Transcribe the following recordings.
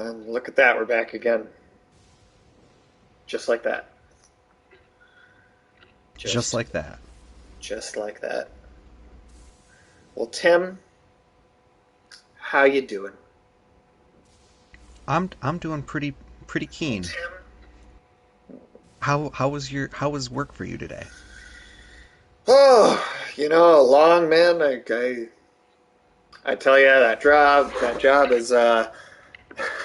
and look at that, we're back again. Just like that. Just Just, like that. just like that. Well, Tim, how you doing? I'm doing pretty Well, keen. Tim. How was work for you today? Oh, long man. I tell you, that job is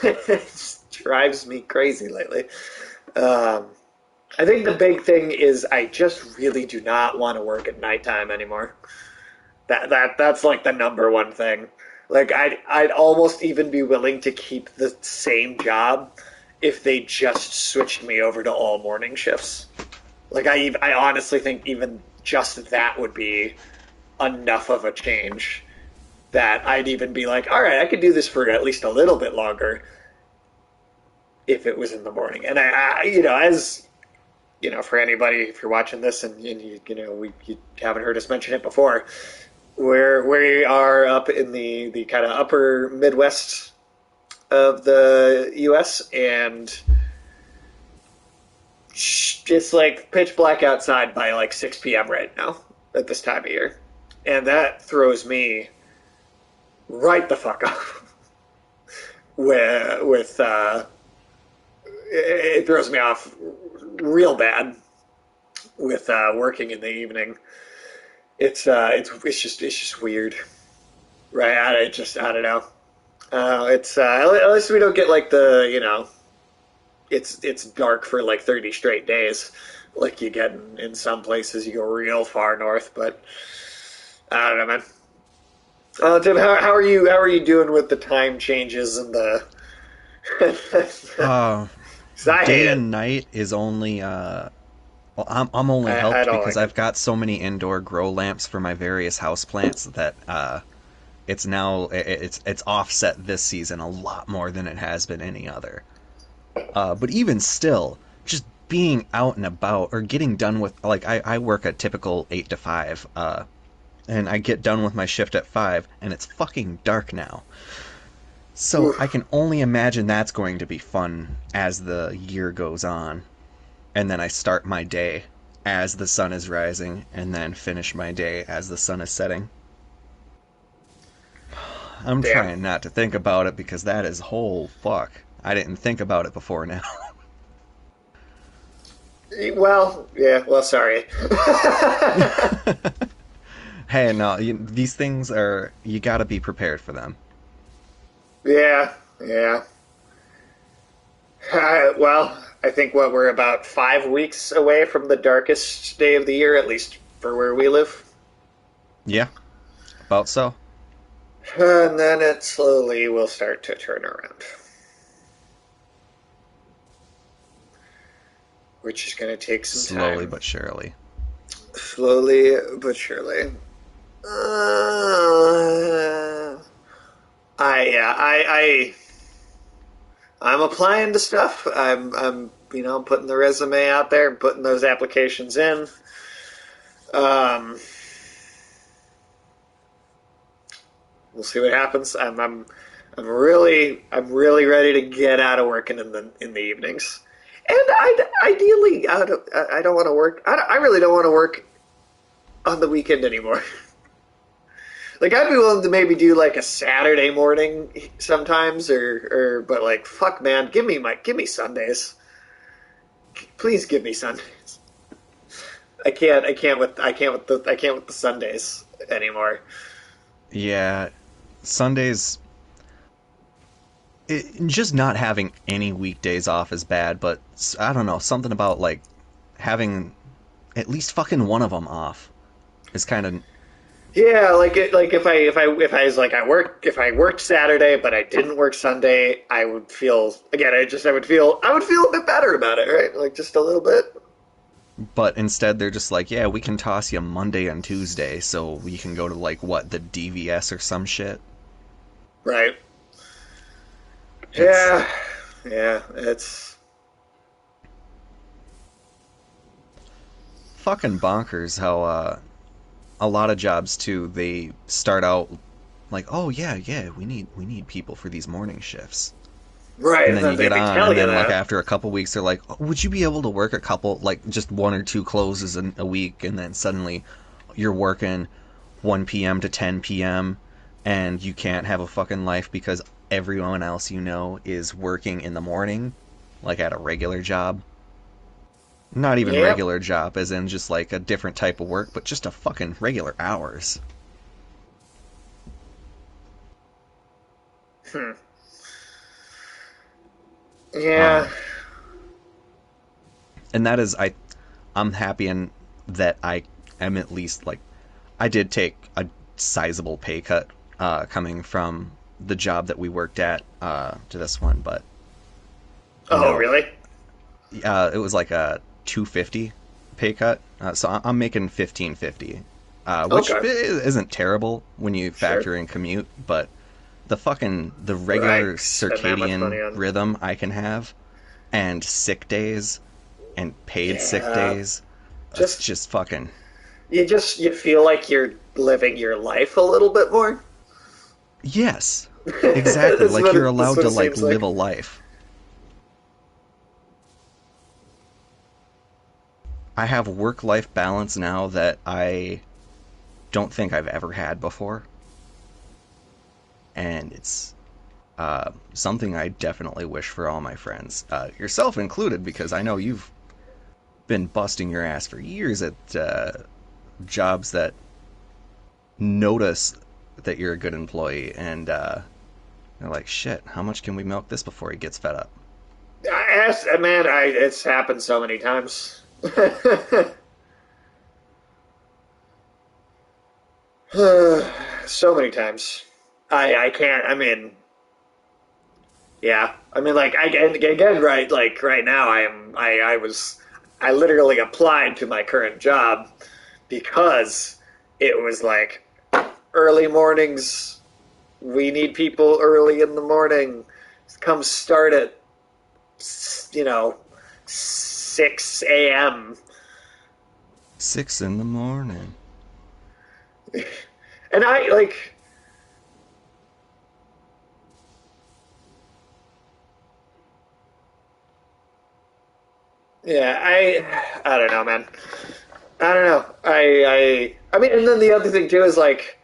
it drives me crazy lately. Um, I think the big thing is I just really do not want to work at nighttime anymore. That's like the number one thing. Like I'd almost even be willing to keep the same job if they just switched me over to all morning shifts. Like I honestly think even just that would be enough of a change that I'd even be like, all right, I could do this for at least a little bit longer if it was in the morning. And as for anybody, if you're watching this and you haven't heard us mention it before, we are up in the kind of upper Midwest of the U.S. and it's like pitch black outside by like 6 p.m. right now at this time of year, and that throws me right the fuck off. With it throws me off real bad with working in the evening. It's just weird, right? I don't know. It's at least we don't get like it's dark for like 30 straight days, like you get in some places. You go real far north, but I don't know, man. Tim, how are you doing with the time changes and the? Uh, 'Cause I hate Day it. and night is only well, I'm only I helped don't because like it. I've got so many indoor grow lamps for my various house plants that it's now it's offset this season a lot more than it has been any other. But even still, just being out and about or getting done with like I work a typical 8 to 5, and I get done with my shift at 5, and it's fucking dark now. So I Oof, can only imagine that's going to be fun as the year goes on. And then I start my day as the sun is rising, and then finish my day as the sun is setting. I'm damn. trying not to think about it because that is whole fuck. I didn't think about it before now. Well, yeah. Well, sorry. Hey, no, these things are, you gotta be prepared for them. Yeah, yeah. Well, I think what we're about 5 weeks away from the darkest day of the year, at least for where we live, Yeah, about so. and then it slowly will start to turn around, which is going to take some Slowly time, but surely. slowly but surely. I I'm applying to stuff. I'm putting the resume out there, putting those applications in. Um, we'll see what happens. I'm really ready to get out of working in the evenings. And ideally, I don't want to work. I really don't want to work on the weekend anymore. Like I'd be willing to maybe do like a Saturday morning sometimes, or but like fuck, man, give me Sundays. Please give me Sundays. I can't with the Sundays anymore. Yeah, Sundays, just not having any weekdays off is bad, but I don't know, something about like having at least fucking one of them off is kind of. Yeah, like if I was like if I worked Saturday but I didn't work Sunday, I would feel again. I would feel a bit better about it, right? Like just a little bit, But instead, they're just like, yeah, we can toss you Monday and Tuesday, so we can go to like what, the DVS or some shit. right? It's Yeah, yeah. It's fucking bonkers how a lot of jobs too. They start out like, oh yeah, yeah, we need people for these morning shifts, Right, And and then then you get they on, tell and you then like that. after a couple weeks, they're like, oh, "Would you be able to work a couple, like just one or two closes in a week?" And then suddenly, you're working 1 p.m. to 10 p.m. and you can't have a fucking life because everyone else you know is working in the morning, like at a regular job. Not even Yep. regular job, as in just like a different type of work, but just a fucking regular hours. Hmm. Yeah. Um, and that is I'm happy in that I am at least like I did take a sizable pay cut coming from the job that we worked at to this one, but you Oh, know really? it was like a 250 pay cut, so I'm making 1550, which Okay. isn't terrible when you Sure. factor in commute, but the Right. regular Spend that much money circadian on. rhythm I can have and sick days and paid sick Yeah. days, it's Just just fucking you feel like you're living your life a little bit more. yes, exactly. That's Like what you're that's allowed what to it like seems live a like. life. I have work life balance now that I don't think I've ever had before, and it's something I definitely wish for all my friends, yourself included, because I know you've been busting your ass for years at jobs that notice that you're a good employee, and they're like, "Shit, how much can we milk this before he gets fed up?" Man, it's happened so many times. So many times. I can't. I mean, yeah. I mean, like again, right? Like right now, I literally applied to my current job because it was like early mornings. We need people early in the morning. Come start at 6 a.m. 6 in the morning. And I like yeah, I don't know, man. I don't know. I mean, and then the other thing too is like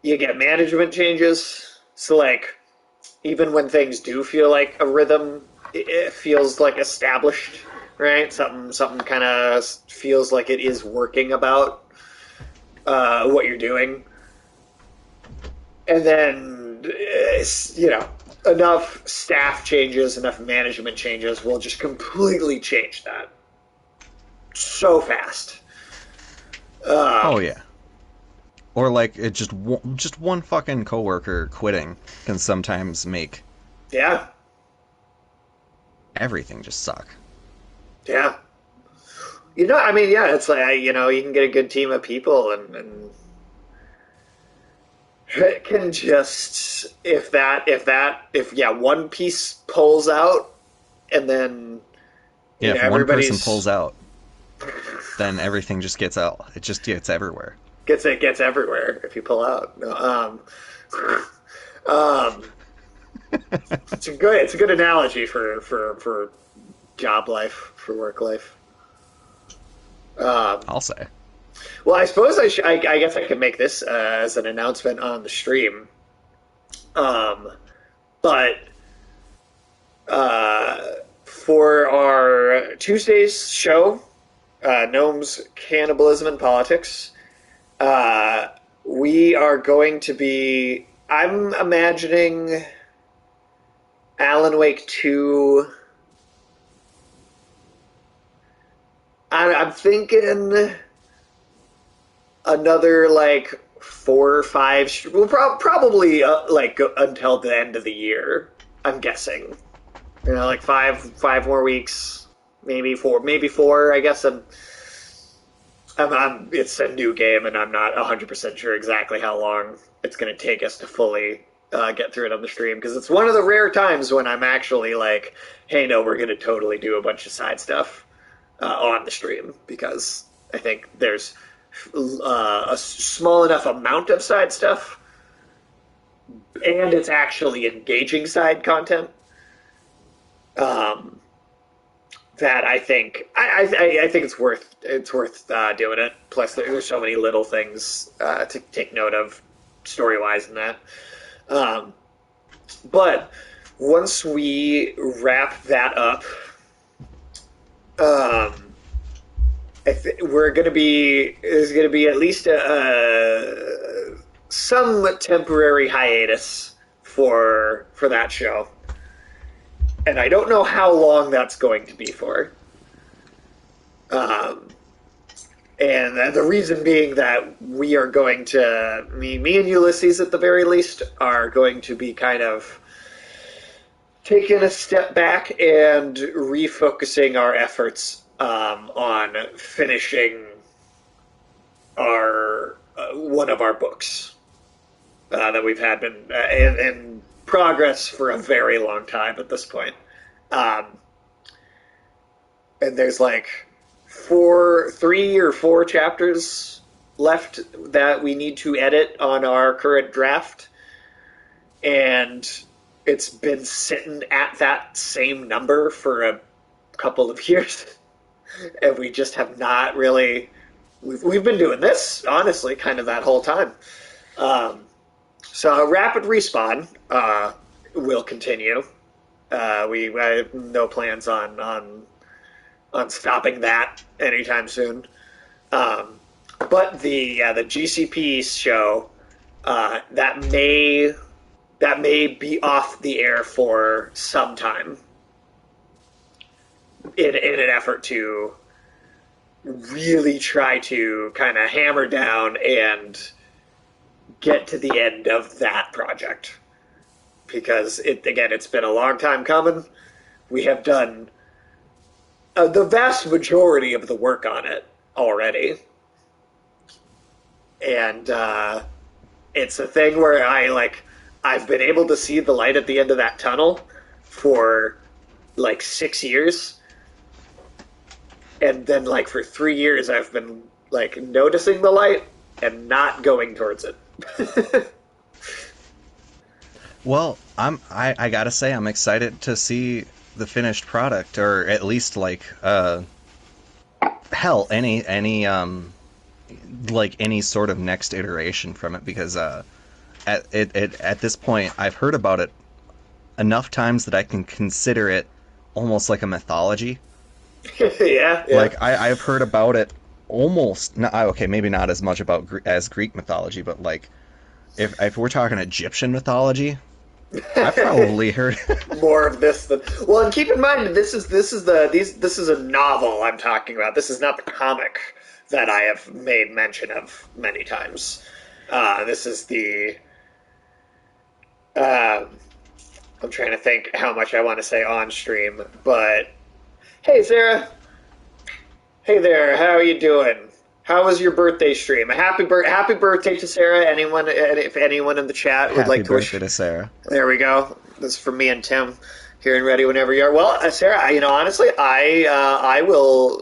you get management changes. So like even when things do feel like a rhythm, it feels like established, right? Something kind of feels like it is working about what you're doing, and then enough staff changes, enough management changes will just completely change that so fast. Oh Um, yeah. Or like it just one fucking coworker quitting can sometimes make yeah, everything just suck. yeah. I mean, yeah, it's like you can get a good team of people, and it can just if yeah one piece pulls out, and then Yeah, if one person pulls everybody's out, then everything just gets out. It just gets everywhere. gets everywhere if you pull out. No, um, it's a good analogy for job life, for work life. Um, I'll say. well, I suppose I guess I could make this as an announcement on the stream. Um, but uh, for our Tuesday's show, Gnomes, Cannibalism, and Politics, uh, we are going to be. I'm imagining Alan Wake 2. I'm thinking another like 4 or 5. We'll probably like go until the end of the year. I'm guessing. Like five more weeks, maybe four, maybe four. I guess it's a new game, and I'm not 100% sure exactly how long it's going to take us to fully get through it on the stream because it's one of the rare times when I'm actually like, hey, no, we're going to totally do a bunch of side stuff on the stream because I think there's a small enough amount of side stuff and it's actually engaging side content Um, that I think it's worth doing it. Plus, there's so many little things to take note of story wise in that. Um, but once we wrap that up, um, we're gonna be there's gonna be at least a some temporary hiatus for that show, and I don't know how long that's going to be for. Um, and the reason being that we are going to me and Ulysses at the very least are going to be kind of taking a step back and refocusing our efforts on finishing our one of our books that we've had been in progress for a very long time at this point. Um, and there's like 3 or 4 chapters left that we need to edit on our current draft, and it's been sitting at that same number for a couple of years, and we just have not really. We've been doing this honestly, kind of that whole time. Um, so rapid respawn will continue. We I have no plans on stopping that anytime soon. Um, but the GCP show that may be off the air for some time in an effort to really try to kind of hammer down and get to the end of that project, because it's been a long time coming. We have done the vast majority of the work on it already, and it's a thing where I've been able to see the light at the end of that tunnel for like 6 years, and then like for 3 years I've been like noticing the light and not going towards it. Well, I gotta say I'm excited to see the finished product, or at least like hell, any sort of next iteration from it, because at this point I've heard about it enough times that I can consider it almost like a mythology. Yeah, yeah. Like I've heard about it almost not, okay, maybe not as much about as Greek mythology, but like if we're talking Egyptian mythology, I've probably heard. More of this than well, and keep in mind this is a novel I'm talking about. This is not the comic that I have made mention of many times. This is the um, I'm trying to think how much I want to say on stream, but hey Sarah, hey there, how are you doing? How was your birthday stream? Happy birthday to Sarah. Anyone, if anyone in the chat would Happy like to birthday wish. to Sarah. There we go. This is from me and Tim. Here and ready whenever you are. Well, Sarah, honestly, I will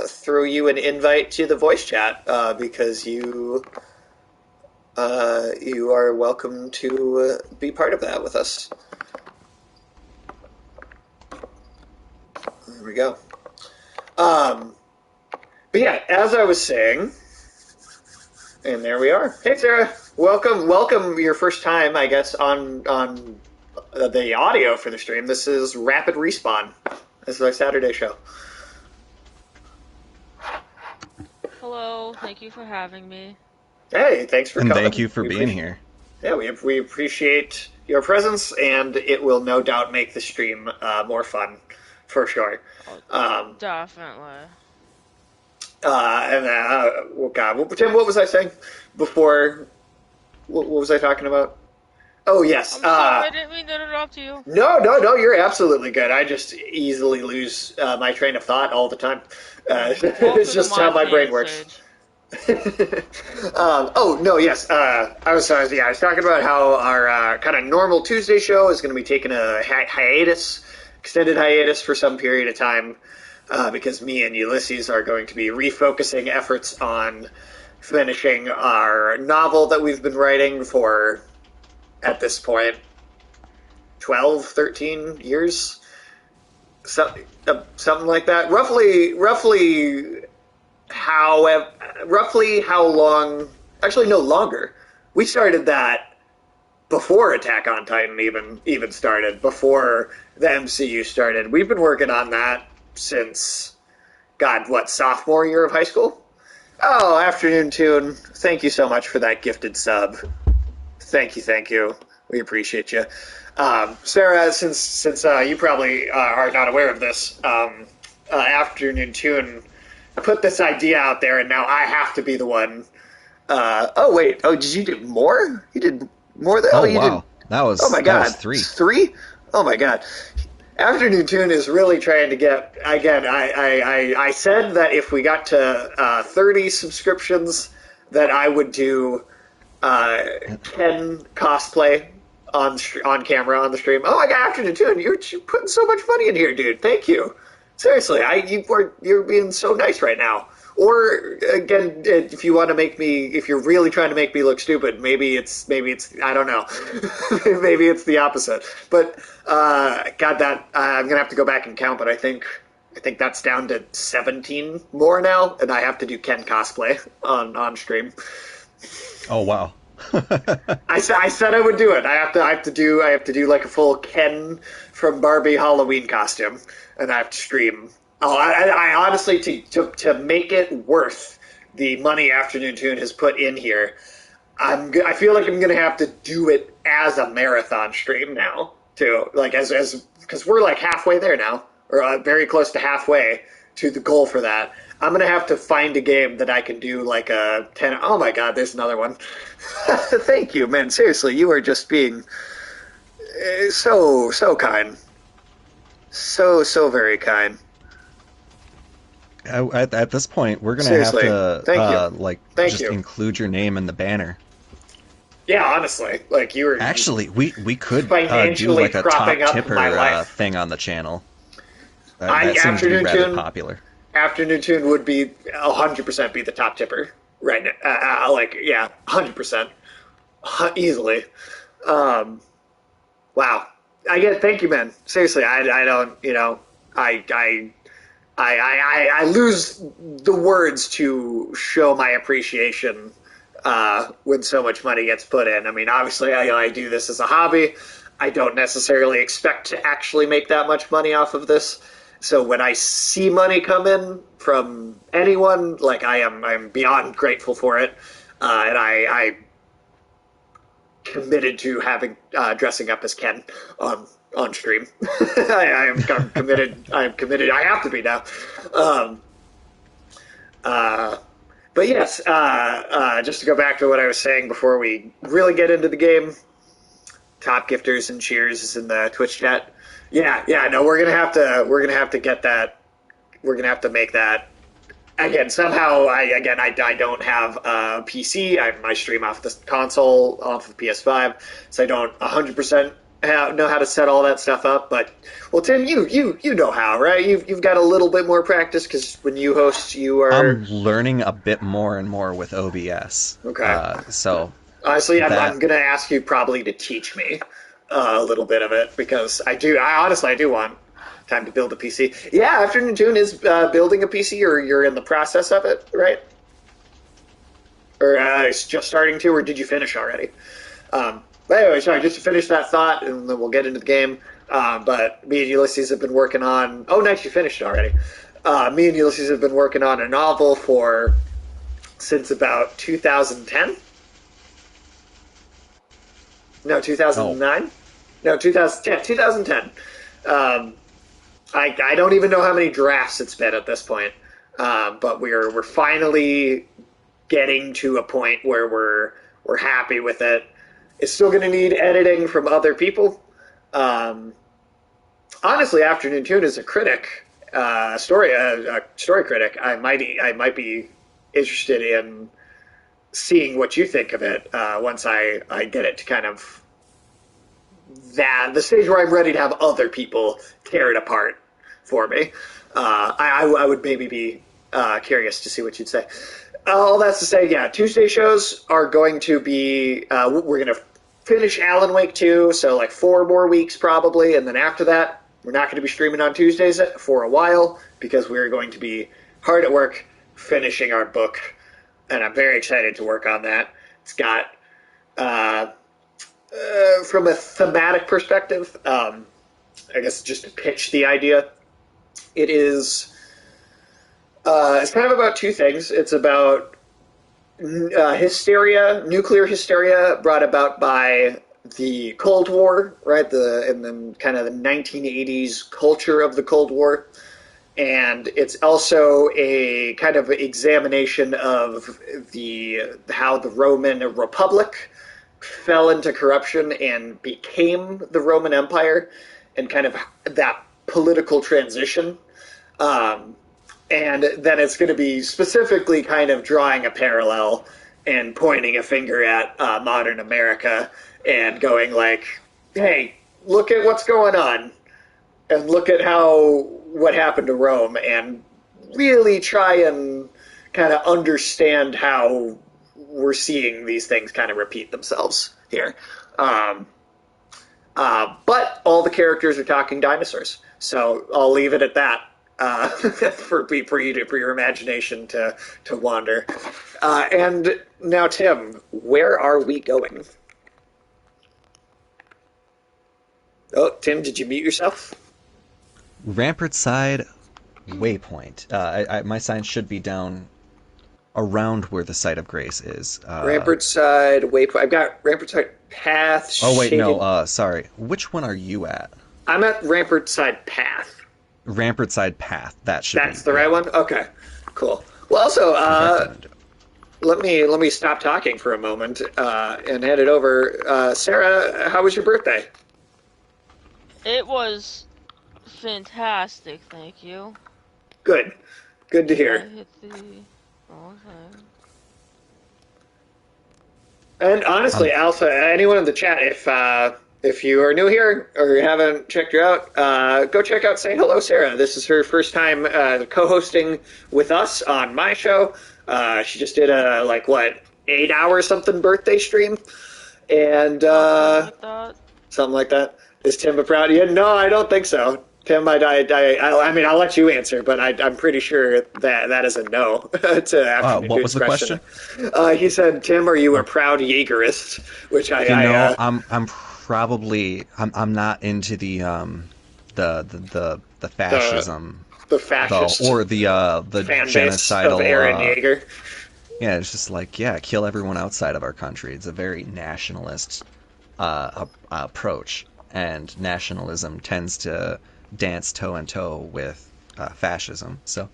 throw you an invite to the voice chat because you are welcome to be part of that with us. There we go. Um, but yeah, as I was saying, and there we are. Hey, Sarah, welcome. Your first time, I guess, on the audio for the stream. This is Rapid Respawn. This is our Saturday show. Hello, thank you for having me. Hey, thanks for And thank coming. you for We being appreciate. here. Yeah, we appreciate your presence, and it will no doubt make the stream more fun, for sure. Oh, Um, definitely. oh God, Tim, what was I saying before? What was I talking about? Oh yes. I'm sorry, I didn't mean to interrupt you. No, no, no. You're absolutely good. I just easily lose my train of thought all the time. Welcome It's to just my how my brain opinion, works. Sage. Oh no, yes. I was talking about how our kind of normal Tuesday show is going to be taking a hiatus, extended hiatus for some period of time, because me and Ulysses are going to be refocusing efforts on finishing our novel that we've been writing for, at this point, 12, 13 years. so, something like that. How roughly how long? Actually, no longer. We started that before Attack on Titan even started. Before the MCU started, we've been working on that since God, what, sophomore year of high school? Oh, afternoon tune. Thank you so much for that gifted sub. Thank you, thank you. We appreciate you. Sarah, since you probably are not aware of this, afternoon tune put this idea out there, and now I have to be the one. Oh wait, oh did you do more? You did more than oh Oh you did. wow, that Oh was my that was God, three. 3? Oh my God. Afternoon Tune is really trying to get again. I said that if we got to 30 subscriptions, that I would do 10 cosplay on camera on the stream. Oh my God, Afternoon Tune, you're putting so much money in here, dude. Thank you. Seriously, you're being so nice right now. Or again, if you want to make me, if you're really trying to make me look stupid, maybe it's I don't know, maybe it's the opposite. But God, that I'm gonna have to go back and count. But I think that's down to 17 more now, and I have to do Ken cosplay on stream. Oh wow. I said I would do it. I have to do like a full Ken from Barbie Halloween costume, and I have to stream. Oh, I honestly to make it worth the money Afternoon Tune has put in here, I feel like I'm gonna have to do it as a marathon stream now too. Like as because we're like halfway there now, or very close to halfway to the goal for that. I'm gonna have to find a game that I can do like a 10. Oh my God, there's another one. Thank you, man. Seriously, you are just being so kind, so very kind. At this point, we're gonna have Seriously, to thank you, like thank just you. include your name in the banner. Yeah, honestly, like you were Actually, we could do financially like a propping top up my tipper life. thing on the channel. I That seems to be afternoon rather tune popular. Afternoon tune would be 100% be the top tipper right now. Like yeah, 100% easily. Um, wow. I get thank you, man. Seriously, I don't I I I lose the words to show my appreciation when so much money gets put in. I mean, obviously, I do this as a hobby. I don't necessarily expect to actually make that much money off of this. So when I see money come in from anyone, like I'm beyond grateful for it, and I committed to having dressing up as Ken on stream. I'm committed. I'm committed. I have to be now. Um, uh, but yes, just to go back to what I was saying before we really get into the game, top gifters and cheers is in the Twitch chat. Yeah, yeah. No, we're gonna have to get that. We're gonna have to make that again somehow. I don't have a PC. I stream off the console, off of PS5, so I don't 100% know how to set all that stuff up. But well, Tim, you know how, right? You've got a little bit more practice because when you host, you are I'm learning a bit more and more with OBS. okay. So Honestly, I'm that gonna ask you probably to teach me a little bit of it because I honestly I do want time to build a PC. Yeah, Afternoon Tune is building a PC, or you're in the process of it, right? Or it's just starting to, or did you finish already? But anyway, sorry, just to finish that thought, and then we'll get into the game. But me and Ulysses have been working on. Oh, nice, you finished it already. Me and Ulysses have been working on a novel for since about 2010. No, oh 2009. No, 2010. 2010. Um, I don't even know how many drafts it's been at this point, but we're finally getting to a point where we're happy with it. It's still going to need editing from other people. Um, Honestly, Afternoon Tune is a critic, a story critic. I might be interested in seeing what you think of it once I get it to kind of that the stage where I'm ready to have other people tear it apart for me. I would maybe be curious to see what you'd say. All that's to say, yeah, Tuesday shows are going to be. We're going to finish Alan Wake 2, so like 4 more weeks probably, and then after that, we're not going to be streaming on Tuesdays for a while because we're going to be hard at work finishing our book, and I'm very excited to work on that. It's got, uh, from a thematic perspective, I guess just to pitch the idea, it is. It's kind of about two things. It's about hysteria, nuclear hysteria brought about by the Cold War, right? And then kind of the 1980s culture of the Cold War, and it's also a kind of examination of the how the Roman Republic fell into corruption and became the Roman Empire, and kind of that political transition. Um, and then it's going to be specifically kind of drawing a parallel and pointing a finger at modern America and going like, "Hey, look at what's going on, and look at how what happened to Rome, and really try and kind of understand how we're seeing these things kind of repeat themselves here." Um, but all the characters are talking dinosaurs, so I'll leave it at that for your imagination to wander. And now, Tim, where are we going? Oh, Tim, did you mute yourself? Rampart Side Waypoint. My sign should be down around where the site of grace is. Rampart Side Waypoint. I've got Rampart Side Path. Oh wait, no. Shaded. Sorry. Which one are you at? I'm at Rampart Side Path. Rampart Side Path. That should be. That's the right one. Okay, cool. Well, also, Recommended. let me stop talking for a moment and hand it over. Sarah, how was your birthday? It was fantastic, thank you. Good. Good to I hear. hit the wrong thing. And Um, honestly, Alpha, anyone in the chat, if you are new here or you haven't checked her out, go check out Say Hello, Sarah. This is her first time co-hosting with us on my show. She just did a like what 8 hour something birthday stream, and Something like that. something like that. Is Tim a proud of you? No, I don't think so. Tim, I mean, I'll let you answer, but I'm pretty sure that is a no to Afternoon what was Dude's the question. question? He said, "Tim, are you a Oh, proud Jaegerist?" Which you know, I I'm probably I'm not into the the fascism the though, fascist or the fan base of genocidal. Aaron Yeager. Yeah, it's just like, yeah, kill everyone outside of our country. It's a very nationalist approach, and nationalism tends to dance toe and toe with fascism. So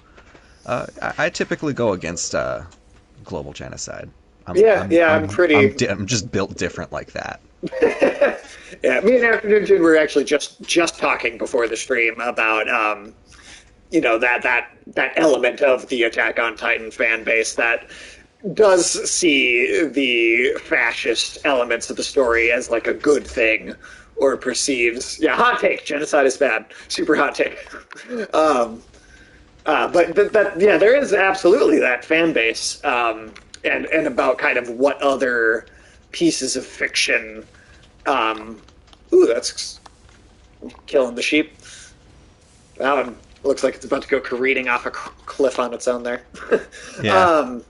I typically go against global genocide. Yeah, yeah, I'm pretty. I'm just built different like that. Yeah, me and Afternoon Dude were actually just talking before the stream about that element of the Attack on Titan fan base that does see the fascist elements of the story as like a good thing, or perceives, yeah, hot take, genocide is bad, super hot take. um, but yeah, there is absolutely that fan base, and about kind of what other pieces of fiction. um, Ooh, that's killing the sheep. That one looks like it's about to go careening off a cliff on its own there. Yeah. um,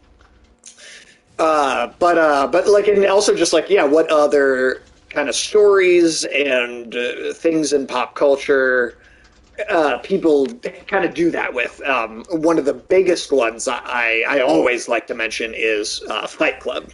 but like, and also just like, yeah, what other kind of stories and things in pop culture people kind of do that with. One of the biggest ones I always like to mention is Fight Club,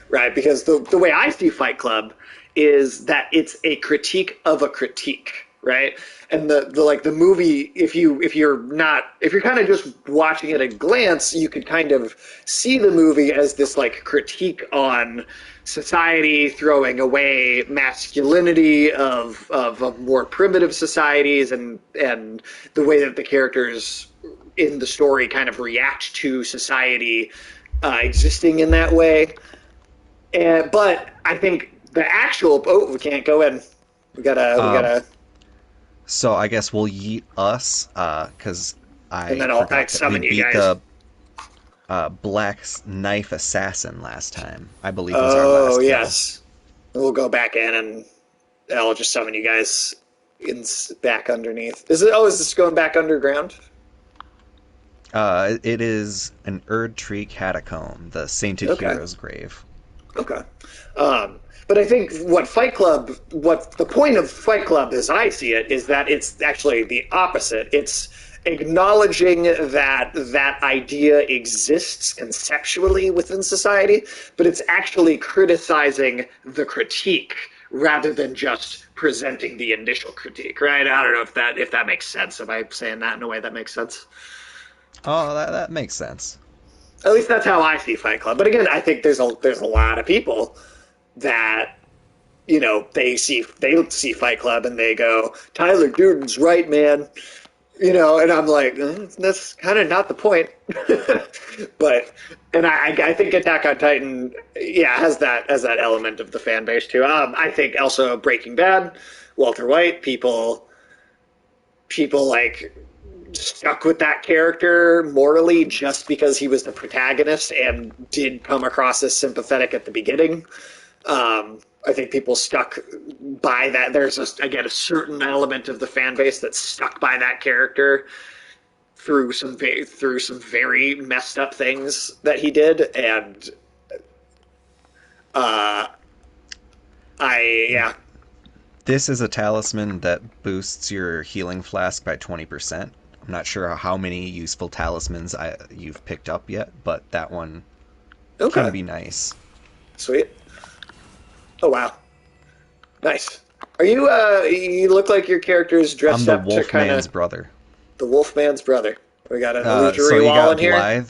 right? Because the way I see Fight Club is that it's a critique of a critique, right? And the like the movie, if you're kind of just watching it at a glance, you could kind of see the movie as this like critique on society throwing away masculinity of more primitive societies, and the way that the characters in the story kind of react to society existing in that way. But I think the actual we can't go in. We Um, gotta, so I guess we'll yeet us, because and I then I'd forgot that we summon you beat guys. the Black Knife Assassin last time. I believe was our Oh last kill. yes, we'll go back in and I'll just summon you guys back underneath? Is it? Oh, is this going back underground? It is an Erd-tree catacomb, the sainted Okay. hero's grave. Okay. But I think what the point of Fight Club, as I see it, is that it's actually the opposite. It's acknowledging that that idea exists conceptually within society, but it's actually criticizing the critique rather than just presenting the initial critique, right? I don't know if that makes sense. Am I saying that in a way that makes sense? Oh, that makes sense. At least that's how I see Fight Club. But again, I think there's a lot of people that they see Fight Club and they go, Tyler Durden's right, man. And I'm like, that's kind of not the point. but and I think Attack on Titan, yeah, has that element of the fan base too. I think also Breaking Bad, Walter White, people like stuck with that character morally just because he was the protagonist and did come across as sympathetic at the beginning. I think people stuck by that. There's again a certain element of the fan base that's stuck by that character through some very messed up things that he did, and uh, I yeah. This is a talisman that boosts your healing flask by 20%. I'm not sure how many useful talismans you've picked up yet, but that one can Okay, be nice. sweet. Oh wow, nice. Are you? You look like your character is I'm dressed the up to kind Wolfman's of brother. the Wolfman's brother. We got an So illusory you wall got in here. Blythe.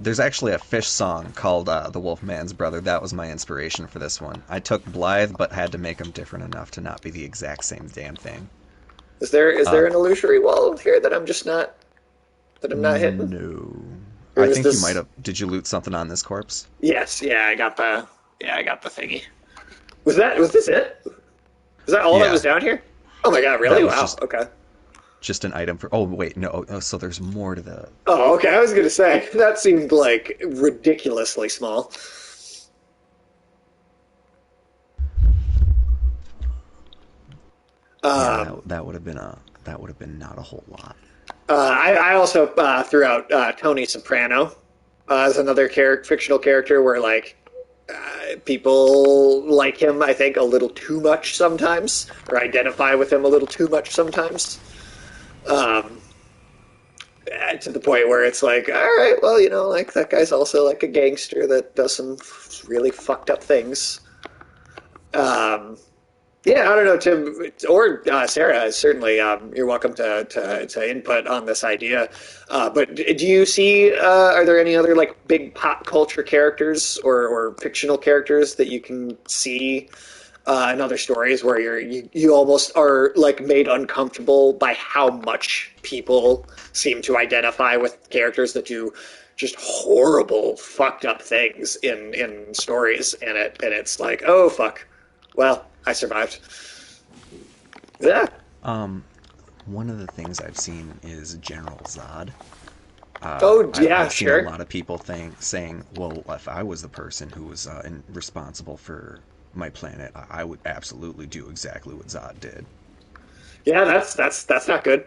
There's actually a Fish song called "The Wolfman's Brother." That was my inspiration for this one. I took Blythe, but had to make him different enough to not be the exact same damn thing. Is Uh, there an illusory wall here that I'm not hitting? no, Or I is think you might this? have. Did you loot something on this corpse? Yes, I got the thingy. Was this it? Was that all that was Yeah, down here? Oh my god, that really? was Wow. Okay. just an item for. Oh wait, no. Oh, so there's more to the. Oh, okay. I was gonna say that seemed like ridiculously small. Yeah, Um, that would have been a that would have been not a whole lot. I also threw out Tony Soprano as another fictional character where like people like him, I think, a little too much sometimes, or identify with him a little too much sometimes. Um, to the point where it's like, all right, well, like that guy's also like a gangster that does some really fucked up things. Um, yeah, I don't know, Tim or Sarah. Certainly, you're welcome to input on this idea. But do you see? Are there any other like big pop culture characters or fictional characters that you can see in other stories where you almost are like made uncomfortable by how much people seem to identify with characters that do just horrible, fucked up things in stories, and it's like, oh fuck, well, I survived. Yeah. Um, One of the things I've seen is General Zod. Oh yeah, I've seen a sure. lot of people saying, well, if I was the person who was responsible for my planet, I would absolutely do exactly what Zod did. Yeah, that's not good.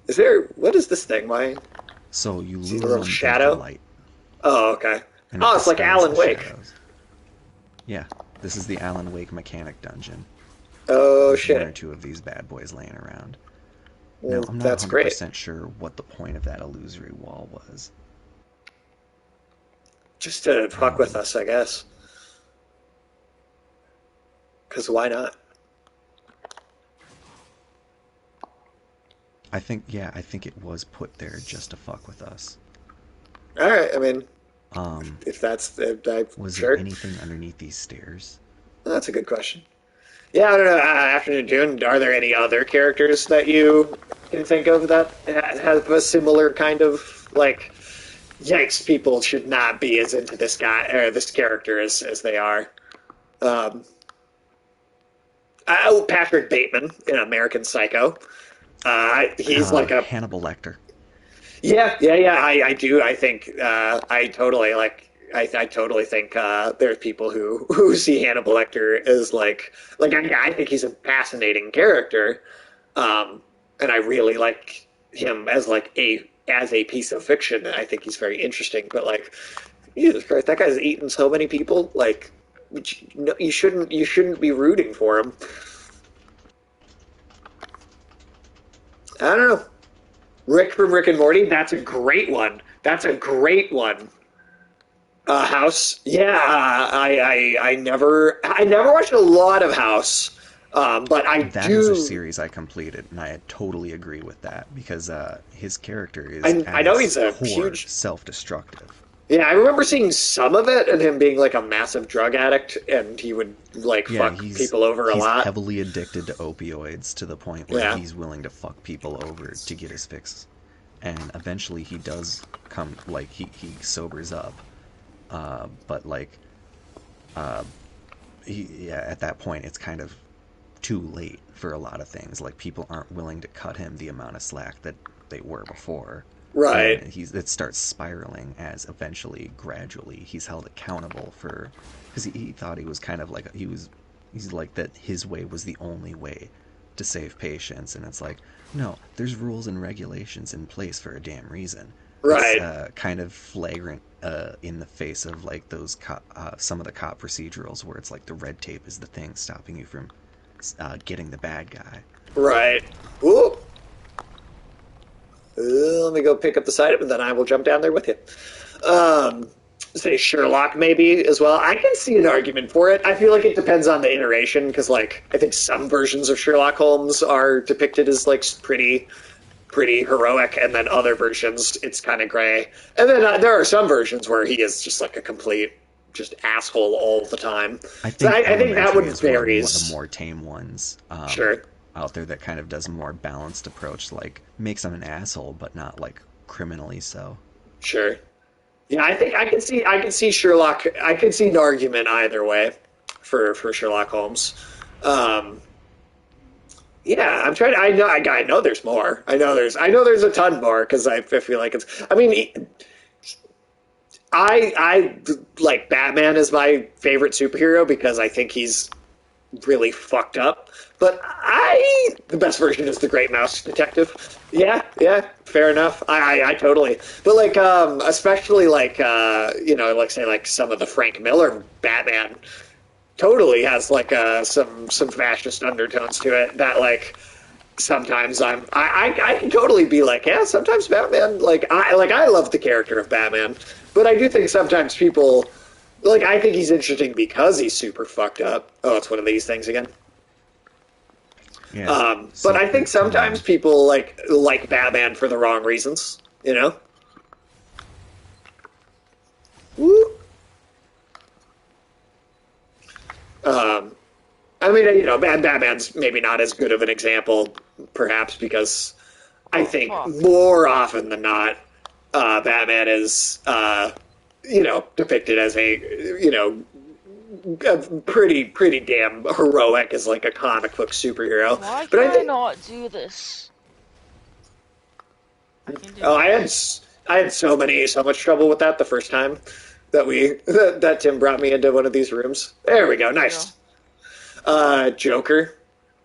Is there? What is this thing? Why So you see the lose little one thing for shadow? light, Oh, okay. and it Oh, it's like dispels Alan the Wake. shadows. Yeah, this is the Alan Wake mechanic dungeon. Oh There's one or shit. two of these bad boys laying around. Now, Well, I'm not that's great. 100% sure what the point of that illusory wall was. Just to fuck with Um, us, I guess. Because why not? I think it was put there just to fuck with us. All right. I mean, Um, if that's, I was there sure. anything underneath these stairs? That's a good question. Yeah, I don't know. Afternoon Dune. Are there any other characters that you can think of that have a similar kind of like? Yikes! People should not be as into this guy or this character as they are. Um, oh, Patrick Bateman in American Psycho. He's like Hannibal Lecter. yeah. I do. I think I totally like. I totally think there's people who see Hannibal Lecter as I think he's a fascinating character, um, and I really like him as a piece of fiction. I think he's very interesting. But like, Jesus Christ, that guy's eaten so many people. Like, you shouldn't be rooting for him. I don't know. Rick from Rick and Morty. That's a great one. That's a great one. House. Yeah, I never watched a lot of House, but I That is a do. series I completed, and I totally agree with that because his character is I at know its he's a core huge. self-destructive. Yeah, I remember seeing some of it and him being like a massive drug addict, and he would like Yeah, fuck people over a he's lot. heavily addicted to opioids to the point where Yeah, he's willing to fuck people over to get his fix. And eventually he does come like he sobers up. But like uh yeah, at that point it's kind of too late for a lot of things. Like people aren't willing to cut him the amount of slack that they were before. And right, it starts spiraling as eventually, gradually, he's held accountable for because he thought he was kind of like he's like that his way was the only way to save patients, and it's like no, there's rules and regulations in place for a damn reason. It's right. kind of flagrant in the face of like some of the cop procedurals where it's like the red tape is the thing stopping you from getting the bad guy. Right. Ooh. Let me go pick up the side of it, and then I will jump down there with you. Um, Say Sherlock maybe as well. I can see an argument for it. I feel like it depends on the iteration because, like, I think some versions of Sherlock Holmes are depicted as like pretty heroic, and then other versions it's kind of gray. And then there are some versions where he is just like a complete just asshole all the time. I So think I think that Elementary one is one of the varies. more tame ones Sure, out there that kind of does a more balanced approach, like makes him an asshole, but not like criminally so. sure. Yeah, I think I can see Sherlock. I could see an argument either way for Sherlock Holmes. Um, yeah, I'm trying. I know there's more. I know there's a ton more because I feel like it's. I mean, I like Batman is my favorite superhero because I think he's really fucked up. But the best version is the Great Mouse Detective. Yeah, yeah, fair enough. I totally. But like, especially like, like say like some of the Frank Miller Batman totally has like some fascist undertones to it that like sometimes I can totally be like, yeah, sometimes Batman I love the character of Batman, but I do think sometimes people like I think he's interesting because he's super fucked up. Oh, it's one of these things again. Yeah. But So I think sometimes people like Batman for the wrong reasons, you know? Woo. Um, I mean, Batman's maybe not as good of an example, perhaps because I Oh, think fuck. more often than not, Batman is, depicted as a pretty damn heroic as like a comic book superhero. Why But can I I think, not do this? I can do oh, it. I had so much trouble with that the first time that Tim brought me into one of these rooms. There we go, There we go. nice. Joker.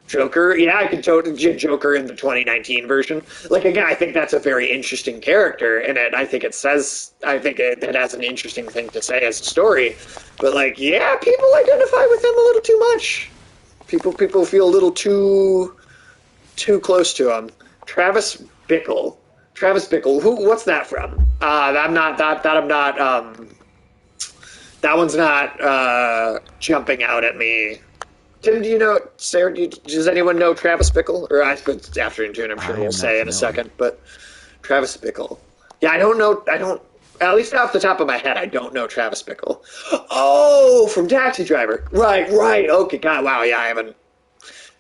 Joker, yeah, I could totally Joker in the 2019 version. Like again, I think that's a very interesting character, and I think it has an interesting thing to say as a story. But like, yeah, people identify with him a little too much. People feel a little too close to him. Travis Bickle. Travis Bickle. What's that from? I'm not that I'm not that one's not jumping out at me. Tim, do you know Sarah? Does anyone know Travis Bickle? Or I suppose afternoon tune. I'm sure I we'll am not say in a familiar. second. But Travis Bickle. Yeah, I don't know. I don't. At least off the top of my head, I don't know Travis Bickle. Oh, from Taxi Driver. Right, right. Okay, God, wow. Yeah, I haven't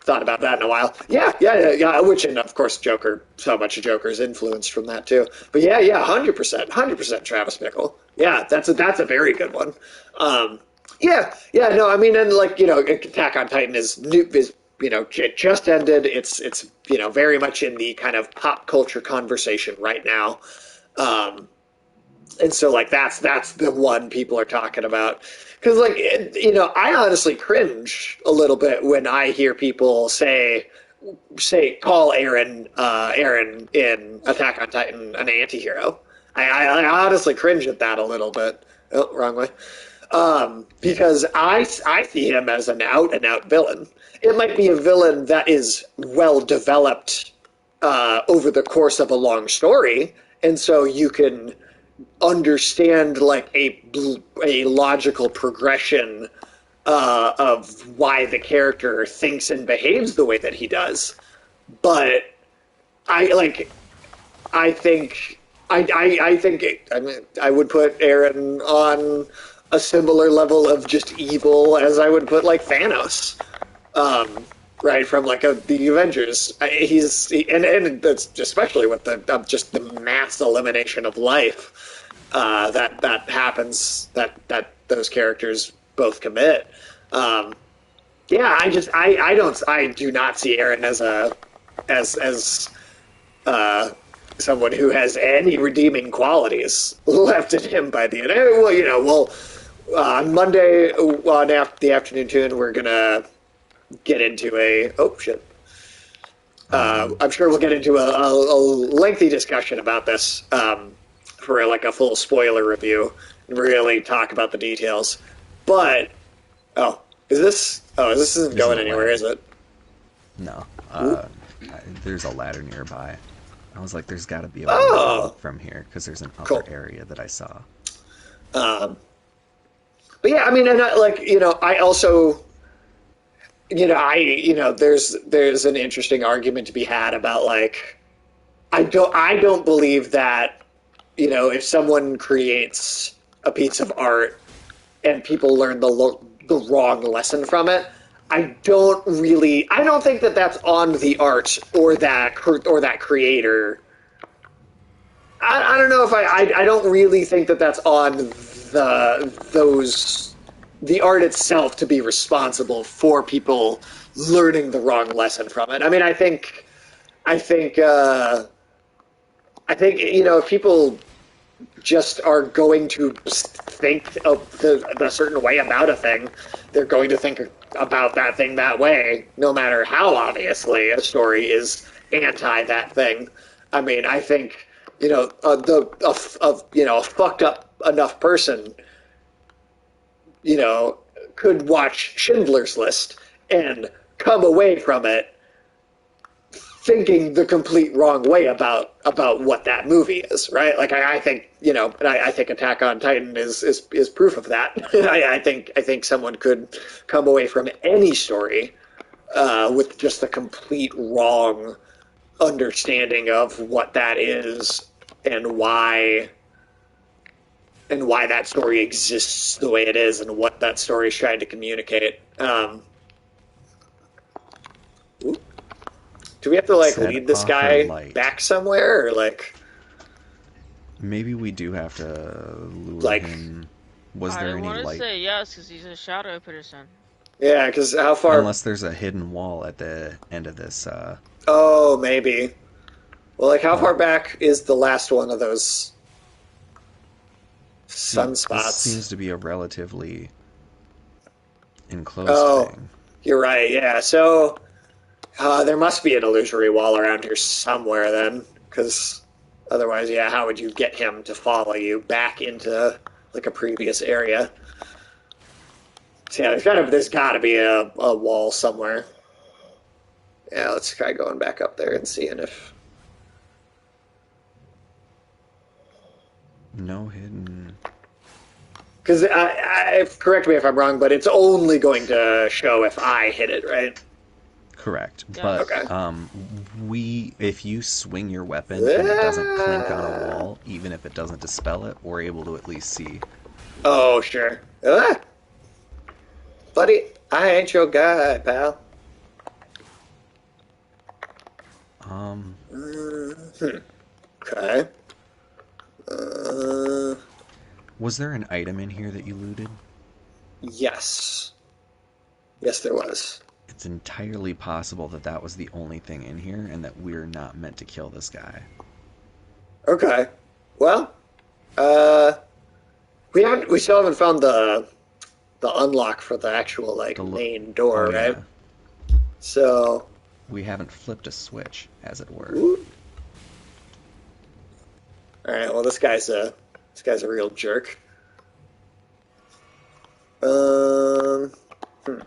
thought about that in a while. Yeah, yeah, yeah, yeah. Which, and of course, Joker. So much of Joker's influenced from that too. But yeah, yeah, 100%, Travis Bickle. Yeah, that's a very good one. Um, yeah, yeah. No, I mean, and like Attack on Titan is new is it just ended. It's very much in the kind of pop culture conversation right now. Um, And so like that's the one people are talking about. Because like I honestly cringe a little bit when I hear people call Aaron in Attack on Titan an anti-hero. I honestly cringe at that a little bit. Oh, wrong way. Yeah. Because I see him as an out and out villain. It might be a villain that is well developed over the course of a long story, and so you can understand like a logical progression of why the character thinks and behaves the way that he does. But I like I think I think I mean I would put Aaron on a similar level of just evil as I would put like Thanos, right from like the Avengers. And that's especially with the just the mass elimination of life that happens that those characters both commit. Um, yeah, I do not see Aaron as a as uh, someone who has any redeeming qualities left in him by the end. Well, on Monday on the afternoon tune, we're gonna get into a oh shit. Um, I'm sure we'll get into a lengthy discussion about this for like a full spoiler review and really talk about the details. But oh, is this? Oh, this isn't there's going no anywhere, is ladder. it? No. Ooh. There's a ladder nearby. I was like, there's got to be a way in Oh, from here because there's an upper cool. area that I saw. Um, but yeah, I mean, and I also, there's an interesting argument to be had about like, I don't believe that, if someone creates a piece of art and people learn the wrong lesson from it, I don't think that that's on the art or that creator. I don't know if I don't really think that that's on those the art itself to be responsible for people learning the wrong lesson from it. I mean, I think if people just are going to think of the certain way about a thing, they're going to think about that thing that way, no matter how obviously a story is anti that thing. I mean, I think a fucked up enough person, you know, could watch Schindler's List and come away from it thinking the complete wrong way about what that movie is, right? Like I think I think Attack on Titan is proof of that. I think someone could come away from any story with just a complete wrong understanding of what that is and why that story exists the way it is and what that story is trying to communicate. Do we have to like Set lead this off her guy light. back somewhere or Maybe we do have to lure like him. Was I there any want to light? say yes because he's a shadow person. yeah, because how far? Unless there's a hidden wall at the end of this. Oh, maybe. Well, like how Huh. far back is the last one of those Hmm. This seems sunspots? to be a relatively enclosed Oh, thing. you're right. Yeah, so there must be an illusory wall around here somewhere then, because otherwise, yeah, how would you get him to follow you back into like a previous area? So yeah, there's got to be a wall somewhere. Yeah, let's try going back up there and seeing if. No hidden. Because correct me if I'm wrong, but it's only going to show if I hit it, right? Correct. But Yes. Okay. if you swing your weapon and it doesn't clink on a Ah. wall, even if it doesn't dispel it, we're able to at least see. Oh, sure. Buddy, I ain't your guy, pal. Um, Hmm. Okay. Uh, was there an item in here that you looted? yes. Yes, there was. It's entirely possible that that was the only thing in here and that we're not meant to kill this guy. Okay. Well, Uh, we still haven't found the unlock for the actual like The lo- main oh door, right? yeah, So, we haven't flipped a switch, as it were. ooh. All right. Well, this guy's a real jerk. Um, hmm.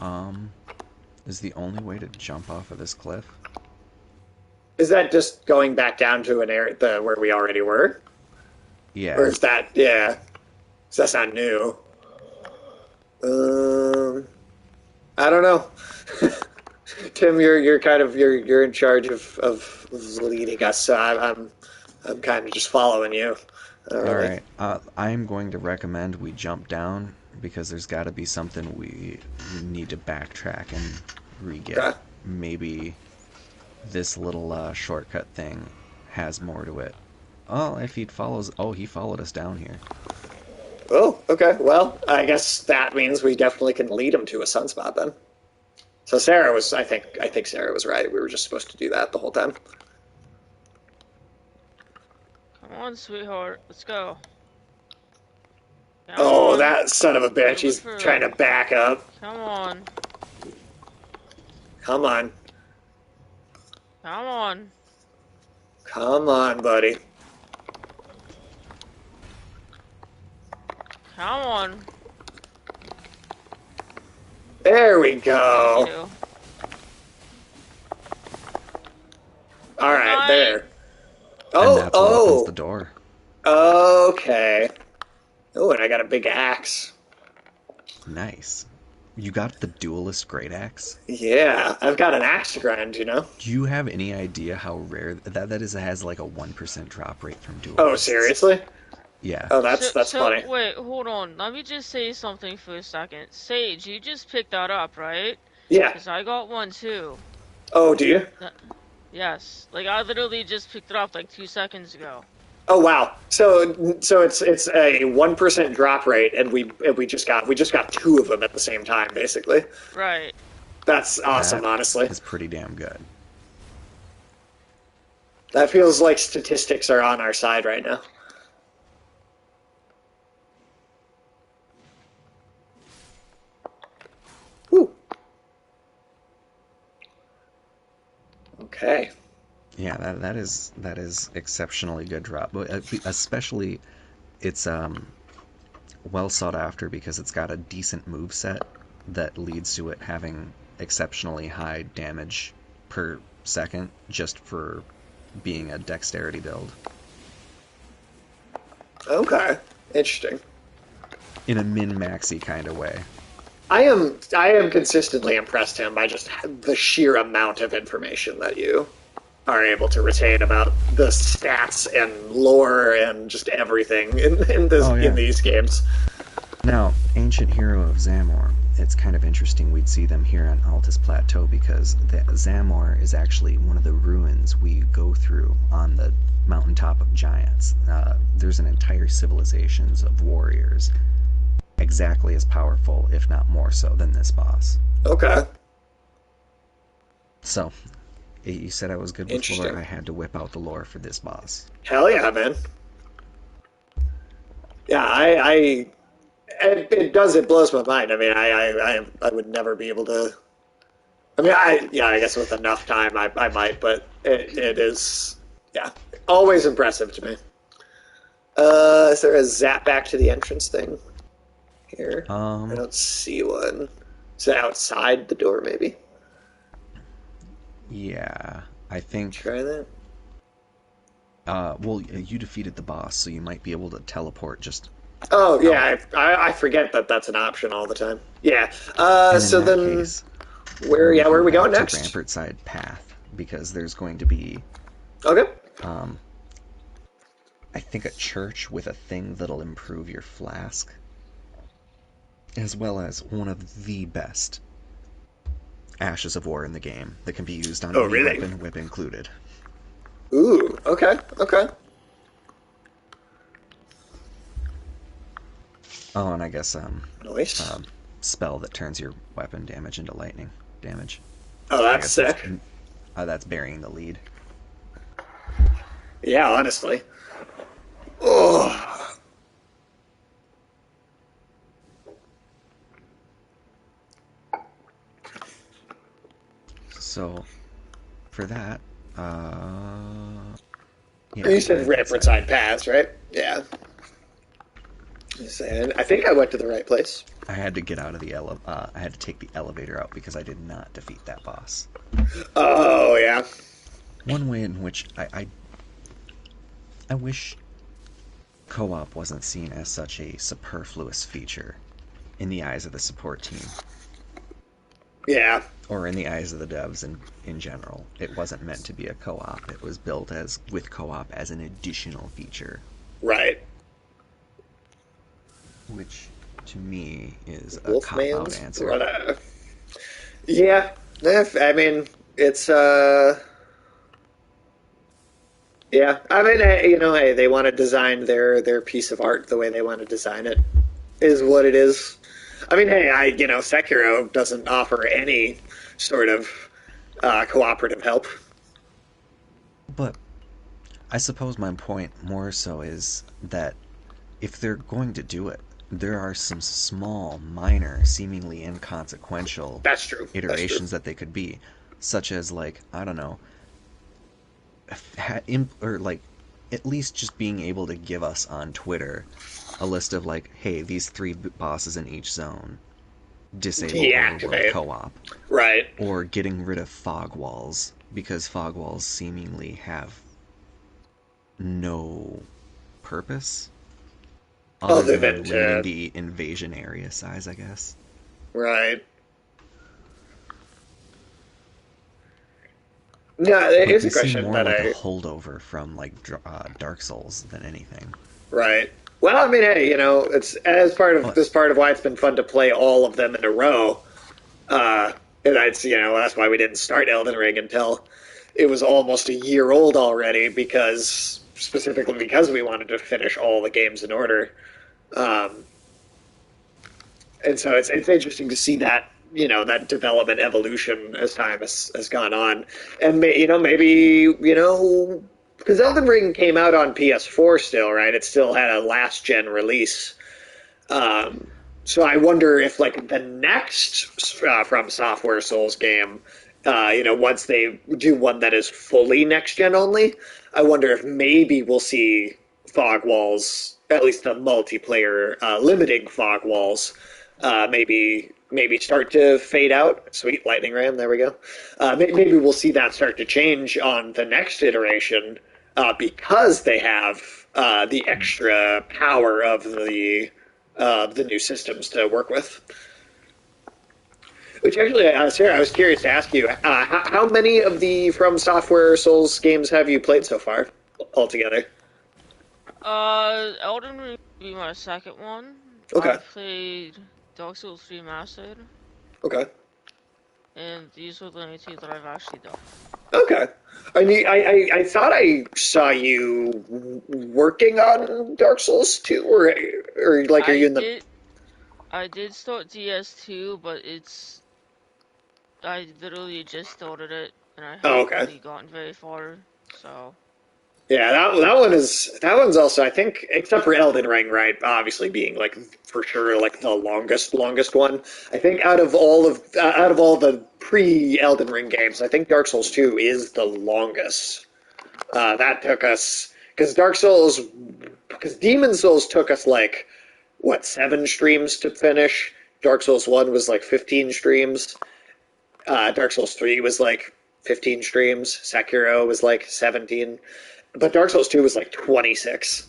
Um, is the only way to jump off of this cliff? Is that just going back down to an area where we already were, or Yeah. is that yeah? 'Cause that's not new. Um, I don't know. Tim, you're kind of you're in charge of leading us, so I'm kind of just following you. I don't All really. right. I'm going to recommend we jump down because there's got to be something we need to backtrack and re-get. Okay. Maybe this little shortcut thing has more to it. Oh, if he follows, oh, he followed us down here. Oh, okay. Well, I guess that means we definitely can lead him to a sunspot then. So Sarah was, I think Sarah was right. We were just supposed to do that the whole time. Come on, sweetheart. Let's go. Come Oh, on. that son of a bitch! Little bit He's trying further. to back up. Come on. Come on, Come on. come on, buddy. Come on. There we Thank go. you. All Good right, night. there. And Oh, that's what opens the oh, door. okay. Oh, and I got a big axe. Nice. You got the duelist great axe? Yeah, I've got an axe to grind, you know? Do you have any idea how rare that is? It has like a 1% drop rate from Oh, duelists. seriously? Yeah. Oh, So, that's so, funny. wait, hold on. Let me just say something for a second. Sage, you just picked that up, right? Yeah. Because I got one too. Oh, do you? That, yes. Like, I literally just picked it up like 2 seconds ago. Oh, wow. So it's a 1% drop rate, and we just got two of them at the same time, basically. Right. That's awesome, That honestly. is pretty damn good. That feels like statistics are on our side right now. Woo. Okay. Yeah, that is exceptionally good drop. But especially it's well sought after because it's got a decent move set that leads to it having exceptionally high damage per second just for being a dexterity build Okay. Interesting. in a min-maxy kind of way. I am consistently impressed him by just the sheer amount of information that you are able to retain about the stats and lore and just everything Oh in yeah. these games. Now, Ancient Hero of Zamor, it's kind of interesting we'd see them here on Altus Plateau because Zamor is actually one of the ruins we go through on the mountaintop of giants. There's an entire civilizations of warriors exactly as powerful, if not more so, than this boss. Okay. So, you said I was good with lore, Interesting. I had to whip out the lore for this boss. Hell yeah, man. Yeah, it does, it blows my mind. I mean, I would never be able to. I mean, yeah, I guess with enough time, I might, but it is, yeah, always impressive to me. Is there a zap back to the entrance thing here? I Um, don't see one. Is it outside the door, maybe? yeah, I think, Try that. well, you defeated the boss, so you might be able to teleport just Oh, out. yeah, I forget that that's an option all the time. Yeah. And in So that then, case, we'll where go are we going back to next? Rampart Side Path because there's going to be, Okay. um, I think, a church with a thing that'll improve your flask, as well as one of the best Ashes of War in the game that can be used on Oh, any really? weapon, whip included. Ooh, okay, okay. Oh, and I guess Nice. spell that turns your weapon damage into lightning damage. Oh, I that's guess that's sick. that's burying the lead. Yeah, honestly. Oh, So for that, uh, you yeah, said Riverside. Rampartside Pass, right? Yeah. Just saying. I think I went to the right place. I had to get out of the I had to take the elevator out because I did not defeat that boss. Oh yeah. One way in which I wish co-op wasn't seen as such a superfluous feature in the eyes of the support team, Yeah. or in the eyes of the devs in general. It wasn't meant to be a co-op. It was built as with co-op as an additional feature, Right. which to me is a cop-out Wolfman's answer. brother. Yeah. I mean, it's yeah. I mean, hey, they want to design their piece of art the way they want to design it. Is what it is. I mean, hey, Sekiro doesn't offer any sort of cooperative help. But I suppose my point more so is that if they're going to do it, there are some small, minor, seemingly inconsequential That's true. That's true. iterations that they could be, such as like I don't know, or like at least just being able to give us on Twitter a list of like, hey, these three bosses in each zone, disable overworld Deactivate. co-op, Right. or getting rid of fog walls because fog walls seemingly have no purpose other Other than than limiting to the invasion area size, I guess. right. No, But here's they a seem question more that like a I holdover from like Dark Souls than anything. right. Well, I mean, hey, it's as part of But this part of why it's been fun to play all of them in a row. Uh, and that's that's why we didn't start Elden Ring until it was almost a year old already, because specifically because we wanted to finish all the games in order. Um, and so it's interesting to see that that development evolution as time has gone on, and maybe because Elden Ring came out on PS4 still, right? It still had a last gen release. Um, so I wonder if like the next From Software Souls game, once they do one that is fully next gen only, I wonder if maybe we'll see fog walls, at least the multiplayer limiting fog walls, maybe start to fade out. Sweet lightning ram, there we go. Maybe we'll see that start to change on the next iteration because they have the extra power of the new systems to work with. Which actually, Sarah, I was curious to ask you, how many of the From Software Souls games have you played so far altogether? Elden Ring will be my second one. Okay, I've played Dark Souls Remastered, okay, and these are the only two that I've actually done. okay. I thought I saw you working on Dark Souls 2, or like, are you I in the? did, I did start DS2, but I literally just started it, and I Oh, haven't okay. really gotten very far, so. Yeah, that one's also, I think, except for Elden Ring, right? Obviously being like for sure like the longest one. I think out of all the pre Elden Ring games, I think Dark Souls 2 is the longest. That took us because Demon Souls took us like what 7 streams to finish. Dark Souls 1 was like 15 streams. Dark Souls 3 was like 15 streams. Sekiro was like 17. But Dark Souls 2 was like 26.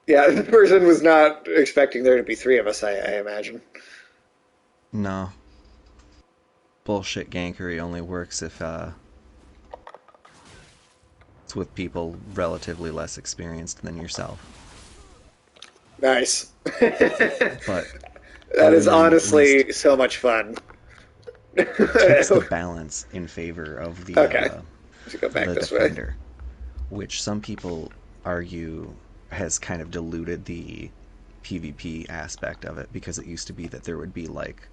Yeah, the person was not expecting there to be three of us, I imagine. no, bullshit gankery only works if it's with people relatively less experienced than yourself. Nice. But That is Elden Ring at least honestly so much fun. tips the Okay, balance in favor of let's go back the this way. defender, which some people argue has kind of diluted the PvP aspect of it, because it used to be that there would be like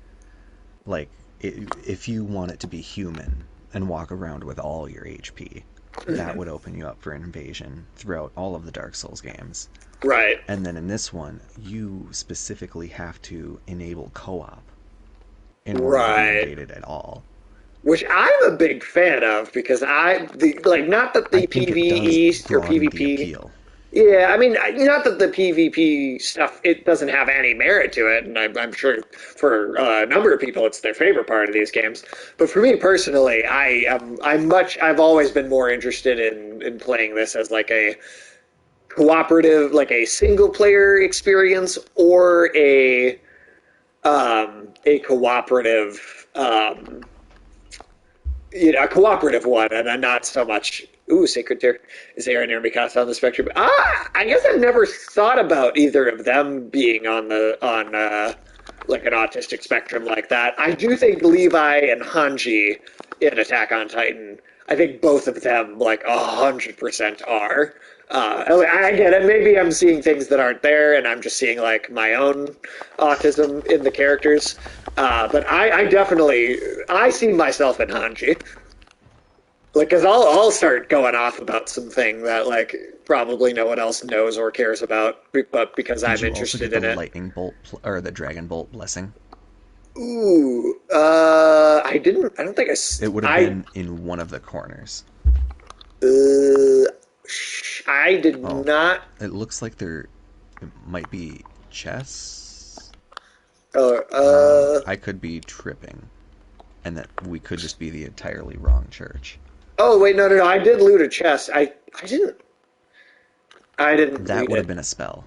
if you want it to be human and walk around with all your HP, that would open you up for invasion throughout all of the Dark Souls games. Right. And then in this one, you specifically have to enable co-op in order to be Right. invaded at all. Which I'm a big fan of because not that I the think it does PvE or broaden the PvP. appeal. Yeah, I mean, not that the PvP stuff it doesn't have any merit to it, and I'm sure for a number of people it's their favorite part of these games. But for me personally, I've always been more interested in playing this as like a cooperative, like a single player experience or a cooperative a cooperative one, and not so much. Ooh, Sacred Tear is there an enemy cast on the spectrum? I guess I've never thought about either of them being on like an autistic spectrum like that. I do think Levi and Hanji in Attack on Titan. I think both of them like 100% are. I get it. Maybe I'm seeing things that aren't there, and I'm just seeing like my own autism in the characters. But I definitely I see myself in Hanji. Like, cause I'll start going off about something that like probably no one else knows or cares about, but because Did I'm you also get interested the in it. lightning bolt or the dragon bolt blessing? Ooh, I didn't. I don't think It would have I. been in one of the corners. Uh, I did Oh, not. it looks like there it might be chests. Uh, I could be tripping, and that we could just be the entirely wrong church. oh wait, no, no, no. I did loot a chest. I didn't. I didn't That read would have it. been a spell.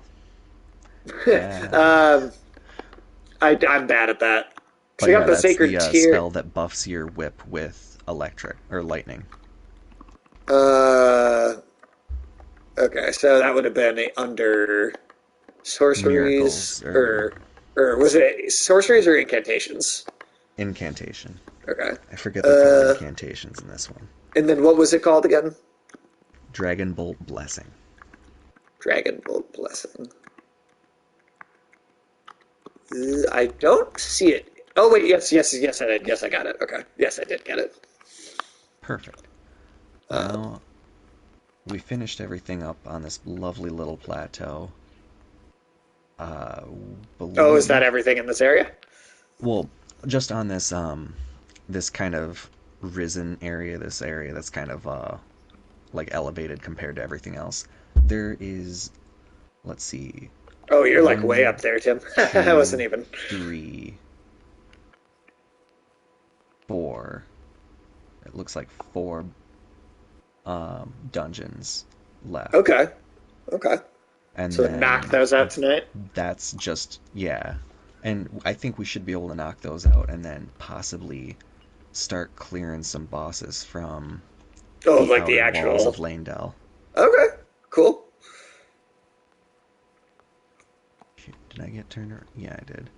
Uh, um, I'm bad at that. So but I yeah, got the that's the sacred tier. spell that buffs your whip with electric or lightning. Uh, okay, so that would have been under sorceries Miracles or or was it sorceries or incantations? incantation. Okay. I forget they're called Uh, incantations in this one. and then what was it called again? Dragon bolt blessing. Dragon Bolt Blessing. I don't see it. Oh wait, yes, yes, yes, I did. Yes, I got it. Okay, yes, I did get it. Perfect. Um, Now we finished everything up on this lovely little plateau. Uh, oh, is that believe everything in this area? well, just on this this kind of risen area, this area that's kind of like elevated compared to everything else. There is, let's see, Oh, you're like way one, up there, Tim. I wasn't two, even. 3, 4. It looks like 4 dungeons left, Okay, okay. and So knock then those out tonight. that's just yeah. And I think we should be able to knock those out, and then possibly start clearing some bosses from Oh, the like the outer walls of actual. Lanedell. Okay, cool. Did I get turned around? Yeah, I did.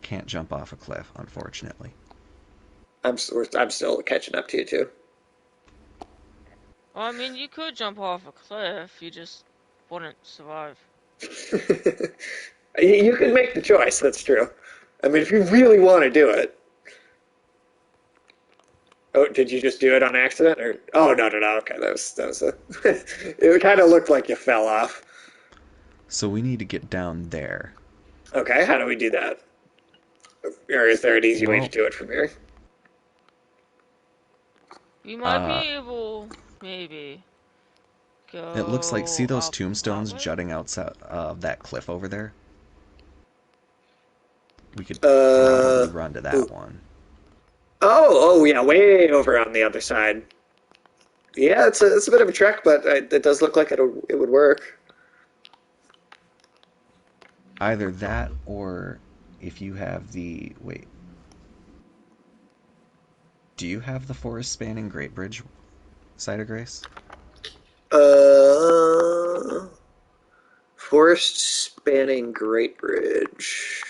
Can't jump off a cliff, unfortunately. I'm still catching up to you too. Well, I mean, you could jump off a cliff, you just wouldn't survive. You can make the choice. That's true. I mean, if you really want to do it. Oh, did you just do it on accident, or? Oh no, no, no. Okay, that was a. It kind of looked like you fell off. So we need to get down there. Okay, how do we do that? Or is there an easy way to Well, do it from here? You might uh, be able, maybe, it looks like, see go those up that tombstones way? jutting outside of that cliff over there? We could probably Uh, run to that ooh. one. Oh, yeah, way over on the other side. Yeah, it's a bit of a trek, but it does look like it would work. Either that, or if you have the wait, do you have the forest spanning Great Bridge, Side of Grace? Uh, forest spanning Great Bridge.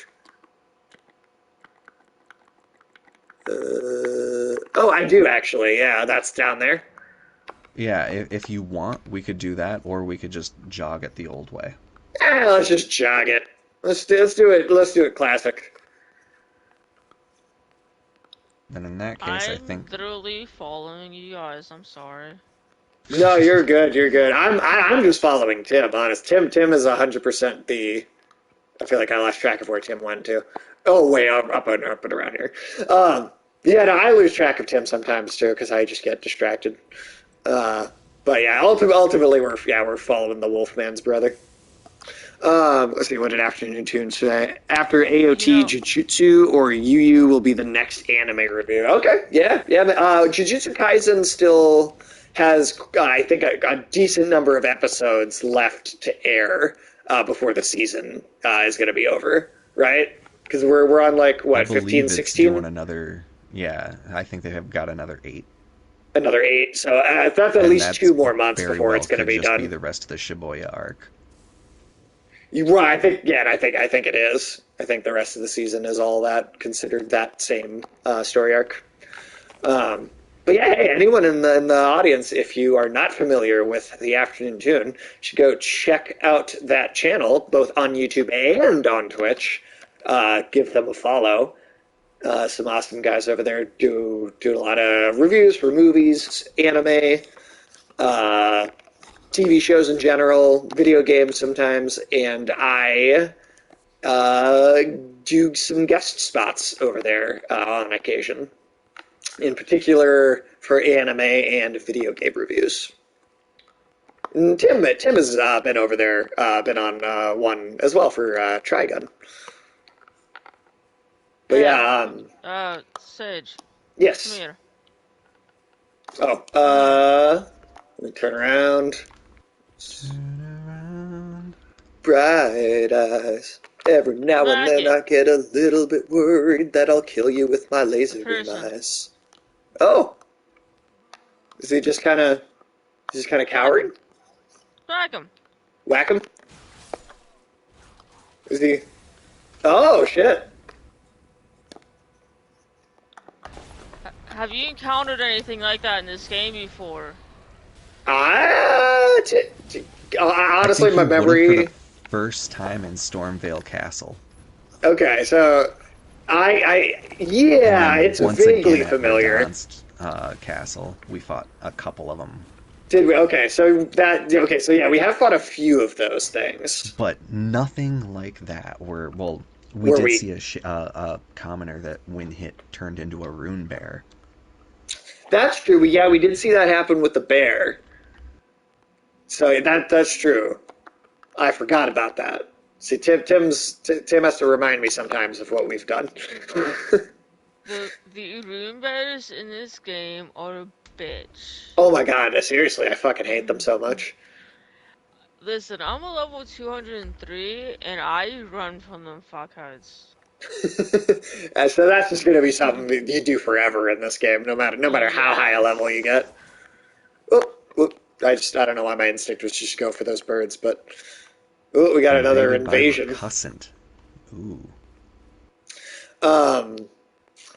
Oh, I do actually. Yeah, that's down there. Yeah, if you want, we could do that, or we could just jog it the old way. Let's just jog it. Let's do it. Let's do it classic. Then in that case, I I'm think literally following you guys. I'm sorry. No, you're good. You're good. I'm just following Tim. Honest. Tim is 100% the. I feel like I lost track of where Tim went to. Oh wait, up and around here. Um, yeah, no, I lose track of Tim sometimes too because I just get distracted. Uh, but yeah, ultimately we're following the Wolfman's brother. Let's see, what did Afternoon Tunes say? After You AOT, know, Jujutsu or Yu Yu will be the next anime review. Okay, yeah, yeah. Jujutsu Kaisen still has, I think, a decent number of episodes left to air before the season is going to be over, right? Because we're on like I what, 15, believe it's doing 16, another. Yeah, I think they have got another 8, another 8. So that's at and least that's 2 more months very before well it's going to could be just be done. the rest of the Shibuya arc. Right, I think, yeah, and I think it is. I think the rest of the season is all that considered that same story arc. Um, but yeah, hey, anyone in the audience, if you are not familiar with the Afternoon Tune, should go check out that channel both on YouTube and on Twitch. Give them a follow. Some awesome guys over there do a lot of reviews for movies, anime, uh, TV shows in general, video games sometimes, and I uh, do some guest spots over there on occasion, in particular for anime and video game reviews. And Tim has been over there, been on one as well for Trigun. But hey, yeah, Sage, come yes. here. Oh, Come here. let me turn around. Turn around. Bright eyes. Every now and Smack then it. I get a little bit worried that I'll kill you with my A laser beam person. eyes. Oh, is he just kind of Smack him. cowering? Smack him. Whack him? Is he? Oh shit! Have you encountered anything like that in this game before? I I honestly, think my you would have for the memory. first time in Stormvale Castle, Okay, so and yeah, then it's once again vaguely at familiar. Verdansk Castle, we fought a couple of them, Did we? Okay, so yeah, we have fought a few of those things. but nothing like that. Where well, we Were did we? see a commoner that when hit turned into a rune bear. That's true. Yeah, we did see that happen with the bear. So that's true. I forgot about that. See, Tim has to remind me sometimes of what we've done. The rune bears in this game are a bitch. Oh my god, seriously, I fucking hate them so much. Listen, I'm a level 203 and I run from them fuckheads. So that's just gonna be something that you do forever in this game, no matter how high a level you Yes. get. Oh, oh, I don't know why my instinct was just go for those birds, but oh, we got another Invaded by invasion. Recussant. Ooh. Um,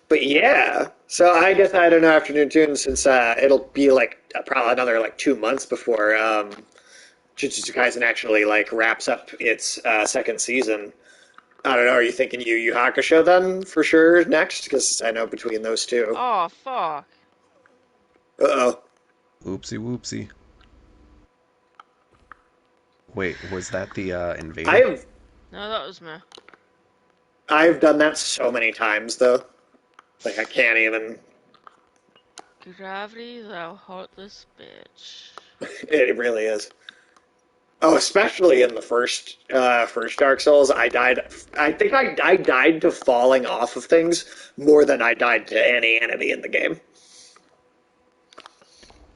but yeah, so I guess I don't know Afternoon Tune since it'll be like probably another like 2 months before Jujutsu Kaisen actually like wraps up its second season. I don't know. Are you thinking Yu Yu Hakusho then for sure next? Because I know between those two. Oh, fuck. Uh oh. Oopsie whoopsie. Wait, was that the invader? I've No, that was me. I've done that so many times though. Like I can't even. Gravity, thou heartless bitch. It really is. Oh, especially in the first Dark Souls, I died. I think I died to falling off of things more than I died to any enemy in the game.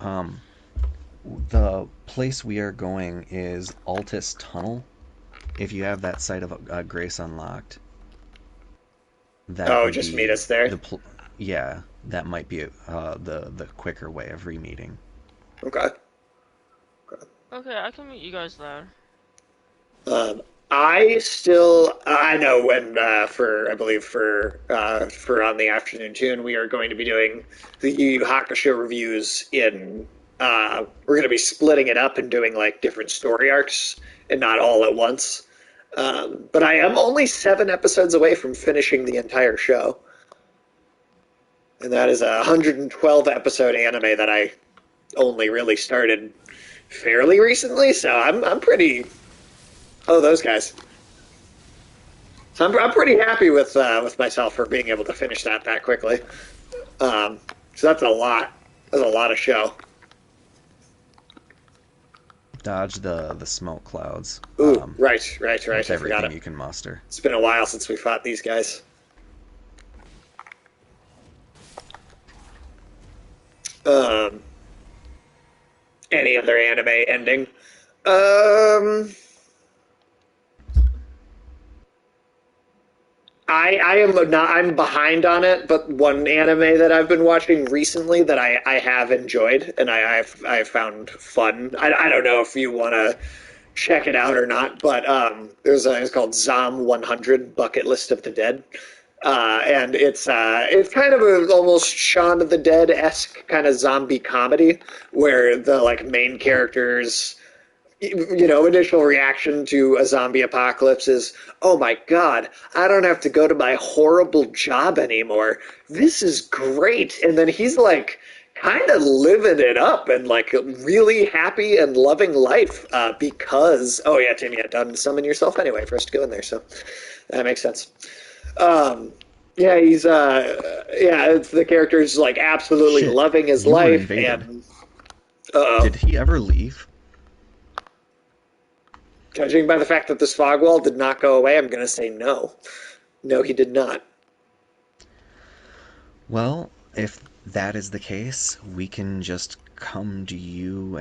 Um, the place we are going is Altus Tunnel. If you have that site of Grace unlocked, that Oh, would just meet be us there. yeah, that might be the quicker way of re-meeting. Okay. Okay, I can meet you guys there. Um, I know when for I believe for on the afternoon tune we are going to be doing the Yu Yu Hakusho reviews in we're going to be splitting it up and doing like different story arcs and not all at once. But I am only 7 episodes away from finishing the entire show, and that is a 112 episode anime that I only really started fairly recently. So I'm pretty. Oh, those guys. So I'm pretty happy with myself for being able to finish that quickly. So that's a lot. That's a lot of show. Dodge the smoke clouds Ooh, right. with I forgot everything it. you can muster. It's been a while since we fought these guys. Um, any other anime ending? Um, I am not. I'm behind on it, but one anime that I've been watching recently that I have enjoyed and I've found fun. I don't know if you want to check it out or not, but it's called Zom 100 Bucket List of the Dead. And it's kind of a almost Shaun of the Dead esque kind of zombie comedy where the like main characters initial reaction to a zombie apocalypse is, oh my god, I don't have to go to my horrible job anymore. This is great. And then he's like, kind of living it up and like really happy and loving life because, oh yeah, Tim, you had done summon yourself anyway for us to go in there. So that makes sense. Um, yeah, it's the character's like absolutely Shit, loving his you were life invaded. and, uh-oh. Did he ever leave? Judging by the fact that this fog wall did not go away, I'm going to say no. No, he did not. Well, if that is the case, we can just come to you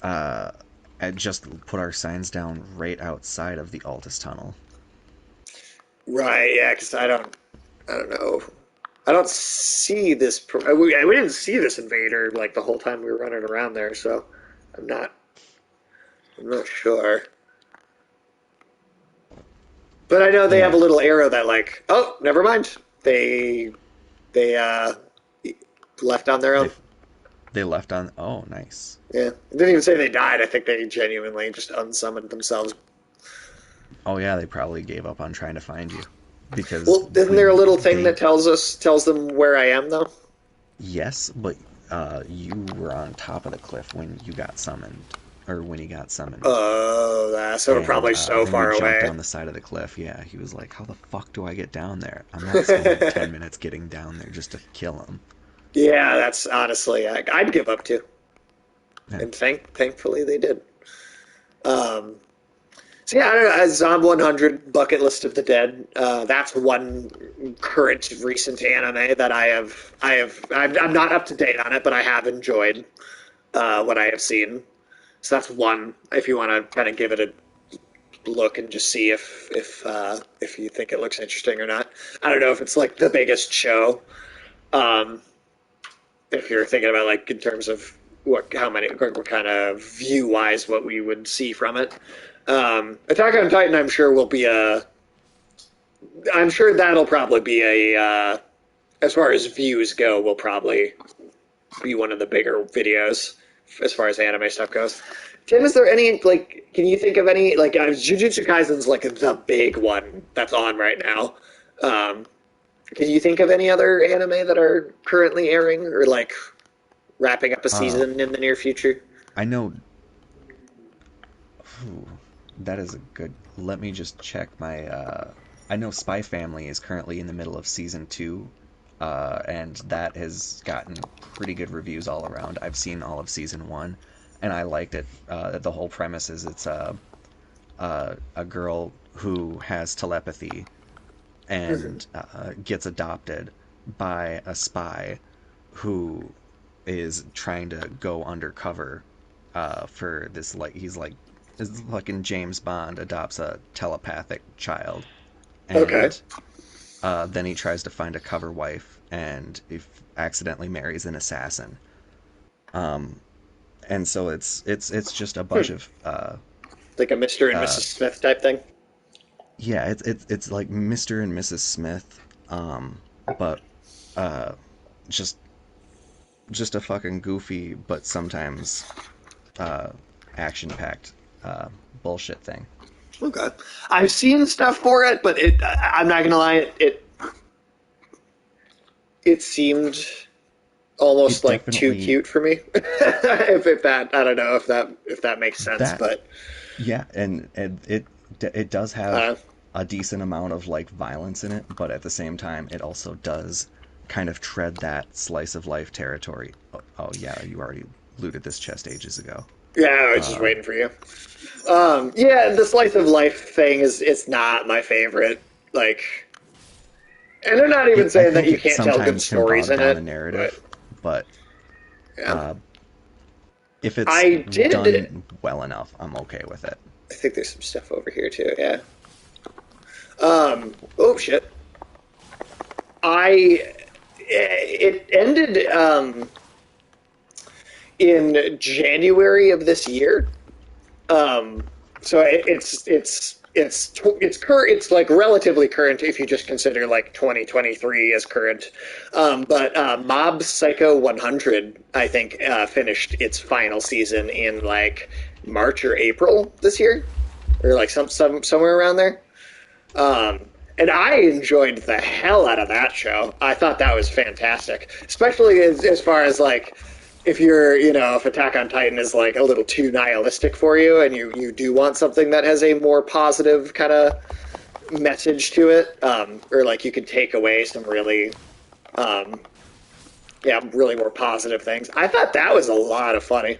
uh, and just put our signs down right outside of the Altus tunnel. Right, yeah, because I don't know. I don't see this. We didn't see this invader like the whole time we were running around there, so I'm not. I'm not sure. But I know they have Yeah, a little arrow that like, oh, never mind. They left on their own. they they left on. Oh, nice. Yeah, it didn't even say they died. I think they genuinely just unsummoned themselves. Oh yeah, they probably gave up on trying to find you because Well, isn't there a when little thing they that tells them where I am though? yes, but you were on top of the cliff when you got summoned, or when he got summoned. Oh, so we're And probably so then you far jumped away. down the side of the cliff. Yeah, he was like, "How the fuck do I get down there? I'm not spending 10 minutes getting down there just to kill him." Yeah, that's honestly, I'd give up too, Yeah. and thankfully they did. Um, so yeah, I don't know. Zombie 100 Bucket List of the Dead. That's one current recent anime that I'm not up to date on it, but I have enjoyed what I have seen. So that's one. If you want to kind of give it a look and just see if you think it looks interesting or not. I don't know if it's like the biggest show. Um, if you're thinking about like in terms of what kind of view wise what we would see from it. Attack on Titan, I'm sure will be a. I'm sure that'll probably be as far as views go, will probably be one of the bigger videos as far as anime stuff goes. Tim, is there any like? Can you think of any like? Jujutsu Kaisen's like the big one that's on right now. Um, can you think of any other anime that are currently airing or like wrapping up a Uh, season in the near future? I know. Ooh, that is a good. Let me just check my. I know Spy Family is currently in the middle of season 2, and that has gotten pretty good reviews all around. I've seen all of season 1, and I liked it. The whole premise is it's a girl who has telepathy and gets adopted by a spy who is trying to go undercover for this like he's like is like in James Bond adopts a telepathic child Okay. and then he tries to find a cover wife and if accidentally marries an assassin. Um, and so it's just a bunch Hmm. of Like a Mr. and uh, Mrs. Smith type thing. yeah, it's like Mr. and Mrs. Smith, but uh, just just a fucking goofy but sometimes uh, action-packed bullshit thing. Okay. I've seen stuff for it, but I'm not gonna lie, it seemed almost It like too definitely cute for me. If that, I don't know if that makes sense, that but yeah, and it does have uh, a decent amount of like violence in it, but at the same time, it also does kind of tread that slice of life territory. Oh yeah, you already looted this chest ages ago. yeah, I was just Uh, waiting for you. Yeah, the slice of life thing is it's not my favorite. Like, and I'm not even I saying that think you it can't tell good sometimes can stories bog in down the it, but narrative, but yeah, uh, if it's I did. done well enough, I'm okay with it. I think there's some stuff over here too. Yeah. Oh shit. I it ended in January of this year. Um, so it's current. It's like relatively current if you just consider like 2023 as current. But Mob Psycho 100, I think, finished its final season in like March or April this year, or like somewhere around there. Um, and I enjoyed the hell out of that show. I thought that was fantastic, especially as far as like if you're, if Attack on Titan is like a little too nihilistic for you, and you do want something that has a more positive kind of message to it, or like you could take away some really, um, yeah, really more positive things. I thought that was a lot of funny.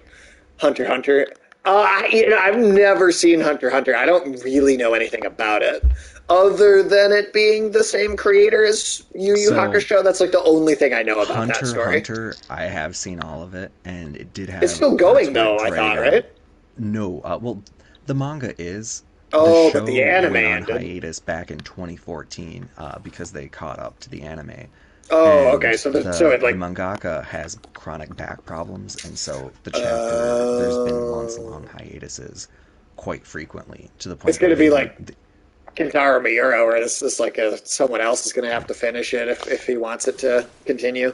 Hunter x Hunter. I've never seen Hunter x Hunter. I don't really know anything about it, other than it being the same creator as Yu Yu So Hakusho. That's like the only thing I know about that Hunter x story. Hunter, I have seen all of it, and it did It's have still parts going where it though, I drag thought, on. right? No, well, the manga is. The Oh, but the show anime went on ended. hiatus back in 2014 because they caught up to the anime, Oh, okay. and So it the like, mangaka has chronic back problems, and so there's been months long uh, hiatuses quite frequently to the it's point where gonna they be even like Kentaro Miura, where this is like someone else is gonna have to finish it if he wants it to continue.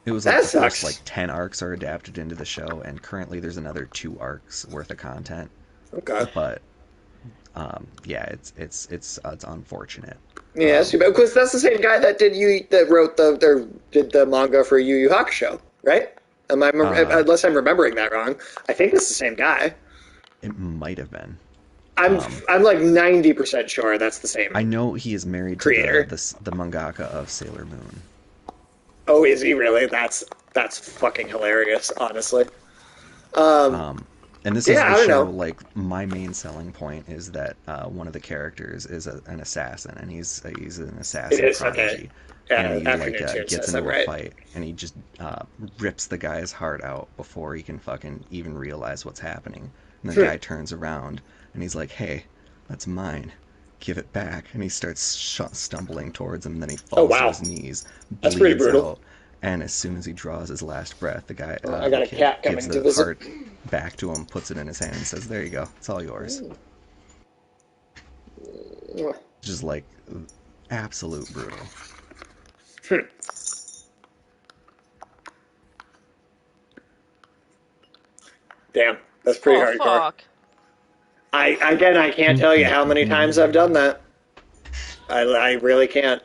it was like That the first like sucks. 10 arcs are adapted into the show, and currently there's another 2 arcs worth of content. Okay. But yeah, it's unfortunate. Yeah, Um, because that's the same guy that wrote did the manga for Yu Yu Hakusho, right? uh, Unless I'm remembering that wrong. I think it's the same guy. it might have been. I'm Um, I'm like 90% sure that's the I same know he is married to creator. the mangaka of Sailor Moon. Oh, is he really? That's fucking hilarious, honestly. Um, Um, and this is yeah, the I don't show. know. Like my main selling point is that one of the characters is an assassin, and he's an It assassin is okay. prodigy, and Yeah, he like afternoon tune gets says I'm into a right. fight, and he just rips the guy's heart out before he can fucking even realize what's happening. And the guy turns around, and he's like, "Hey, that's mine. Give it back." And he starts stumbling towards him, and then he Oh falls to wow, his knees, that's pretty bleeds brutal. out, and as soon as he draws his last breath, Oh, I the got a kid cat gives coming to the visit. heart back to him, puts it in his hand, and says, "There you go. It's all yours." Just like absolute brutal. Damn, that's pretty Oh hardcore. fuck. I can't tell you how many times I've done that. I really can't.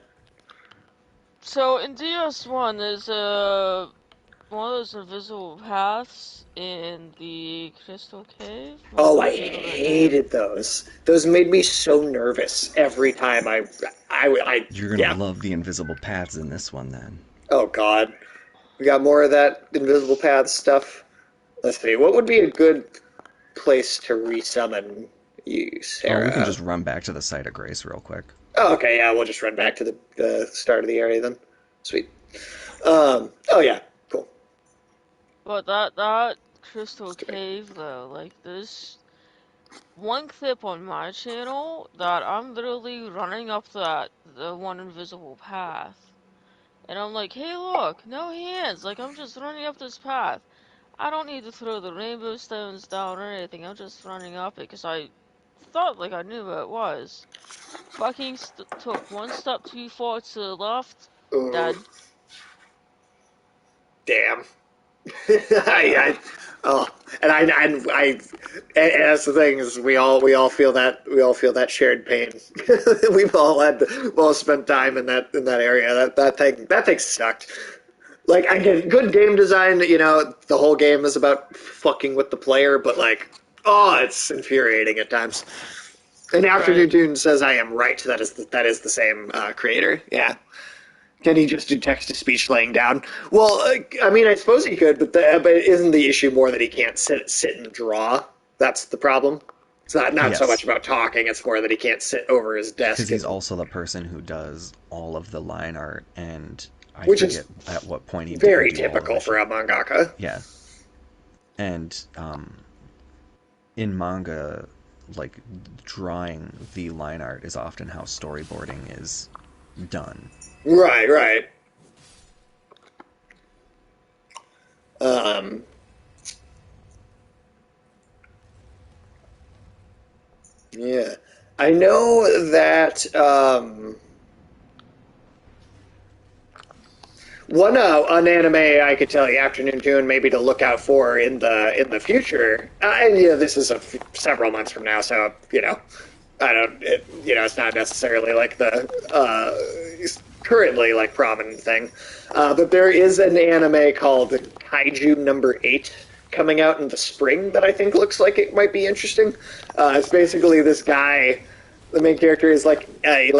So in DS1 there's one of those invisible paths in the Crystal Cave. What Oh, do I you think of that game? hated those. Those made me so nervous every time You're gonna yeah. love the invisible paths in this one, then. Oh God, we got more of that invisible path stuff. Let's see. What would be a good place to resummon you, Oh, we can Sarah? just run back to the site of grace real quick. Oh, okay. Yeah, we'll just run back to the start of the area then. Sweet. Oh yeah. Cool. But that Crystal Cave though, like this one clip on my channel that I'm literally running up the one invisible path. And I'm like, hey look, no hands, like I'm just running up this path. I don't need to throw the rainbow stones down or anything, I'm just running up it because I thought like I knew where it was. Fucking took one step too far to the left, Ooh, dead. damn. I, oh, and that's the thing is we all feel that shared pain. We've all spent time in that area. That thing sucked. Like I get good game design, you know, the whole game is about fucking with the player, but like, oh, it's infuriating at times. And Right. Afternoon Tune says I am right. That is the same creator. Yeah. Can he just do text to speech laying down? Well, I mean, I suppose he could, but isn't the issue more that he can't sit and draw? That's the problem. It's not so much Yes, about talking. It's more that he can't sit over his because desk he's and also the person who does all of the line art, and I which is forget at what point he didn't very do all of typical the for shit. a mangaka. Yeah, and in manga, like drawing the line art is often how storyboarding is done. Right, right. Um, yeah, I know that. One an anime I could tell you, Afternoon Tune, maybe to look out for in the future. And yeah, this is several months from now, so you know, I don't. You know, it's not necessarily like the currently like prominent thing. But there is an anime called Kaiju Number Eight coming out in the spring that I think looks like it might be interesting. It's basically this guy. The main character is like a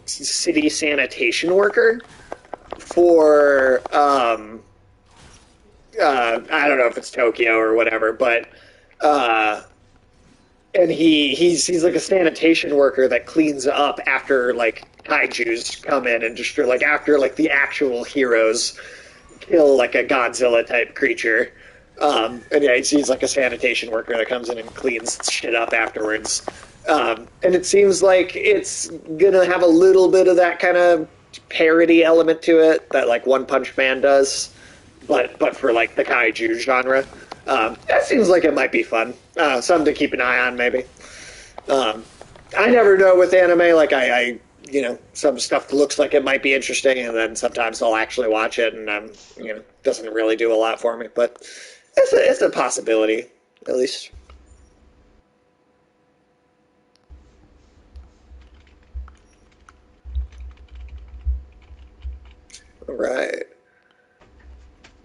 city sanitation worker for I don't know if it's Tokyo or whatever, but uh, and he's like a sanitation worker that cleans up after like kaiju's come in and destroy like after like the actual heroes kill like a Godzilla type creature. And yeah, he's like a sanitation worker that comes in and cleans shit up afterwards. And it seems like it's gonna have a little bit of that kind of parody element to it that like One Punch Man does, but for like the kaiju genre. That seems like it might be fun. Something to keep an eye on, maybe. Um, I never know with anime. Like you know, some stuff looks like it might be interesting, and then sometimes I'll actually watch it, and you know, doesn't really do a lot for me. But it's a possibility, at least. All right.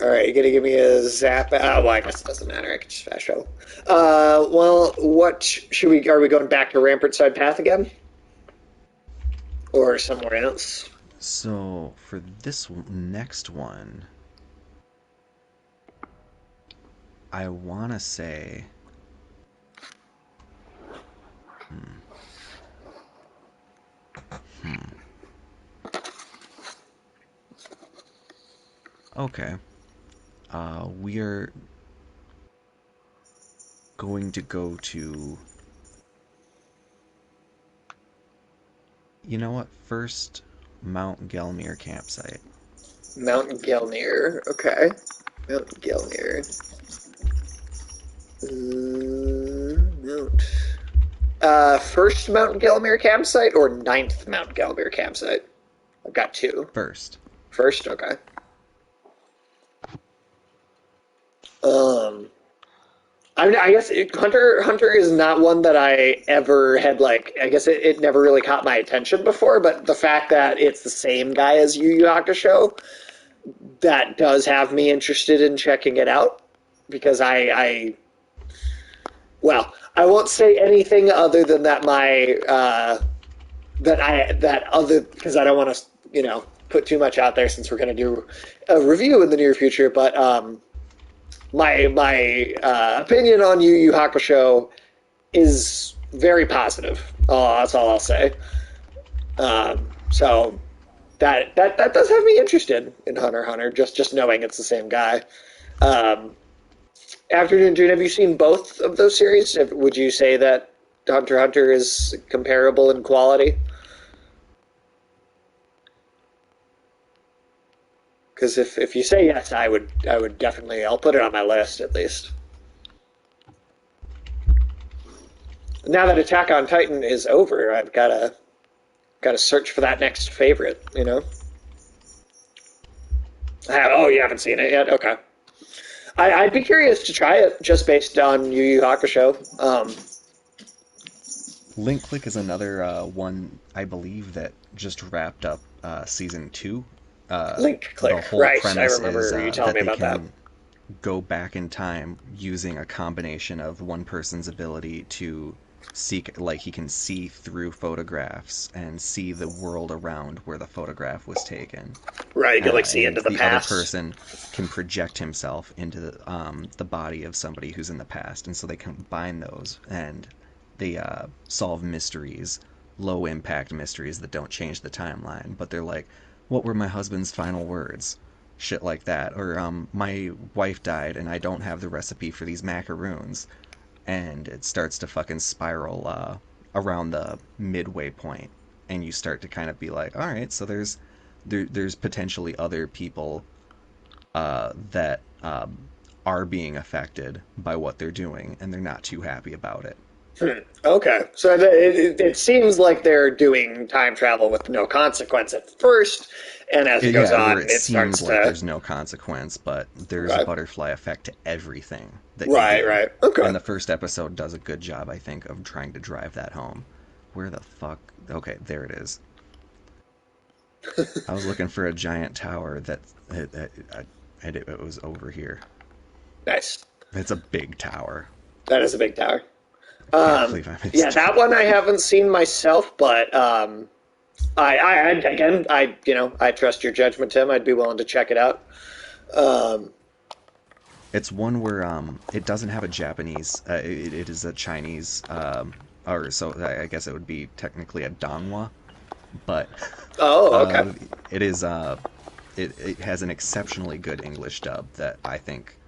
All right, you gonna give me a zap? Oh, well, I guess it doesn't matter. I can just fast travel. Well, what should we? Are we going back to Rampart Side Path again, or somewhere else? So for this next one, I want to say, hmm, hmm, okay, we're going to go to, you know what? First, Mount Gelmir campsite. Mount Gelmir. Okay, Mount Gelmir. Mount. First Mount Gelmir campsite or ninth Mount Gelmir campsite? I've got two. First, First, okay. Um, I mean, I guess Hunter is not one that I ever had like. I guess it never really caught my attention before. But the fact that it's the same guy as Yu Yu Hakusho, that does have me interested in checking it out because I won't say anything other than that that other because I don't want to you know put too much out there since we're going to do a review in the near future. But my opinion on Yu Yu Hakusho is very positive. Oh, that's all I'll say. So that does have me interested in Hunter x Hunter. Just knowing it's the same guy. Um, Afternoon June, have you seen both of those series? Would you say that Hunter x Hunter is comparable in quality? Because if you say yes, I would definitely I'll put it on my list at least. Now that Attack on Titan is over, I've got to search for that next favorite. You know. Oh, you haven't seen it yet? Okay. I'd be curious to try it just based on Yu Yu Hakusho. Link Click is another one I believe that just wrapped up season two. Link The Click, whole right? I premise is remember you telling that me they about that. can go back in time using a combination of one person's ability to seek, like he can see through photographs and see the world around where the photograph was taken, Right, you can like see and into the the other past. person can project himself into the body of somebody who's in the past, and so they combine those and they solve mysteries, low impact mysteries that don't change the timeline, but they're like, what were my husband's final words? Shit like that, or my wife died and I don't have the recipe for these macaroons, and it starts to fucking spiral around the midway point, and you start to kind of be like, all right, so there's potentially other people that are being affected by what they're doing, and they're not too happy about it. Okay, so it seems like they're doing time travel with no consequence at first, and as it goes Yeah, where on, it it seems starts like to. there's no consequence, but there's a Okay. butterfly effect to everything that you Right, do. right. Okay. And the first episode does a good job, I think, of trying to drive that home. Where the fuck? Okay, there it is. I was looking for a giant tower and it was over here. Nice. It's a big tower. That is a big tower. I can't believe I Yeah, missed that it. one I haven't seen myself, but again, I trust your judgment, Tim. I'd be willing to check it out. Um, It's one where it doesn't have a Japanese. It is a Chinese, or so I guess it would be technically a Donghua, but oh, okay, uh, it is it has an exceptionally good English dub that I think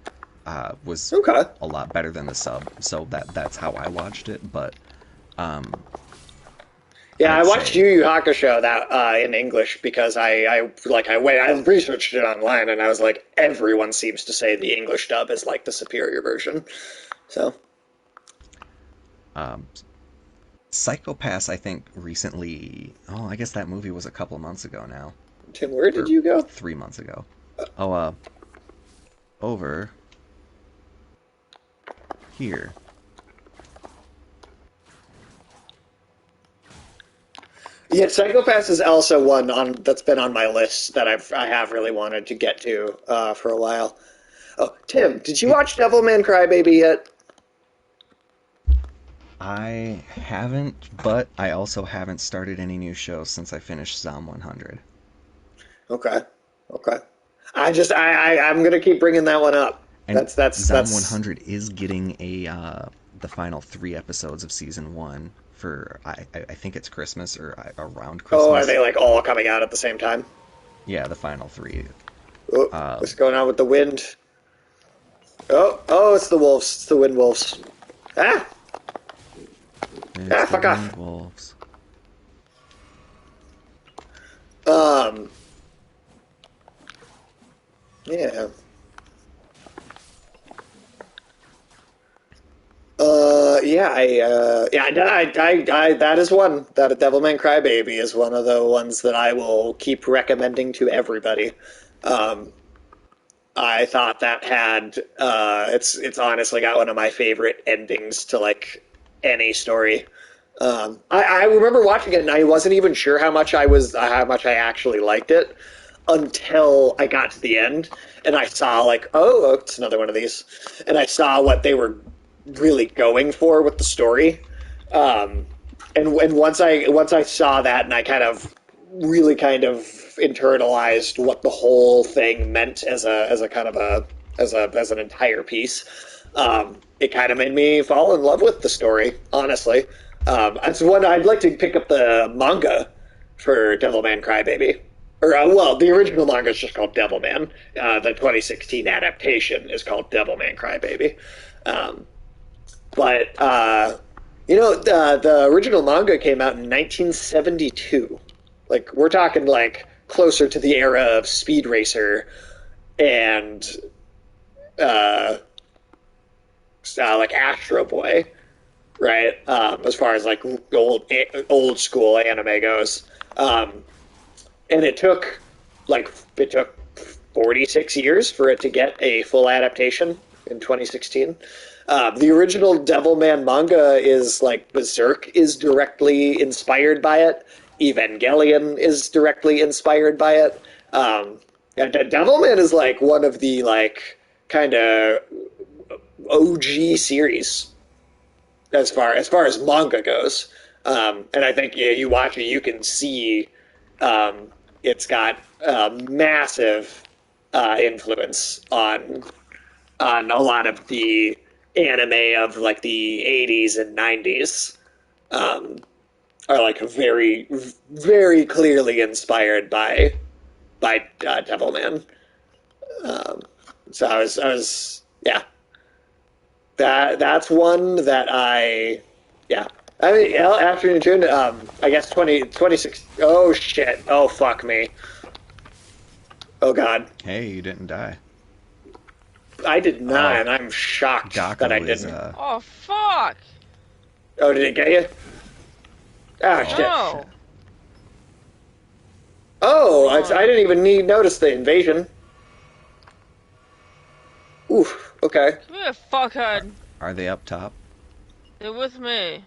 was okay. a lot better than the sub. So that's how I watched it. But um, Yeah, I I'd watched say Yu Yu Hakusho that in English because I researched it online and I was like everyone seems to say the English dub is like the superior version. So um, Psychopass, I think recently. Oh, I guess that movie was a couple months ago now, Tim, where did or you go? 3 months ago. Oh, over here. Yeah, Psychopaths is also one on that's been on my list that I have really wanted to get to for a while. Oh, Tim, did you It watch Devilman Crybaby yet? I haven't, but I also haven't started any new shows since I finished Zom 100. Okay, okay. I'm gonna keep bringing that one up. And Zom That's 100 is getting a the final 3 episodes of season one for I think it's Christmas or around oh, are Christmas. they like all coming out at the same time? Yeah, the final three. Oh, what's Um, going on with the wind? Oh, it's the wolves. It's the wind wolves. Ah, it's the fuck Wind off. Wolves. Um, yeah. That is one. That a Devilman Crybaby is one of the ones that I will keep recommending to everybody. Um, I thought that had it's honestly got one of my favorite endings to like any story. I remember watching it and I wasn't even sure how much I actually liked it until I got to the end and I saw like oh it's another one of these and I saw what they were really going for with the story. Um, and once I saw that and I kind of really kind of internalized what the whole thing meant as a kind of a as an entire piece. It kind of made me fall in love with the story. Honestly, it's one I'd like to pick up the manga for Devilman Crybaby. Or well, the original manga is just called Devilman. The 2016 adaptation is called Devilman Crybaby. Um, but the original manga came out in 1972. Like we're talking like closer to the era of Speed Racer and uh, like Astro Boy, right? As far as like old school anime goes, um, and it took 46 years for it to get a full adaptation in 2016. The original Devilman manga is like Berserk is directly inspired by it. Evangelion is directly inspired by it. And Devilman is like one of the like kind of OG series as far as manga goes. And I think yeah, you watch it, you can see it's got massive influence on a lot of the anime of like the 80s and 90s. Um, are like very very clearly inspired by Devilman. Um, so I was yeah, that's one that yeah. I mean, afternoon June, I guess 26. Oh, shit. Oh, fuck me. Oh, God. Hey, you didn't die. I did not, Oh, and I'm shocked that I Gaku is didn't. Oh, fuck! Oh, did it get you? Ah, oh shit. shit. No! Oh, I Run. didn't even notice the invasion. Oof, okay. Come here, fuckhead. Are they up top? They're with me.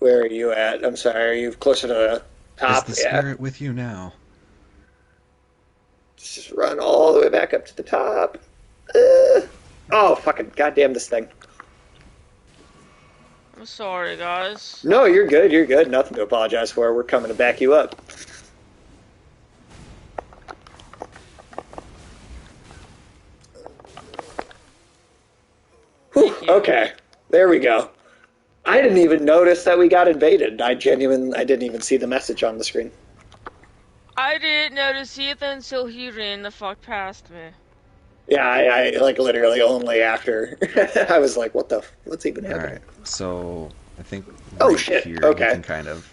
Where are you at? I'm sorry, are you closer to the Is top? the Yeah. spirit with you now? Just run all the way back up to the top. Oh, fucking goddamn this thing. I'm sorry, guys. No, you're good. You're good. Nothing to apologize for. We're coming to back you up. Whew, Thank you. okay, there we go. I didn't even notice that we got invaded. I didn't even see the message on the screen. I didn't notice either until he ran the fuck past me. Yeah, I like literally only after I was like, what's even All happening? right. So I think Oh right shit. here you Okay. can kind of.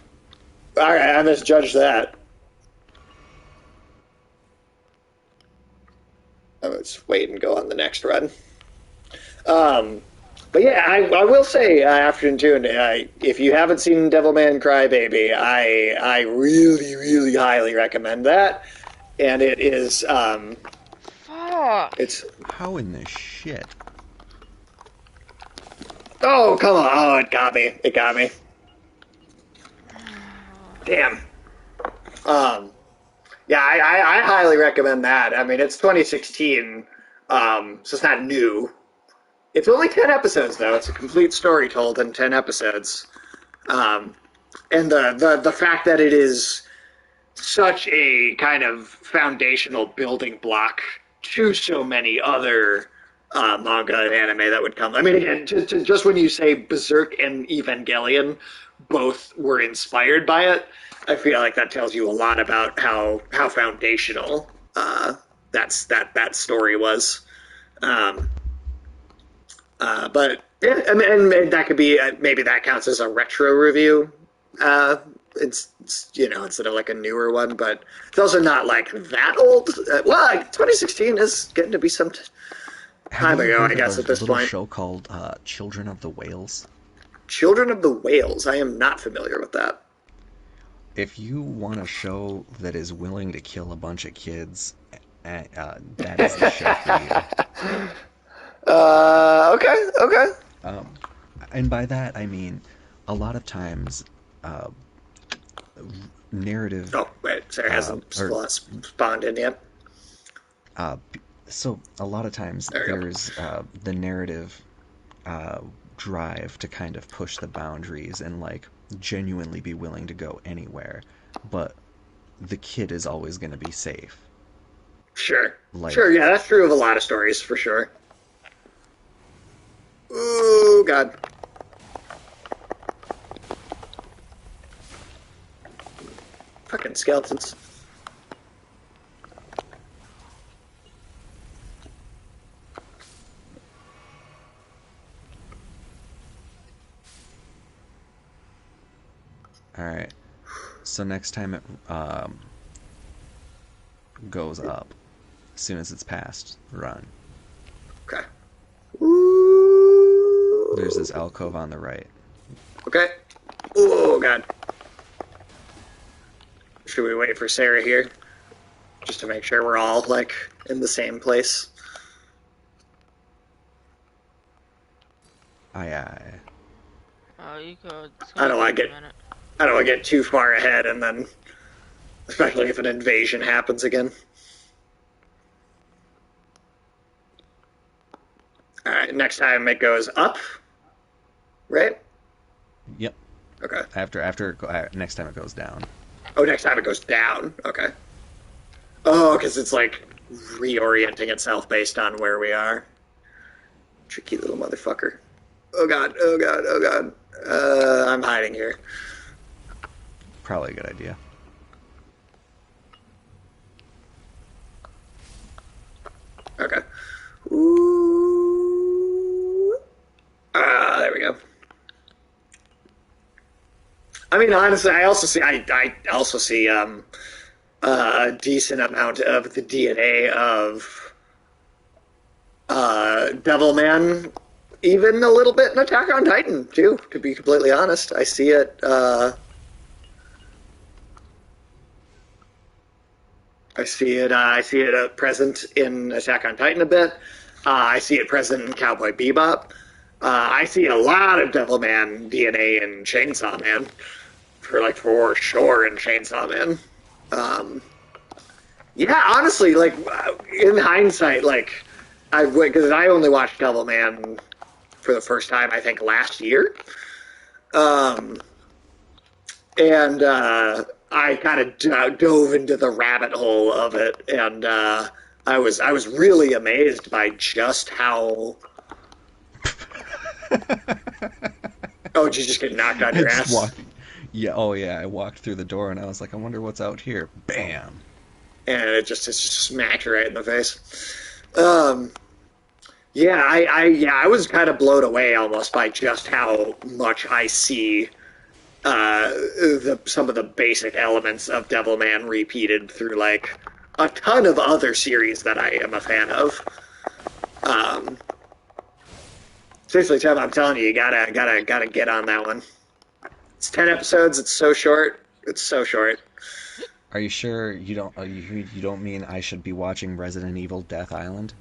All right, I misjudged that. I was wait and go on the next run. Um, but yeah, I will say, after June, if you haven't seen Devilman Crybaby, I really really highly recommend that. And it is Fuck. it's How in the shit? oh come on, oh it got me, it got me. Damn. Um, yeah, I highly recommend that. I mean, it's 2016, so it's not new. It's only 10 episodes though. It's a complete story told in 10 episodes. Um, and the fact that it is such a kind of foundational building block to so many other manga and anime that would come. I mean, again, just when you say Berserk and Evangelion both were inspired by it, I feel like that tells you a lot about how foundational that story was. Um, but yeah, and that could be maybe that counts as a retro review. Uh, it's instead of like a newer one, but it's also not like that old. Well, like 2016 is getting to be some Have time you ago, I heard of guess. At a this little point, show called Children of the Whales? Children of the Whales. I am not familiar with that. If you want a show that is willing to kill a bunch of kids, that is the show for you. Okay, okay. Um, and by that I mean a lot of times uh, narrative Oh, wait, sorry, hasn't or spawned in yet. uh, so a lot of times There we go. there's the narrative uh, drive to kind of push the boundaries and like genuinely be willing to go anywhere, but the kid is always going to be safe. Sure, sure. Like, Yeah, that's true of a lot of stories for sure. Ooh, God. Fucking skeletons. all right. So next time it goes up, as soon as it's passed, run. Okay. There's Ooh. this alcove on the right. Okay. Oh, God. Should we wait for Sarah here? just to make sure we're all like in the same place. Aye, aye. Oh, you could. It's I gonna don't want take to a get minute. I don't want to get too far ahead, and then especially if an invasion happens again. All right, next time it goes up, right? Yep. Okay. Next time it goes down. Oh, next time it goes down. Okay. Oh, because it's like reorienting itself based on where we are. Tricky little motherfucker. Oh god, oh god, oh god. I'm hiding here. Probably a good idea. Okay. Ooh. There we go. I mean, honestly, I also see a decent amount of the DNA of Devilman, even a little bit in Attack on Titan too. To be completely honest, I see it. I see it present in Attack on Titan a bit. I see it present in Cowboy Bebop. I see a lot of Devilman DNA in Chainsaw Man, for sure in Chainsaw Man. Um, yeah, honestly, like in hindsight, like because I only watched Devilman for the first time I think last year, um, and I kind of dove into the rabbit hole of it, and I was really amazed by just how. Oh, did you just get knocked on I your just ass? walked. Yeah. Oh yeah. I walked through the door and I was like, I wonder what's out here. Bam. And it just smacked you right in the face. Um, yeah, I was kind of blown away almost by just how much I see some of the basic elements of Devilman repeated through like a ton of other series that I am a fan of. Um, Seriously, Tim, I'm telling you, you gotta get on that one. It's 10 episodes. It's so short. It's so short. Are you sure you don't mean I should be watching Resident Evil Death Island?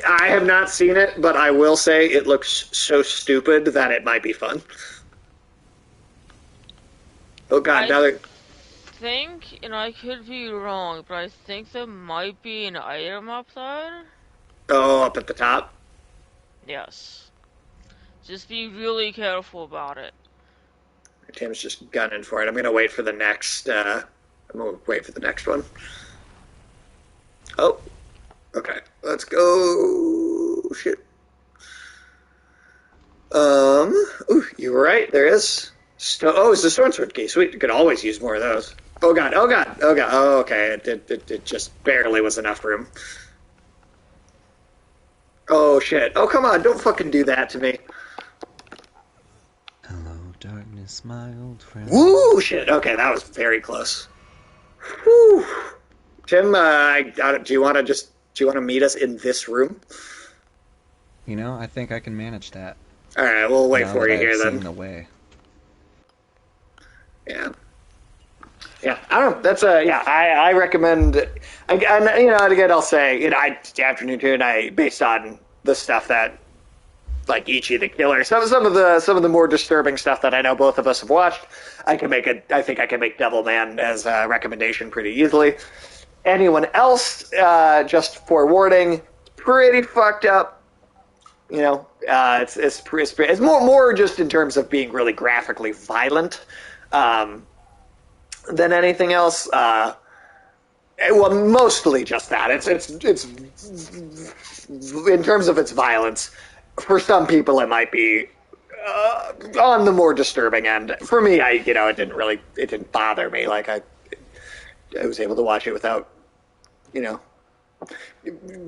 I have not seen it, but I will say it looks so stupid that it might be fun. Oh god, I another. think, and I could be wrong, but I think there might be an item up there. Oh, up at the top. Yes. Just be really careful about it. Tim's just gunning for it. I'm gonna wait for the next. I'm gonna wait for the next one. Oh, okay. Let's go. Shit. Ooh, you were right. There is. It's the Stone Sword key. Sweet. You could always use more of those. Oh god. Oh god. Oh god. Oh, okay. It just barely was enough room. Oh shit. Oh come on. Don't fucking do that to me. Hello, darkness, my old friend. Woo! Shit. Okay, that was very close. Whew. Tim, do you want to meet us in this room? You know, I think I can manage that. All right, we'll wait Now for that you I've here seen then. the way. Yeah. Yeah, I don't know. That's yeah. I recommend. And and again, I'll say afternoon tune. Based on the stuff that like Ichi the Killer, some of the more disturbing stuff that I know both of us have watched. I think I can make Devilman as a recommendation pretty easily. Anyone else, just forewarning, pretty fucked up. It's more just in terms of being really graphically violent. Um, than anything else. Well, mostly just that. It's in terms of its violence. For some people, it might be on the more disturbing end. For me, it didn't bother me. Like I was able to watch it without, you know,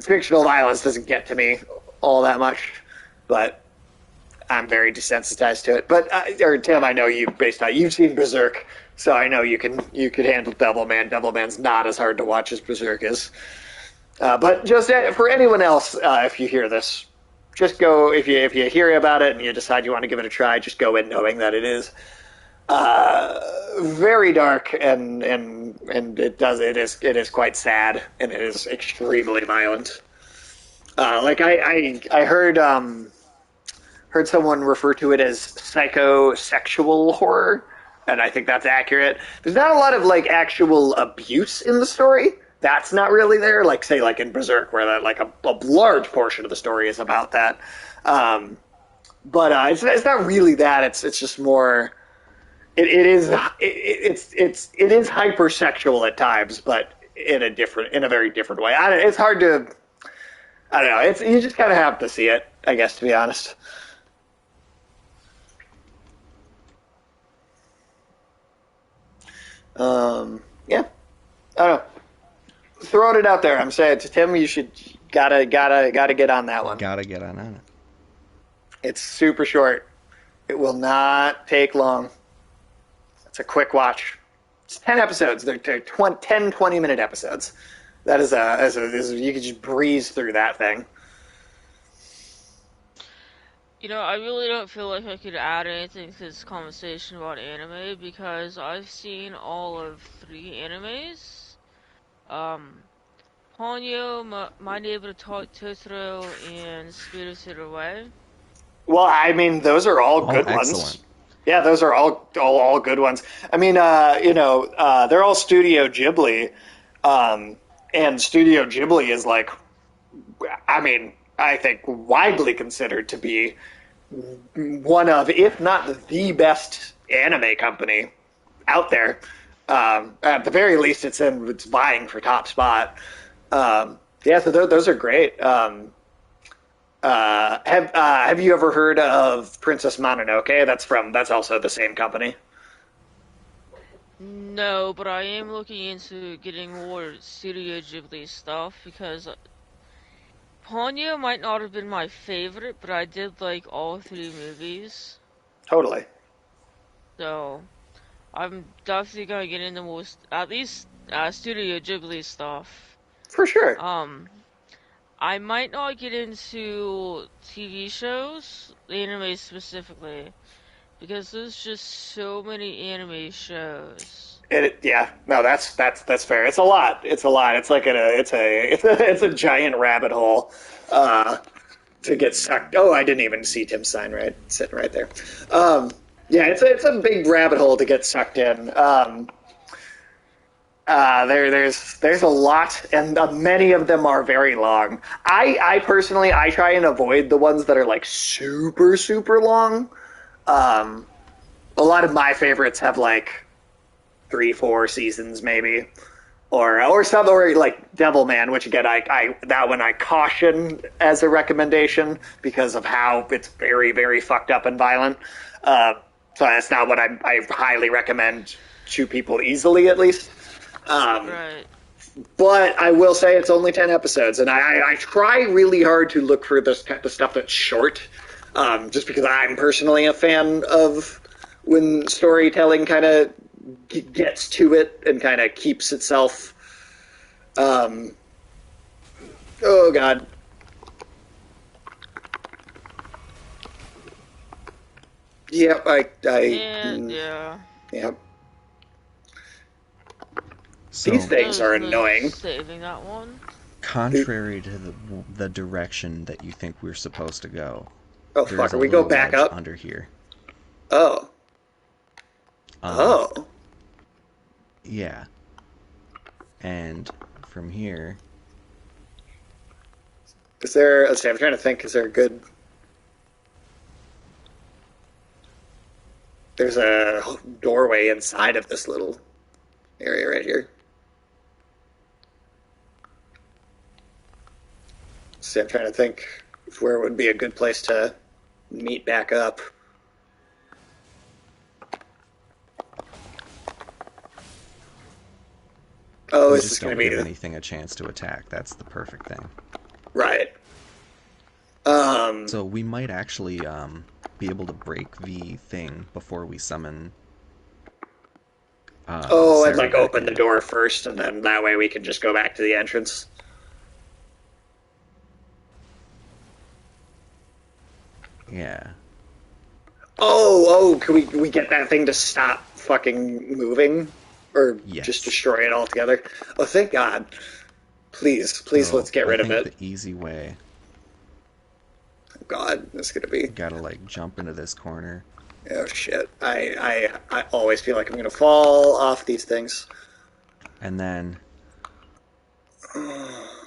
fictional violence doesn't get to me all that much, but I'm very desensitized to it. But or Tim, I know you've seen Berserk, so I know you could handle Devilman. Devilman's not as hard to watch as Berserk is. But just for anyone else, if you hear this, just go if you hear about it and you decide you want to give it a try, just go in knowing that it is Very dark, and it is quite sad, and it is extremely violent. Like I heard someone refer to it as psychosexual horror, and I think that's accurate. There's not a lot of like actual abuse in the story. That's not really there. Like say like in Berserk, where that like a large portion of the story is about that. Um, but it's not really that. It's just more. It is hypersexual at times, but in a very different way. It's hard to. I don't know. It's you just kind of have to see it, I guess, to be honest. Yeah, I don't know. Throwing it out there. I'm saying to Tim, you should gotta get on that one. Gotta get on it. It's super short. It will not take long. It's a quick watch. It's 10 episodes. They're 20 minute episodes. That is you could just breeze through that thing. I really don't feel like I could add anything to this conversation about anime because I've seen all of three animes. Um, Ponyo, My Neighbor Totoro, and Spirited Away. Well, I mean, those are all All good excellent. ones. Yeah, those are all good ones. I mean, they're all Studio Ghibli, um, and Studio Ghibli is like, I mean, I think widely considered to be one of, if not the best anime company out there. At the very least, it's vying for top spot. Yeah, so those are great. Have you ever heard of Princess Mononoke? That's also the same company. No, but I am looking into getting more Studio Ghibli stuff because Ponyo might not have been my favorite, but I did like all three movies. Totally, So I'm definitely gonna get into most, at least Studio Ghibli stuff. for sure. I might not get into TV shows, anime specifically, because there's just so many anime shows. Yeah, no, that's fair. It's a lot. It's a lot. It's like it's a giant rabbit hole uh, to get sucked. Oh, I didn't even see Tim's sign right sitting right there. Yeah, it's a big rabbit hole to get sucked in. There's a lot, and many of them are very long. I personally I try and avoid the ones that are like super long. Um, a lot of my favorites have like 3 4 seasons maybe, or like Devilman, which again I that one I caution as a recommendation because of how it's very fucked up and violent. Uh, so that's not what I highly recommend to people easily, at least. Um, Right. but I will say it's only 10 episodes, and I try really hard to look for the stuff that's short, just because I'm personally a fan of when storytelling kind of gets to it and kind of keeps itself. Um, oh God, yep, And yeah, yep. These So, things there's are no annoying. saving that one. contrary to the direction that you think we're supposed to go, Oh there is fuck, are a we go little back ledge up? under here. Oh, Um, oh. yeah, and from here, Is there? Let's see. I'm trying to think. Is there a good? There's a doorway inside of this little area right here. See, I'm trying to think where would be a good place to meet back up. Oh, we this is just going to don't be give anything a chance to attack. That's the perfect thing. right. So we might actually be able to break the thing before we summon Oh, and Sarah like back open the in. door first, and then that way we can just go back to the entrance. Yeah. can we get that thing to stop fucking moving, or just Yes. destroy it altogether? Oh, thank God! Please, please, So let's get I rid of think it. the easy way, Oh, God, this is gonna be. gotta like jump into this corner, Oh shit! I always feel like I'm gonna fall off these things. and then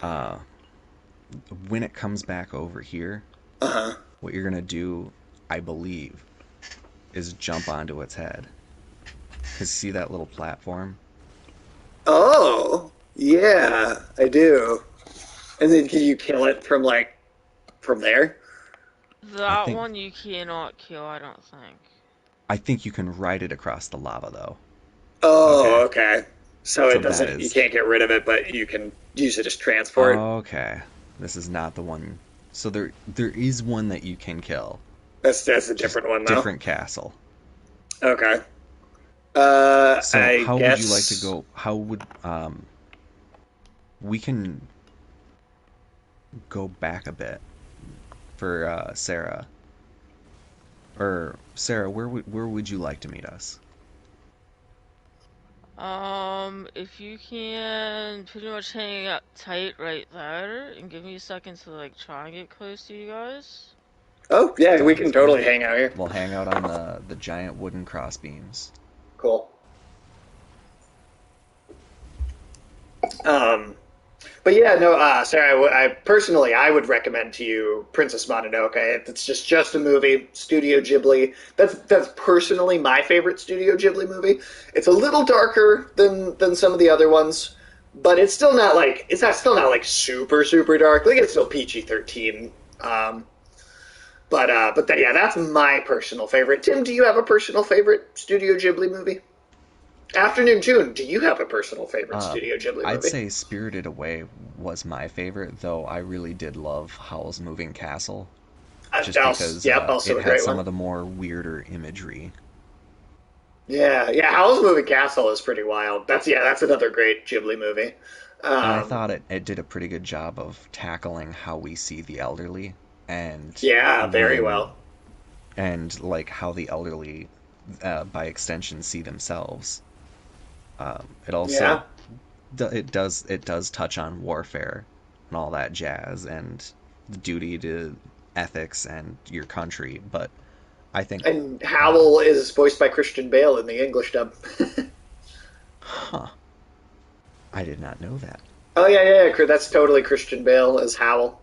uh, when it comes back over here, Uh huh. what you're gonna do, I believe, is jump onto its head. Cause see that little platform? Oh, yeah, I do. And then can you kill it from like from there? I That think one you cannot kill, I don't think. I think you can ride it across the lava though. Okay, Oh, okay. So so it that doesn't. You is can't get rid of it, but you can use it as transport. okay. This is not the one. So there is one that you can kill, That's a just different one though. different castle. Okay. So I how would you like to guess. go? How would we can go back a bit for Sarah or Sarah? Where would you like to meet us? If you can pretty much hang out tight right there and give me a second to like try and get close to you guys. Oh yeah, we can Sounds totally good. hang out here. We'll hang out on the giant wooden crossbeams. Cool. Um, but yeah, no, Sarah, I personally I would recommend to you Princess Mononoke. It's just a movie, Studio Ghibli. That's personally my favorite Studio Ghibli movie. It's a little darker than some of the other ones, but it's not still not like super dark. Like it's still PG-13. Um, yeah, that's my personal favorite. Tim, do you have a personal favorite Studio Ghibli movie? Afternoon June, do you have a personal favorite Uh, Studio Ghibli I'd movie? say Spirited Away was my favorite, though I really did love Howl's Moving Castle, just because Yep, also it a had great some one. of the more weirder imagery. Yeah. Howl's Moving Castle is pretty wild. That's another great Ghibli movie. And I Um, thought it did a pretty good job of tackling how we see the elderly and yeah, very when well. and like how the elderly, by extension, see themselves. It also Yeah, it does touch on warfare and all that jazz and the duty to ethics and your country, but I think, and uh, Howl is voiced by Christian Bale in the English dub. huh, I did not know that. Oh yeah. That's totally Christian Bale as Howl.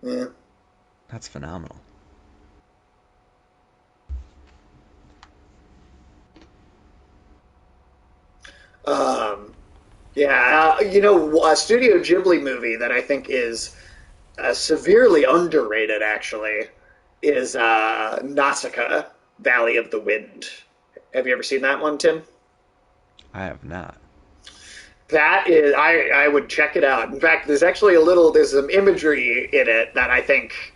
Yeah. That's phenomenal. Um, yeah. A Studio Ghibli movie that I think is severely underrated actually is Nausicaa, Valley of the Wind. Have you ever seen that one, Tim? I have not. That is, I would check it out. In fact, there's some imagery in it that I think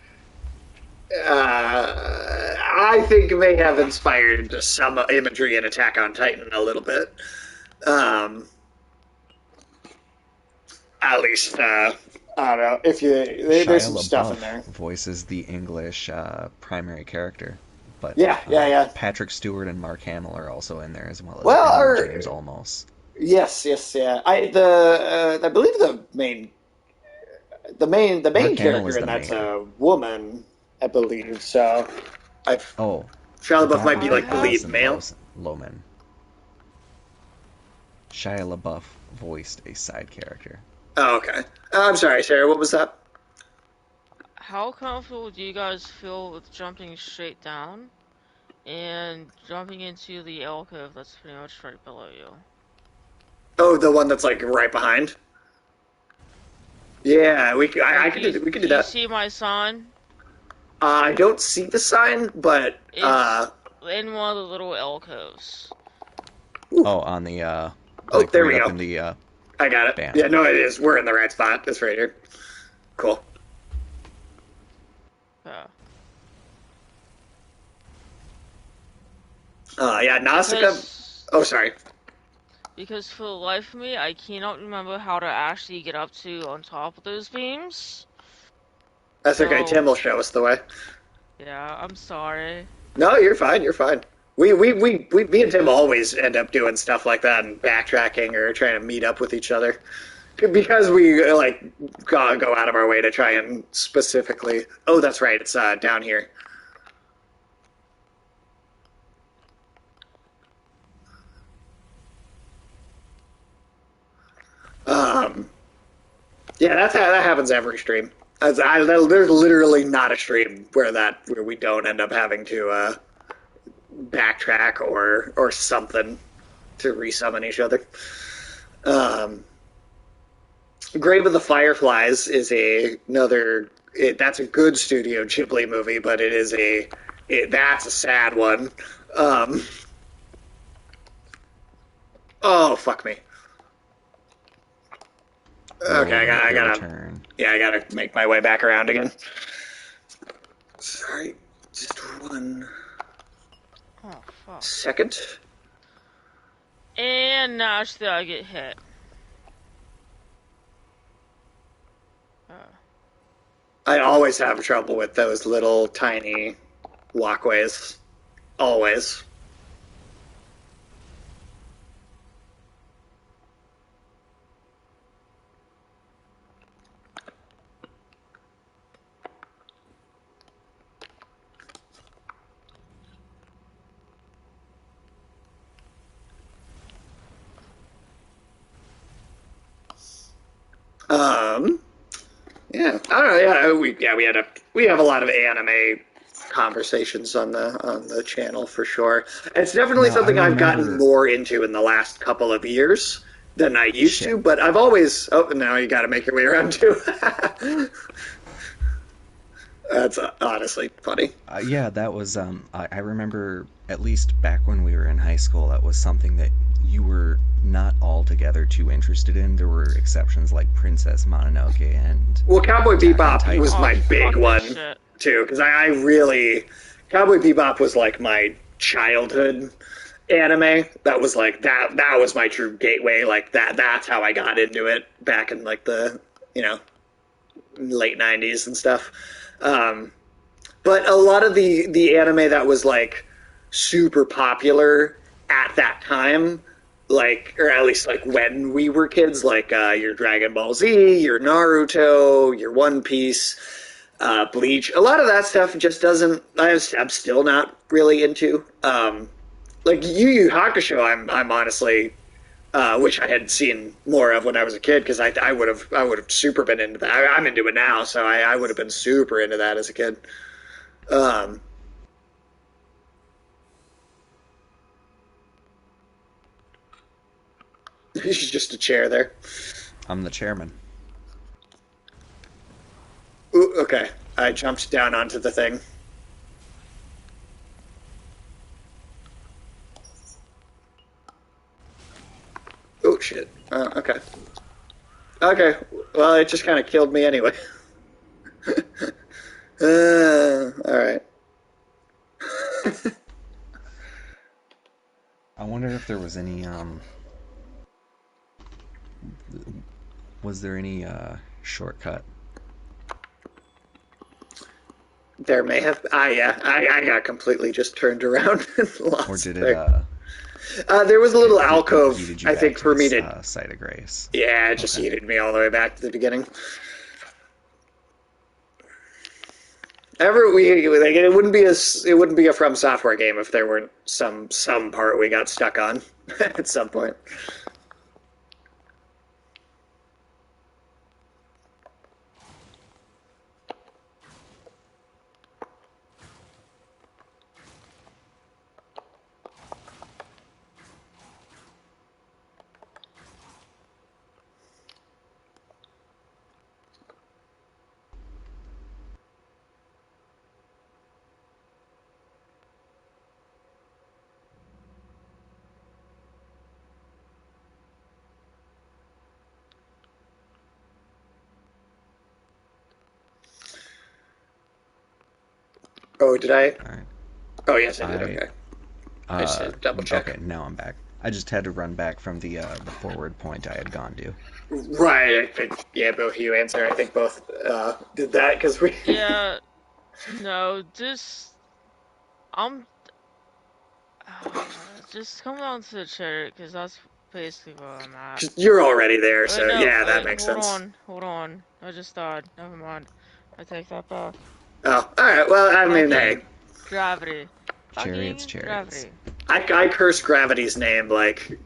may have inspired some imagery in Attack on Titan a little bit. Um, at least, I don't know if there's Shia some stuff in LaBeouf there. voices the English primary character, but Yeah. Patrick Stewart and Mark Hamill are also in there, as well as Well, Edward James Olmos. yes, yeah. I believe the main Mark Hamill character is in the that's mayor. a woman, I believe. So, I Oh, Shia LaBeouf that might be would I be like the have lead Allison male. Lohman. Shia LaBeouf voiced a side character. Oh, okay. I'm sorry, Sarah. What was that? how comfortable do you guys feel with jumping straight down and jumping into the alcove that's pretty much right below you? Oh, the one that's like right behind. Yeah, I Like, we could do do you that. see my sign? I don't see the sign, but It's in one of the little alcoves. ooh, Oh, on the oh, like there right we up go. in the I got it. bam. Yeah, no, it is. We're in the right spot. It's right here. Cool. Yeah. Yeah, Nausicaa. Because Oh, sorry. because for the life of me, I cannot remember how to actually get up to on top of those beams. That's okay. Tim So will show us the way. Yeah, I'm sorry. No, you're fine. You're fine. Me and Tim always end up doing stuff like that and backtracking or trying to meet up with each other because we like go out of our way to try and specifically. Oh, that's right. It's down here. Um, yeah, that happens every stream. There's literally not a stream where we don't end up having to backtrack or something to resummon each other. Um, Grave of the Fireflies is another. That's a good Studio Ghibli movie, but that's a sad one. Um, oh fuck me. Okay, Your I your gotta, turn. yeah, I gotta make my way back around again. Sorry, just Oh, fuck. second. And naturally I get hit. Uh, I always have trouble with those little tiny walkways. Always. Um, yeah, I don't know. We have a lot of anime conversations on the channel for sure. It's definitely Now I something I've gotten remember more into in the last couple of years than I used shit. to. But I've always. Oh, now you got to make your way around too. That's honestly funny. Yeah, that was I remember at least back when we were in high school, that was something that you were not altogether too interested in. There were exceptions like Princess Mononoke and Well, Cowboy Attack on Bebop was Titan. oh, my big fuck this one shit. too, because I really Cowboy Bebop was like my childhood anime. That was like that was my true gateway. Like that's how I got into it back in like the you know late '90s and stuff. Um, but a lot of the anime that was like super popular at that time, like or at least like when we were kids, like your Dragon Ball Z, your Naruto, your One Piece, Bleach. A lot of that stuff just doesn't. I'm still not really into. Like Yu Yu Hakusho, I'm honestly wish I had seen more of when I was a kid because I would have super been into that. I'm into it now, so I would have been super into that as a kid. Um, She's just a chair there. I'm the chairman. Ooh, okay, I jumped down onto the thing. Oh shit. Okay. Okay. Well, it just kind of killed me anyway. All right. I wonder if there was any was there any shortcut, There may have. Yeah. I got completely just turned around and or lost did it there. There was a it, little it alcove, yeeted you I back think, to for me this to. site of grace? Yeah, it just Okay. yeeted me all the way back to the beginning. Ever we like it wouldn't be a From Software game if there weren't some part we got stuck on at some point. Oh, did I? All right. Oh, yes, I did. I Okay, I just had to double check. okay, now I'm back. I just had to run back from the forward point I had gone to. Right, I think yeah, both you and Sarah, I think both did that because we. Yeah, No, just I'm just come on to the chariot because that's basically where I'm at. You're already there, Wait, so no, yeah, that wait, makes sense. hold on. I just died. Never mind. I take that back. Oh, all right. Well, I mean, hey, Fucking gravity. Chariots, Fucking chariots. gravity. I curse gravity's name like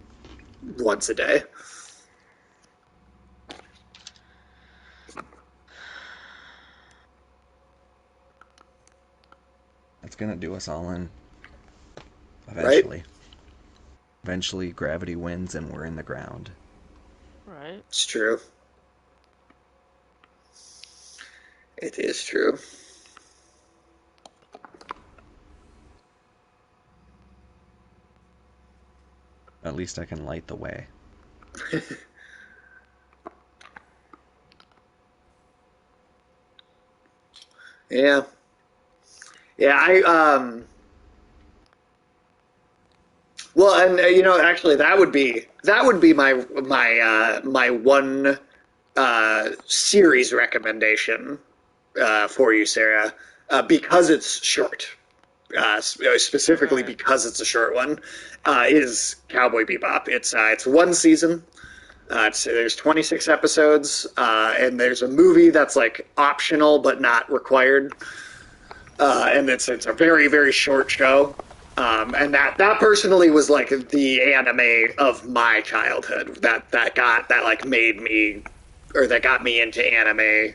once a day. That's gonna do us all in Right? eventually. Eventually, gravity wins and we're in the ground. Right? It's true. It is true. At least I can light the way. Yeah. Yeah, I well, and actually that would be my one series recommendation for you, Sarah, because it's short. Specifically Right. because it's a short one, is Cowboy Bebop. It's one season. There's 26 episodes, and there's a movie that's like optional but not required, and it's a very very short show. And that personally was like the anime of my childhood. That like made me, or that got me into anime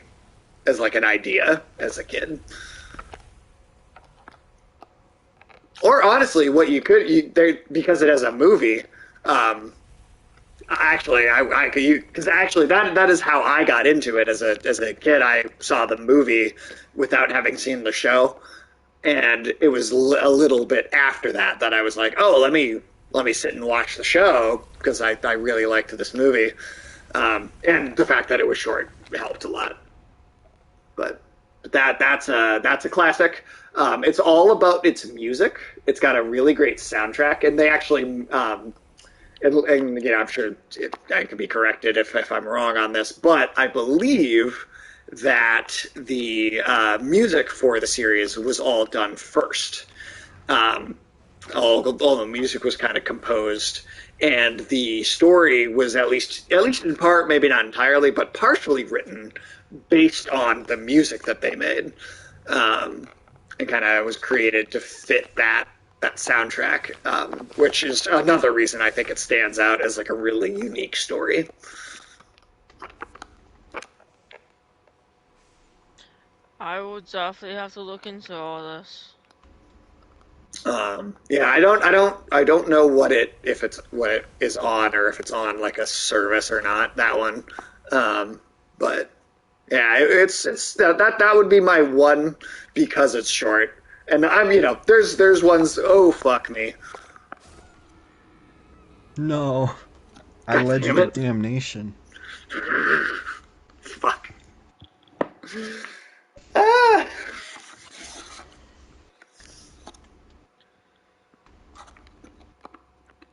as like an idea as a kid. Or honestly, what because it has a movie. Um, Actually, I could because actually that is how I got into it as a kid. I saw the movie without having seen the show, and it was a little bit after that I was like, oh, let me sit and watch the show because I really liked this movie, and the fact that it was short helped a lot. But that's a classic. It's all about its music. It's got a really great soundtrack, and they actually and I'm sure I can be corrected if I'm wrong on this, but I believe that the music for the series was all done first. Um, all the music was kind of composed, and the story was at least in part, maybe not entirely, but partially written based on the music that they made. Um, and kind of was created to fit that soundtrack, which is another reason I think it stands out as like a really unique story. I would definitely have to look into all this. Yeah, I don't know what it is on, or if it's on like a service or not. That one, but yeah, it's that would be my one because it's short. And there's ones. Oh fuck me, No, I god led you damn to it, damnation. fuck. Ah,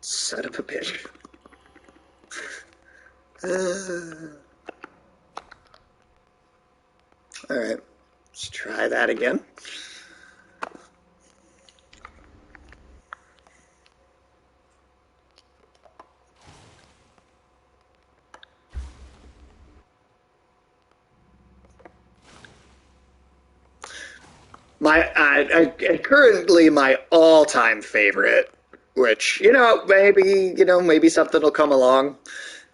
son of a bitch. All right, let's try that again. Currently my all-time favorite, which maybe something will come along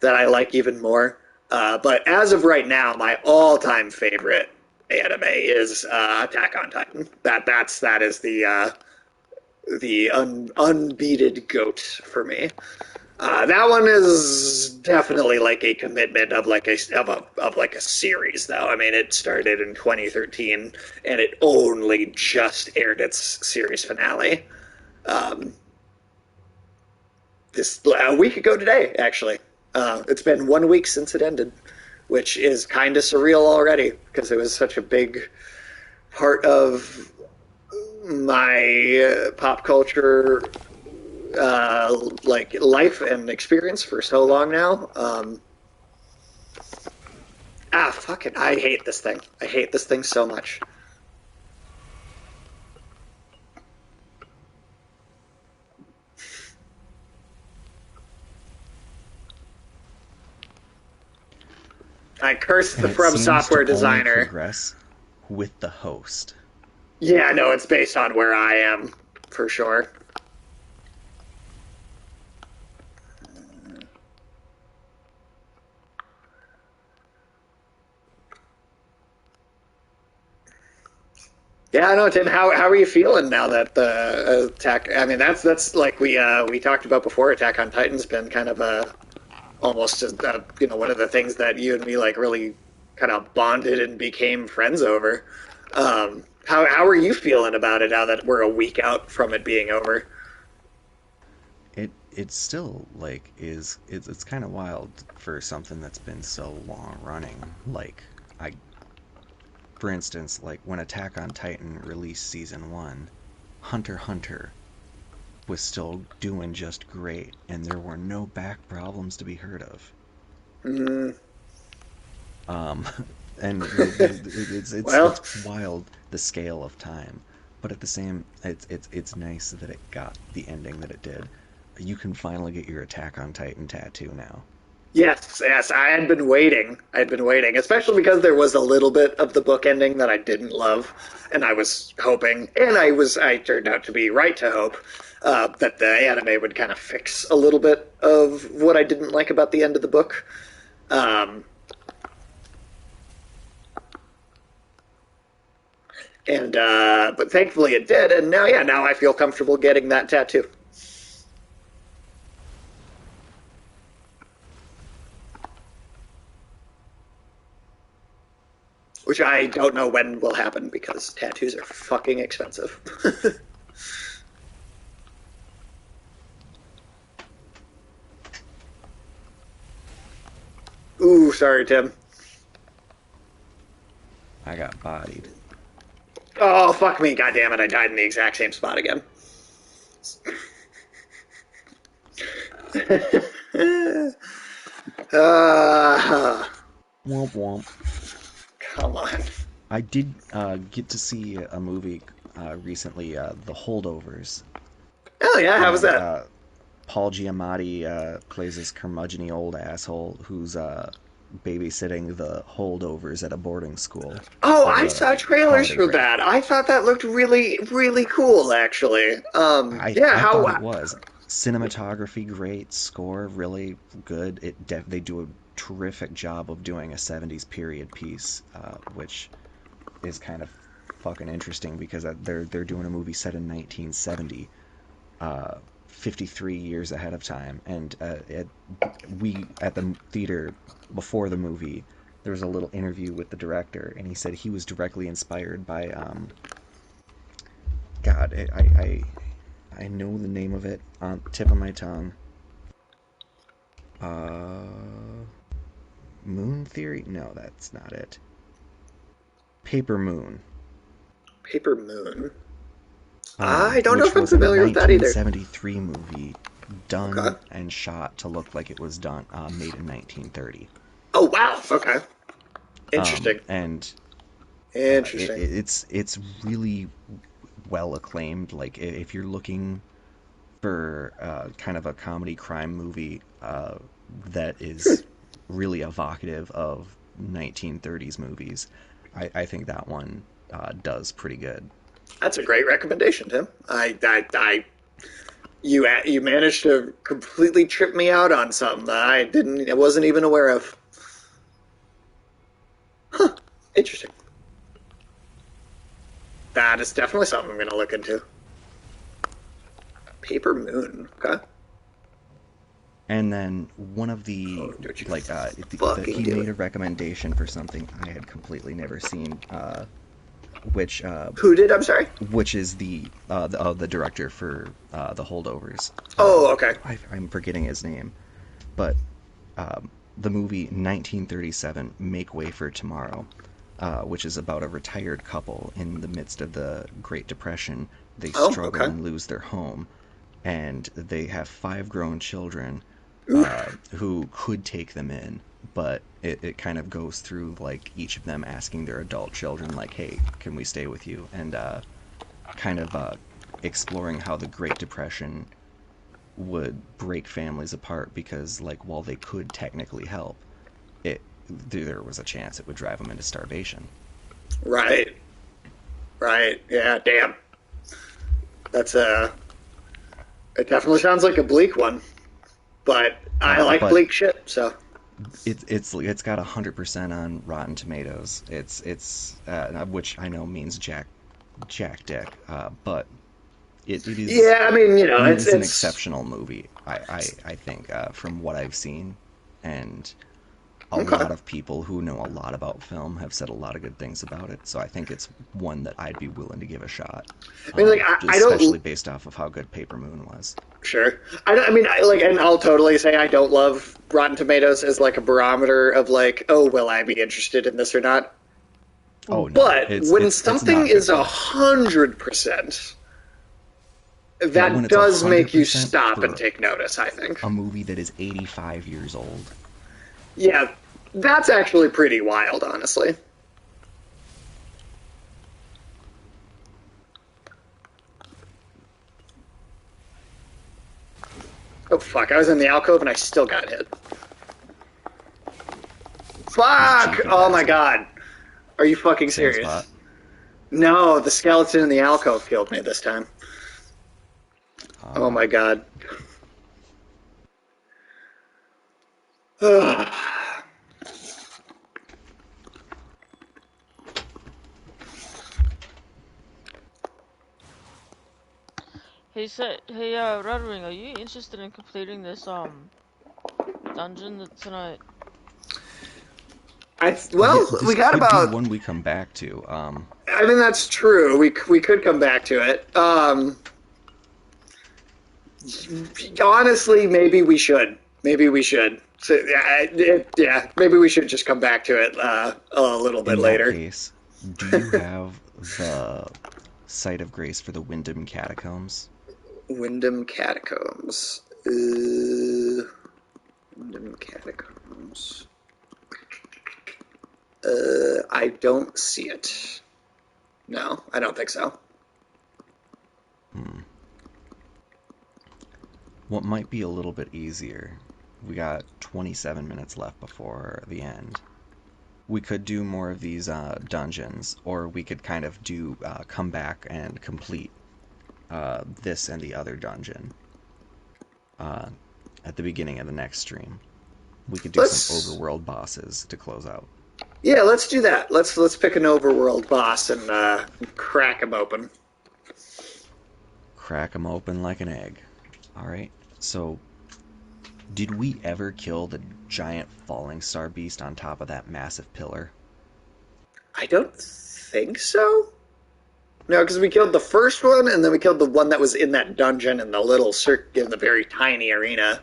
that I like even more. But as of right now, my all-time favorite anime is Attack on Titan. That is the unbeaten goat for me. That one is definitely like a commitment of like a series, though. I mean, it started in 2013 and it only just aired its series finale um, this a week ago today. Actually, it's been 1 week since it ended, which is kind of surreal already because it was such a big part of my pop culture like life and experience for so long now. Fuck it. I hate this thing. I hate this thing so much. Curse And the it From seems to Software only designer. progress with the host. Yeah, no, it's based on where I am, for sure. Yeah, I know, Tim. How are you feeling now that the attack? I mean, that's like we talked about before. Attack on Titan's been kind of a almost one of the things that you and me like really kind of bonded and became friends over. How are you feeling about it now that we're a week out from it being over? It's still like it's kind of wild for something that's been so long running. Like I for instance, like when Attack on Titan released season 1, Hunter x Hunter was still doing just great and there were no back problems to be heard of. Mm, Um, and well, it's wild the scale of time, but at the same, it's nice that it got the ending that it did. You can finally get your Attack on Titan tattoo now. yes, yes. I had been waiting. I had been waiting, especially because there was a little bit of the book ending that I didn't love, and I was hoping, and I turned out to be right to hope that the anime would kind of fix a little bit of what I didn't like about the end of the book. Um, and but thankfully it did, and now yeah, now I feel comfortable getting that tattoo. Which I don't know when will happen because tattoos are fucking expensive. Ooh, sorry, Tim. I got bodied. Oh, fuck me. God damn it. I died in the exact same spot again. uh, Womp womp. come on. I did get to see a movie recently, The Holdovers, Oh, yeah. How was and that? Paul Giamatti plays this curmudgeony old asshole who's babysitting the holdovers at a boarding school Oh, for I the saw trailers holiday for break. that. I thought that looked really, really cool, actually. Yeah, I how. thought it was cinematography great, score really good. They do a terrific job of doing a 70s period piece, which is kind of fucking interesting because they're doing a movie set in 1970, 53 years ahead of time. And we at the theater before the movie, there was a little interview with the director, and he said he was directly inspired by God, I know the name of it on the tip of my tongue. Uh, Moon Theory? No, that's not it. Paper Moon, Paper Moon. I don't know which if I'm was a familiar with that either. 1973 movie Okay. done and shot to look like it was done made in 1930. Oh, wow. Okay. Interesting. And Interesting. it's really well acclaimed. Like if you're looking for kind of a comedy crime movie that is really evocative of 1930s movies, I think that one does pretty good. That's a great recommendation, Tim. You managed to completely trip me out on something that I wasn't even aware of. Interesting. That is definitely something I'm going to look into. Paper Moon. Okay. And then one of the Oh, don't you like fucking he do made it. a recommendation for something I had completely never seen, which Who did? I'm sorry. is the director for the holdovers. Oh, okay. I'm forgetting his name, but the movie 1937, Make Way for Tomorrow, which is about a retired couple in the midst of the Great Depression. They Oh, struggle okay. and lose their home, and they have 5 grown children Oof. who could take them in, but it kind of goes through like each of them asking their adult children, like, hey, can we stay with you? And kind of exploring how the Great Depression would break families apart because, like, while they could technically help, it there was a chance it would drive them into starvation. Right. Right. Yeah. Damn. That's a. It definitely sounds like a bleak one, but I like But bleak shit. So it's got 100% on Rotten Tomatoes. It's which I know means jack dick, but it is yeah, I mean, you know, it's it's an it's exceptional movie. I think from what I've seen, and a okay. lot of people who know a lot about film have said a lot of good things about it. So I think it's one that I'd be willing to give a shot, I mean, like I especially don't. based off of how good Paper Moon was. Sure. I don't. I mean, like, and I'll totally say I don't love Rotten Tomatoes as like a barometer of like, oh, will I be interested in this or not? Oh no, But when it's something not good is for that. 100%, Yeah, when that it's a does hundred make you percent stop and for take notice. I think. a movie that is 85 years old. Yeah, that's actually pretty wild, honestly. Oh fuck! I was in the alcove and I still got hit. He's a Fuck! cheeky Oh my bastard. god! Are you fucking Same serious? spot. No, the skeleton in the alcove killed me this time. Oh my god. Red Ring, are you interested in completing this dungeon tonight? Yeah, Well, this we got could be about. one we come back to. I mean, that's true. We could come back to it. Honestly, maybe we should. Maybe we should. So, yeah, maybe we should just come back to it a little bit In that later. case, do you have the site of grace for the Wyndham Catacombs? Wyndham Catacombs. Wyndham Catacombs. I don't see it. No, I don't think so. Hmm. What might be a little bit easier? We got 27 minutes left before the end. We could do more of these dungeons, or we could kind of do come back and complete this and the other dungeon uh, at the beginning of the next stream. We could do some Let's overworld bosses to close out. Yeah, let's do that. Let's pick an overworld boss and crack him open. Crack them open like an egg. All right. So, did we ever kill the giant falling star beast on top of that massive pillar? I don't think so. No, because we killed the first one, and then we killed the one that was in that dungeon in the little in the very tiny arena.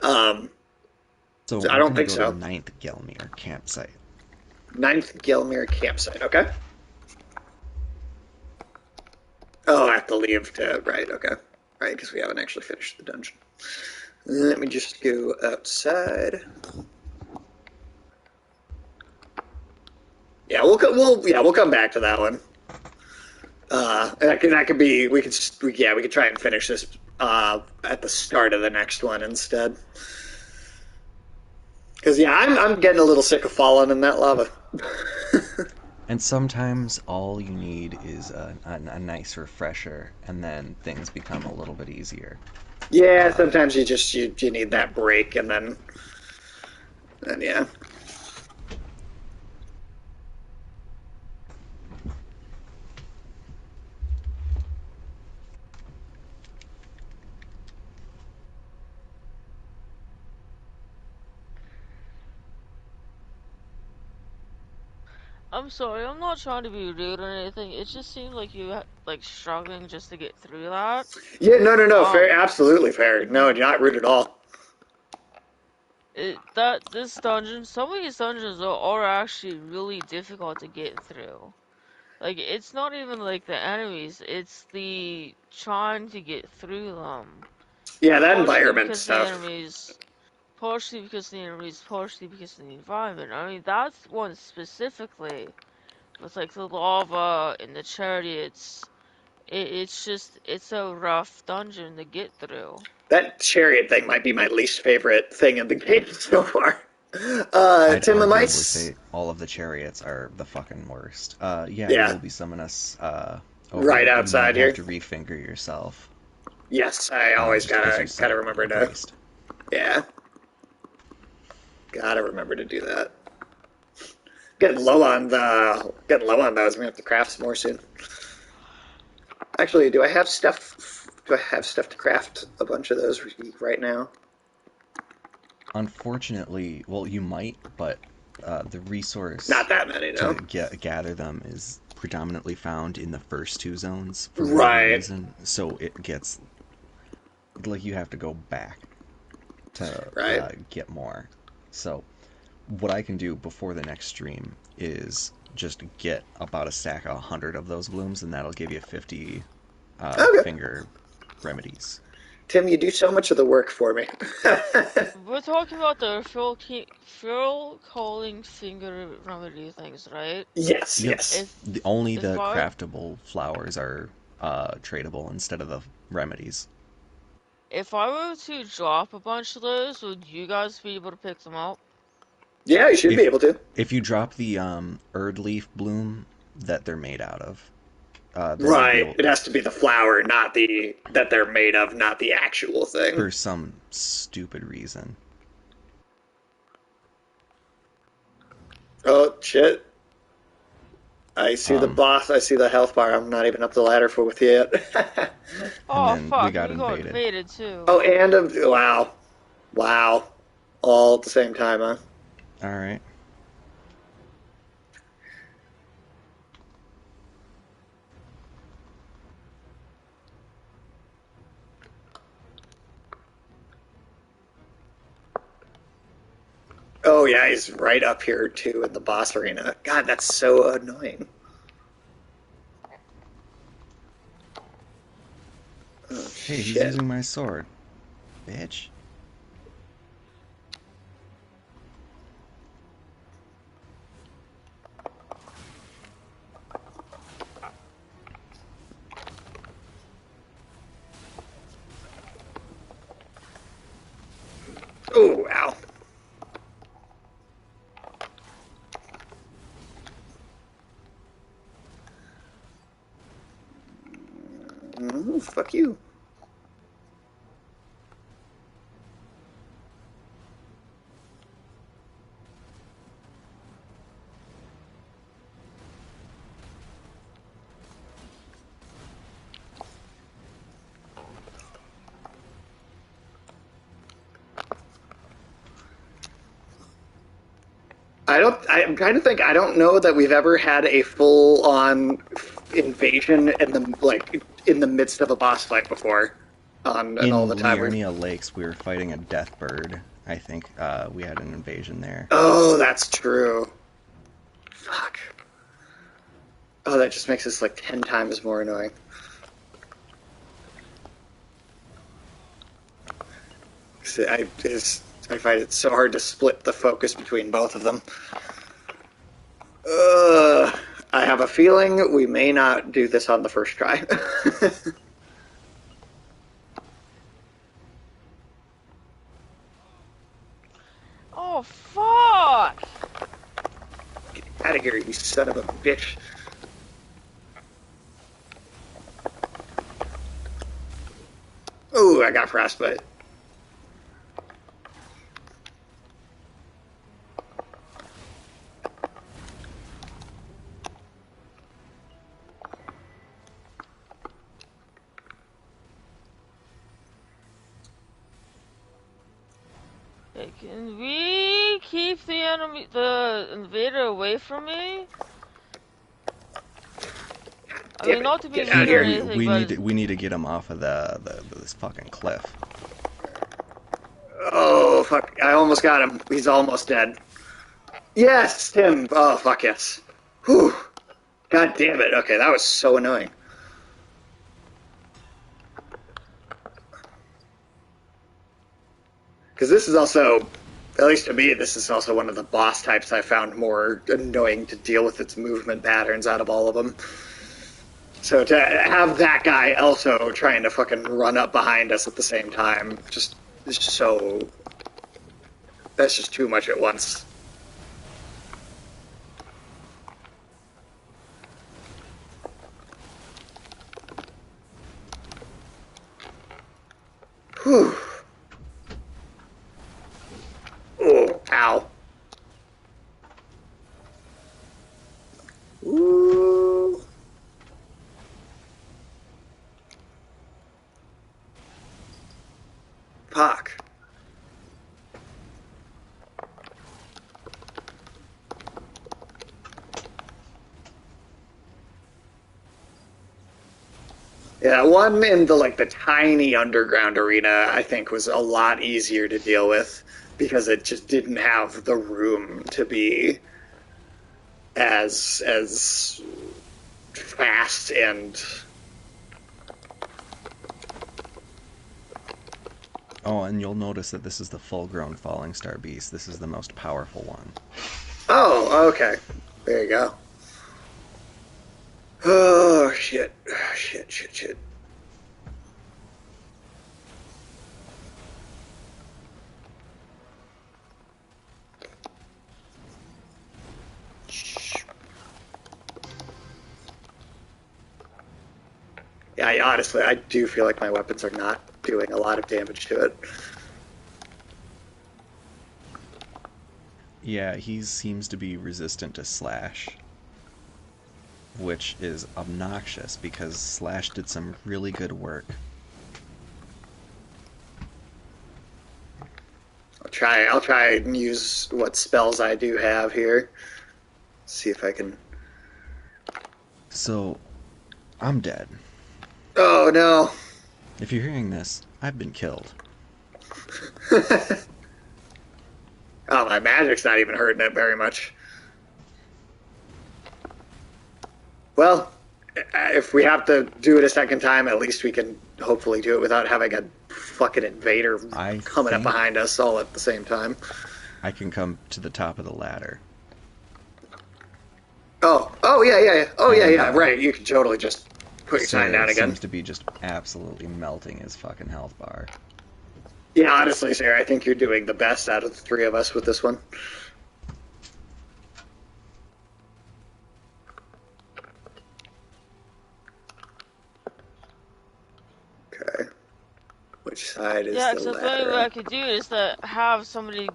Um, So so I we're don't gonna think go to so. Ninth Gelmir campsite. Ninth Gelmir campsite. Okay. Oh, I have to leave to right. Okay, right, because we haven't actually finished the dungeon. Let me just go outside. Yeah, we'll come back to that one. That could be we could try and finish this at the start of the next one instead. Because yeah, I'm getting a little sick of falling in that lava. And sometimes all you need is a nice refresher, and then things become a little bit easier. Yeah, Uh, sometimes you need that break, and then yeah. I'm sorry, I'm not trying to be rude or anything. It just seemed like you like struggling just to get through that. Yeah, no, fair, Um, absolutely fair. if you No, you're not rude at all. this dungeon, some of these dungeons are actually really difficult to get through. Like it's not even like the enemies, it's the trying to get through them. Yeah, that Partially environment because the stuff. enemies, partially because the enemies, partially because of the environment. I mean, that's one specifically with like the lava and the chariots. It's a rough dungeon to get through. That chariot thing might be my least favorite thing in the game so far. I'd Tim, I might. arguably say all of the chariots are the fucking worst. Yeah, you Yeah, will be summoning us over right there. You might outside have here. to refinger yourself, Yes, I always just because your gotta sight remember to. increased. Yeah, gotta remember to do that. Getting low on those. I'm gonna have to craft some more soon. Actually, do I have stuff? Do I have stuff to craft a bunch of those right now? Unfortunately, well, you might, but the resource Not that many, to no. gather them is predominantly found in the first two zones for whatever Right. reason. So it gets like you have to go back to Right. get more. So what I can do before the next stream is just get about a stack of 100 of those blooms, and that'll give you 50 Okay. finger remedies. Tim, you do so much of the work for me. We're talking about the Phil calling finger remedy things, right? Yes, Yep. yes. If Only if the I craftable flowers are tradable instead of the remedies. if I were to drop a bunch of those, would you guys be able to pick them up? Yeah, you should be If able to. if you drop the Erd leaf bloom that they're made out of, then you'd be Right. able, It has to be the flower, not the that they're made of, not the actual thing. for some stupid reason. Oh shit. I see the Um, boss. I see the health bar. I'm not even up the ladder for with you yet. and Oh then we fuck, got we got invaded. invaded too. Oh, and wow, wow, all at the same time, huh? All right. Oh yeah, he's right up here too in the boss arena. God, that's so annoying. Oh Hey, who's shit. using my sword? Bitch. Oh, ow. Fuck you. I'm trying to think. I don't know that we've ever had a full-on invasion in the midst of a boss fight before on all In the time we've. Liurnia Lakes, we were fighting a death bird. I think we had an invasion there. Oh, that's true. Fuck. Oh, that just makes this like 10 times more annoying. I find it so hard to split the focus between both of them. I have a feeling we may not do this on the first try. Oh fuck! Get out of here, you son of a bitch. Oh, I got frostbite. Hey, can we keep the invader away from me? I Damn mean, it. not to be Get out of mean or here. anything, but We need to get him off of this fucking cliff. Oh, fuck. I almost got him. He's almost dead. Yes, Tim. Oh, fuck yes. Whew. God damn it. Okay, that was so annoying. Because this is also, at least to me, this is also one of the boss types I found more annoying to deal with its movement patterns out of all of them. So to have that guy also trying to fucking run up behind us at the same time, just is so That's just too much at once. Whew. Oh, ow. Ooh. Fuck. Yeah, one in the tiny underground arena I think was a lot easier to deal with because it just didn't have the room to be as fast and Oh, and you'll notice that this is the full-grown falling star beast. This is the most powerful one. oh, okay. There you go. Oh shit. Shit, shit, shit. Yeah, honestly, I do feel like my weapons are not doing a lot of damage to it. Yeah, he seems to be resistant to slash, which is obnoxious because slash did some really good work. I'll try and use what spells I do have here. See if I can. So, I'm dead. Oh no. If you're hearing this, I've been killed. Oh, my magic's not even hurting it very much. Well, if we have to do it a second time, at least we can hopefully do it without having a fucking invader I coming up think behind us all at the same time. I can come to the top of the ladder. Oh yeah, yeah, yeah. Oh yeah, And yeah. Right, you can totally just put your sign Sarah down again. seems to be just absolutely melting his fucking health bar. Yeah, honestly, Sarah, I think you're doing the best out of the three of us with this one. Okay. Which side is Yeah, the except the only way ladder? I could do is to have somebody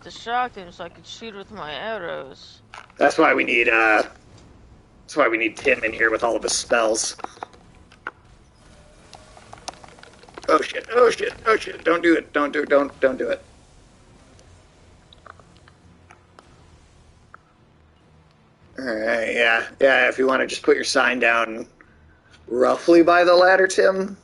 distract him so I could shoot with my arrows. That's why we need that's why we need Tim in here with all of his spells. Oh shit, oh shit, oh shit. Don't do it. Don't do it. Alright, yeah. Yeah, if you want to just put your sign down roughly by the ladder, Tim.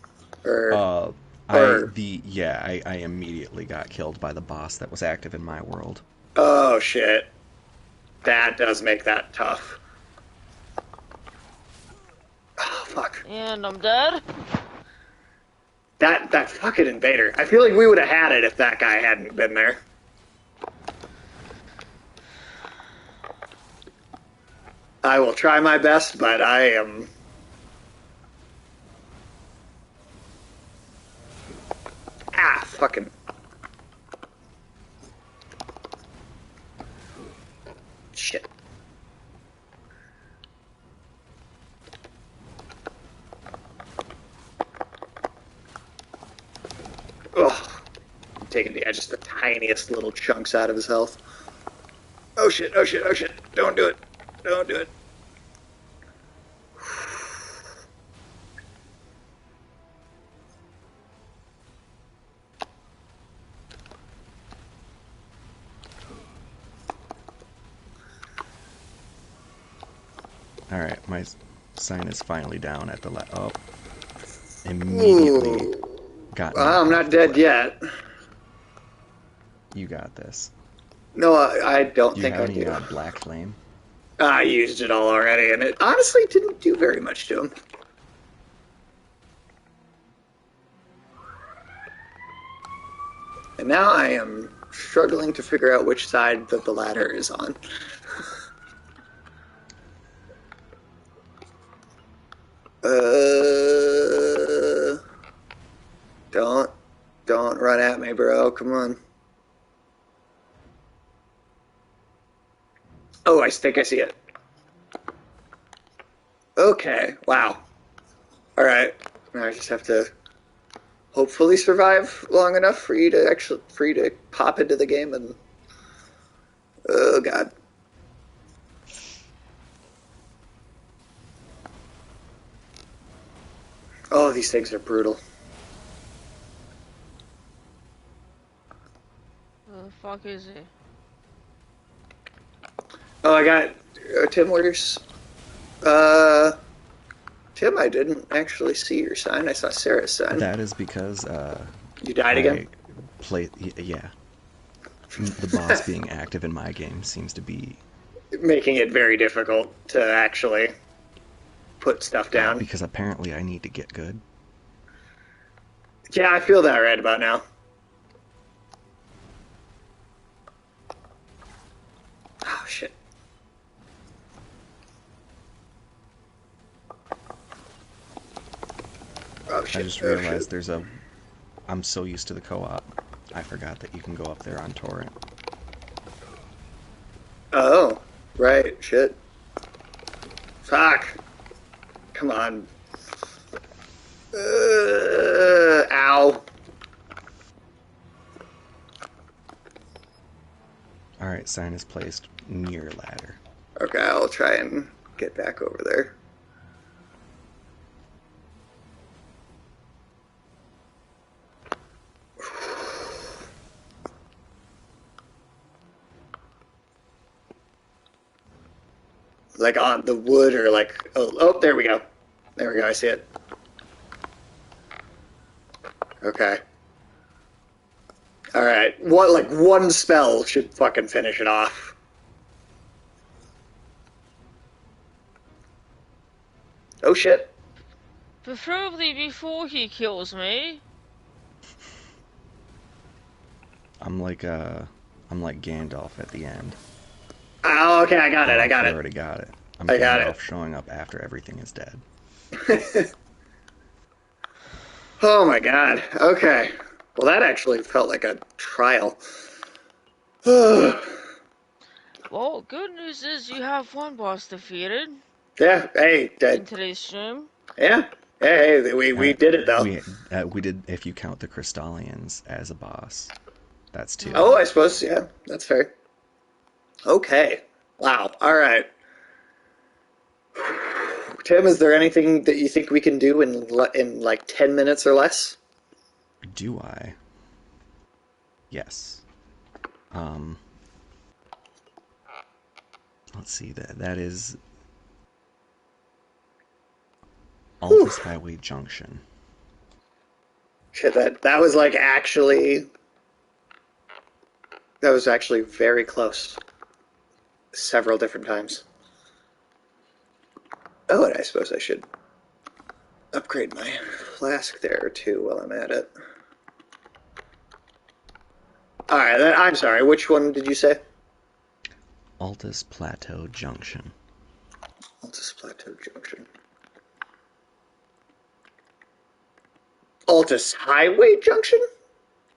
Or Uh, or I immediately got killed by the boss that was active in my world. oh shit. That does make that tough. Oh fuck. And I'm dead? That fucking invader. I feel like we would have had it if that guy hadn't been there. I will try my best, but I am. Ah, fucking. Shit. Ugh. I'm taking just the tiniest little chunks out of his health. Oh shit, oh shit, oh shit. Don't do it. Don't do it. All right, my sign is finally down at the oh, immediately Ooh. got Well, knocked I'm off not the dead cliff. yet. You got this. No, I don't Do you think have I any do. black flame? I used it all already, and it honestly didn't do very much to him. And now I am struggling to figure out which side that the ladder is on. Uh, don't, don't run at me, bro. Come on. think I see it. Okay, wow. Alright. Now I just have to hopefully survive long enough for you to pop into the game and oh god. Oh, these things are brutal. The fuck is he? Oh, I got Tim orders. Uh, Tim, I didn't actually see your sign. I saw Sarah's sign. That is because You died again? I play. Yeah, the boss being active in my game seems to be Making it very difficult to actually put stuff down. because apparently I need to get good. Yeah, I feel that right about now. Oh, shit. Oh, I shit. just Oh, shit. realized there's a. I'm so used to the co-op. I forgot that you can go up there on torrent. Oh, right. Shit. Fuck. Come on. Ow. All right, sign is placed near ladder. Okay, I'll try and get back over there. Like on the wood or like oh there we go. There we go, I see it. Okay. Alright. What like one spell should fucking finish it off. Oh shit. Preferably before he kills me. I'm like uh, I'm like Gandalf at the end. Oh okay, I got it, Oh, I got you it. already got it. I'm I got Gandalf showing up after everything is dead. it. Oh my god. Okay. Well that actually felt like a trial. Well, good news is you have one boss defeated Yeah, hey, in today's stream. yeah. Hey, we Uh, did it though. we did, if you count the Crystallians as a boss. That's two. Oh, I suppose, yeah, that's fair. Okay. Wow. All right. Tim, is there anything that you think we can do in like 10 minutes or less? Do I? Yes. Um, let's see. That is Whew. Altus Highway Junction. Shit, that was like actually that was actually very close. Several different times. Oh, and I suppose I should upgrade my flask there too while I'm at it. All right, I'm sorry. Which one did you say? Altus Plateau Junction. Altus Plateau Junction. Altus Highway Junction?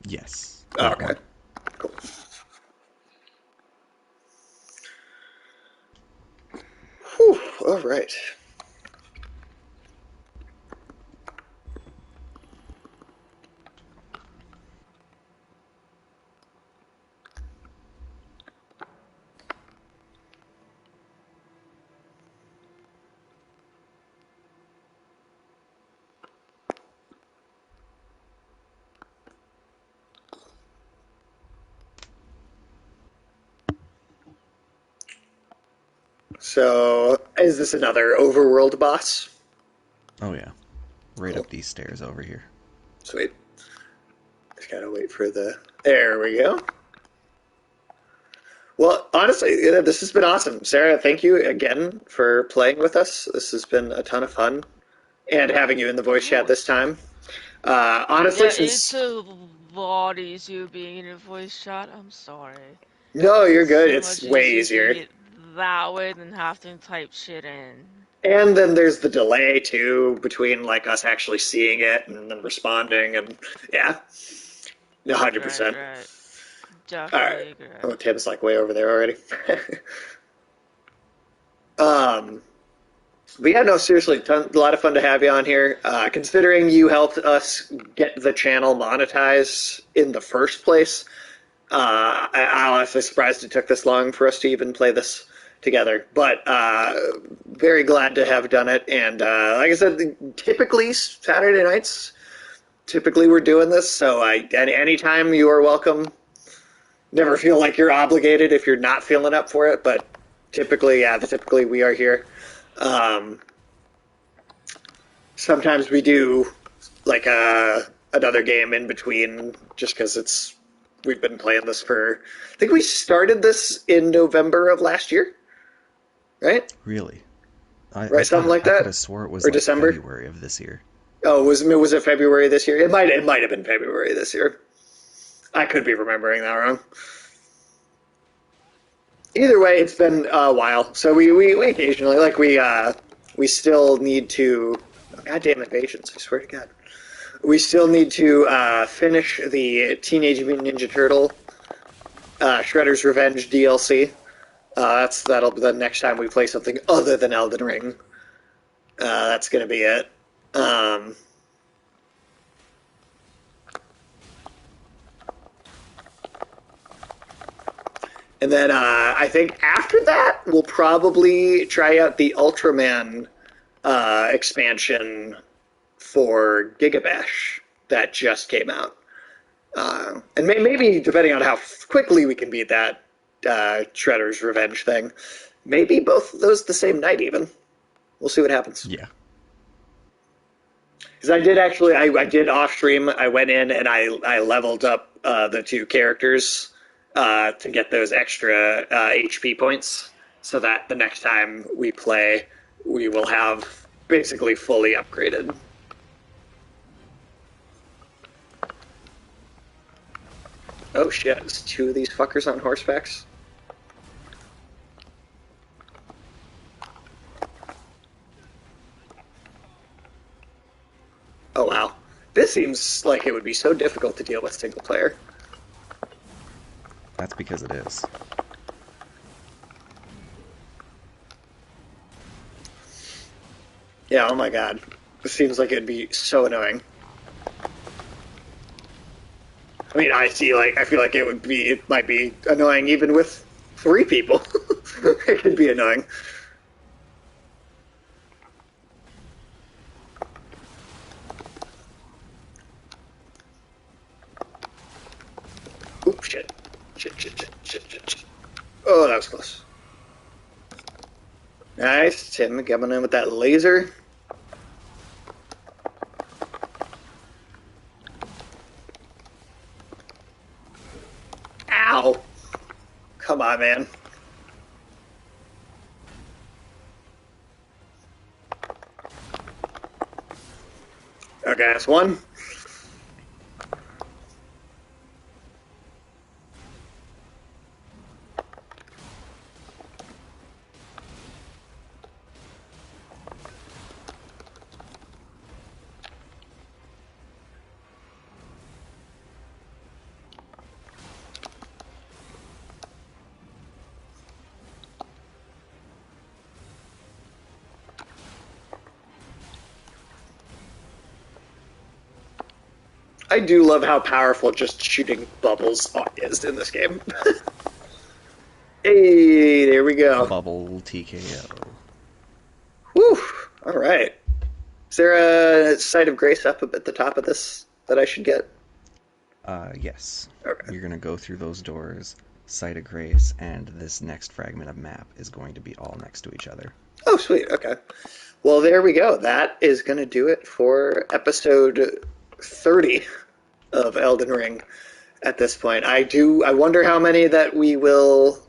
Yes, Oh, that okay. one. Cool. Whew, all right. So, is this another overworld boss? Oh yeah, right Cool. up these stairs over here. Sweet. Just gotta wait for the. There we go. Well, honestly, yeah, this has been awesome. Sarah, thank you again for playing with us. This has been a ton of fun. And having you in the Of voice chat this course. time. Honestly, Yeah, it's since. a lot easier being in a voice chat. I'm sorry. No, you're It's good. so It's much way easier doing easier. it that way than having to type shit in. And then there's the delay, too, between like us actually seeing it and then responding. And yeah, Right, 100%. right. All right. Definitely agree. Oh, Tim's like way over there already. But yeah, no, seriously, a lot of fun to have you on here. Considering you helped us get the channel monetized in the first place, I'm honestly surprised it took this long for us to even play this together. But very glad to have done it. And like I said, typically Saturday nights, typically we're doing this. So anytime you are welcome. Never feel like you're obligated if you're not feeling up for it. But typically we are here. Um, Sometimes we do like another game in between just because we've been playing this for I think we started this in November of last year, right? Really? Right, something like I could that, have swore it was or like December. February of this year. Oh, was it February this year? It might have been February this year. I could be remembering that wrong. Either way, it's been a while. So we occasionally we still need to. Oh, goddamn invasions! I swear to God. We still need to finish the Teenage Mutant Ninja Turtle Shredder's Revenge DLC. That'll be the next time we play something other than Elden Ring. That's gonna be it. Um, and then I think after that we'll probably try out the Ultraman expansion for Gigabash that just came out. And maybe depending on how quickly we can beat that Shredder's Revenge thing, maybe both of those the same night even. We'll see what happens. Yeah. Because I did actually, I did off stream. I went in and I leveled up the two characters to get those extra HP points, so that the next time we play, we will have basically fully upgraded. Oh shit, it's two of these fuckers on horsebacks? Oh wow. This seems like it would be so difficult to deal with single player. That's because it is. Yeah, oh my god. This seems like it'd be so annoying. I mean, I feel like it might be annoying even with three people. It could be annoying. Oop, shit. Shit. Oh, that was close. Nice. Tim coming in with that laser. Ow. Come on, man. Okay, that's one. I do love how powerful just shooting bubbles is in this game. Hey, there we go. Bubble TKO. Whew. All right. Is there a site of grace up at the top of this that I should get? Yes. Okay. You're gonna go through those doors, Site of Grace, and this next fragment of map is going to be all next to each other. Oh, sweet. Okay. Well, there we go. That is going to do it for episode 30 of Elden Ring at this point. I wonder how many that we will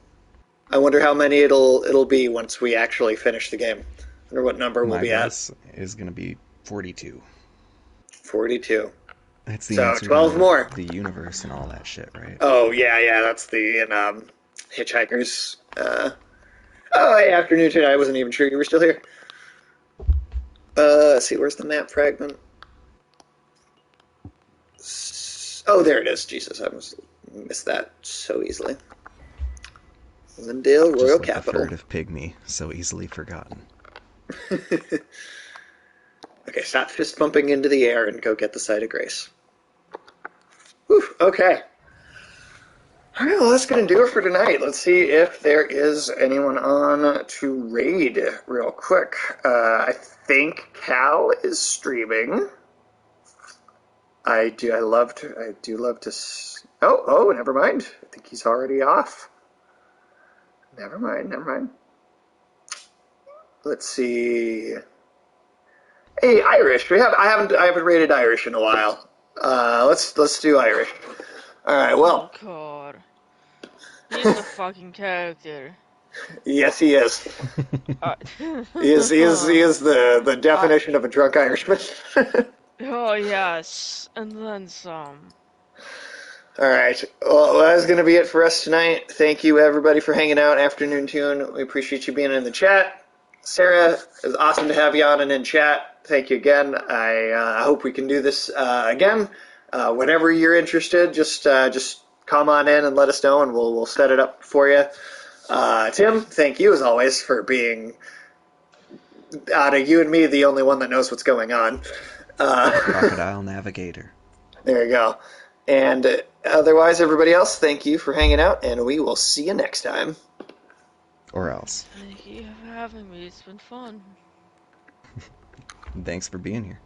I wonder how many it'll be once we actually finish the game. I wonder what number we'll My be at. guess is gonna be 42. 42. That's the So answer 12 to more. the universe and all that shit, right? Oh, yeah, that's the in Hitchhikers. Oh, hey, afternoon today. I wasn't even sure you were still here. Let's see, where's the map fragment? Oh, there it is. Jesus, I missed that so easily. Glendale Royal Just like the Capital. furtive pygmy, so easily forgotten. Okay, stop fist bumping into the air and go get the site of grace. Whew, okay. All right, well, that's going to do it for tonight. Let's see if there is anyone on to raid real quick. I think Cal is streaming. I do. I love to. I do love to. Oh, never mind. I think he's already off. Never mind. Never mind. Let's see. Hey, Irish. I haven't rated Irish in a while. Let's do Irish. All right. Oh Well, god. He's a fucking character. yes, he is. Uh, He is the I, definition of a drunk Irishman. oh yes, and then some. All right. Well, that is going to be it for us tonight. Thank you, everybody, for hanging out. Afternoon Tune. We appreciate you being in the chat. Sarah, it was awesome to have you on and in chat. Thank you again. I hope we can do this again. Whenever you're interested, just come on in and let us know, and we'll set it up for you. Tim, thank you as always for being out of you and me the only one that knows what's going on. Uh, Crocodile Navigator. there you go. And otherwise, everybody else, thank you for hanging out, and we will see you next time. Or else. Thank you for having me. It's been fun. Thanks for being here.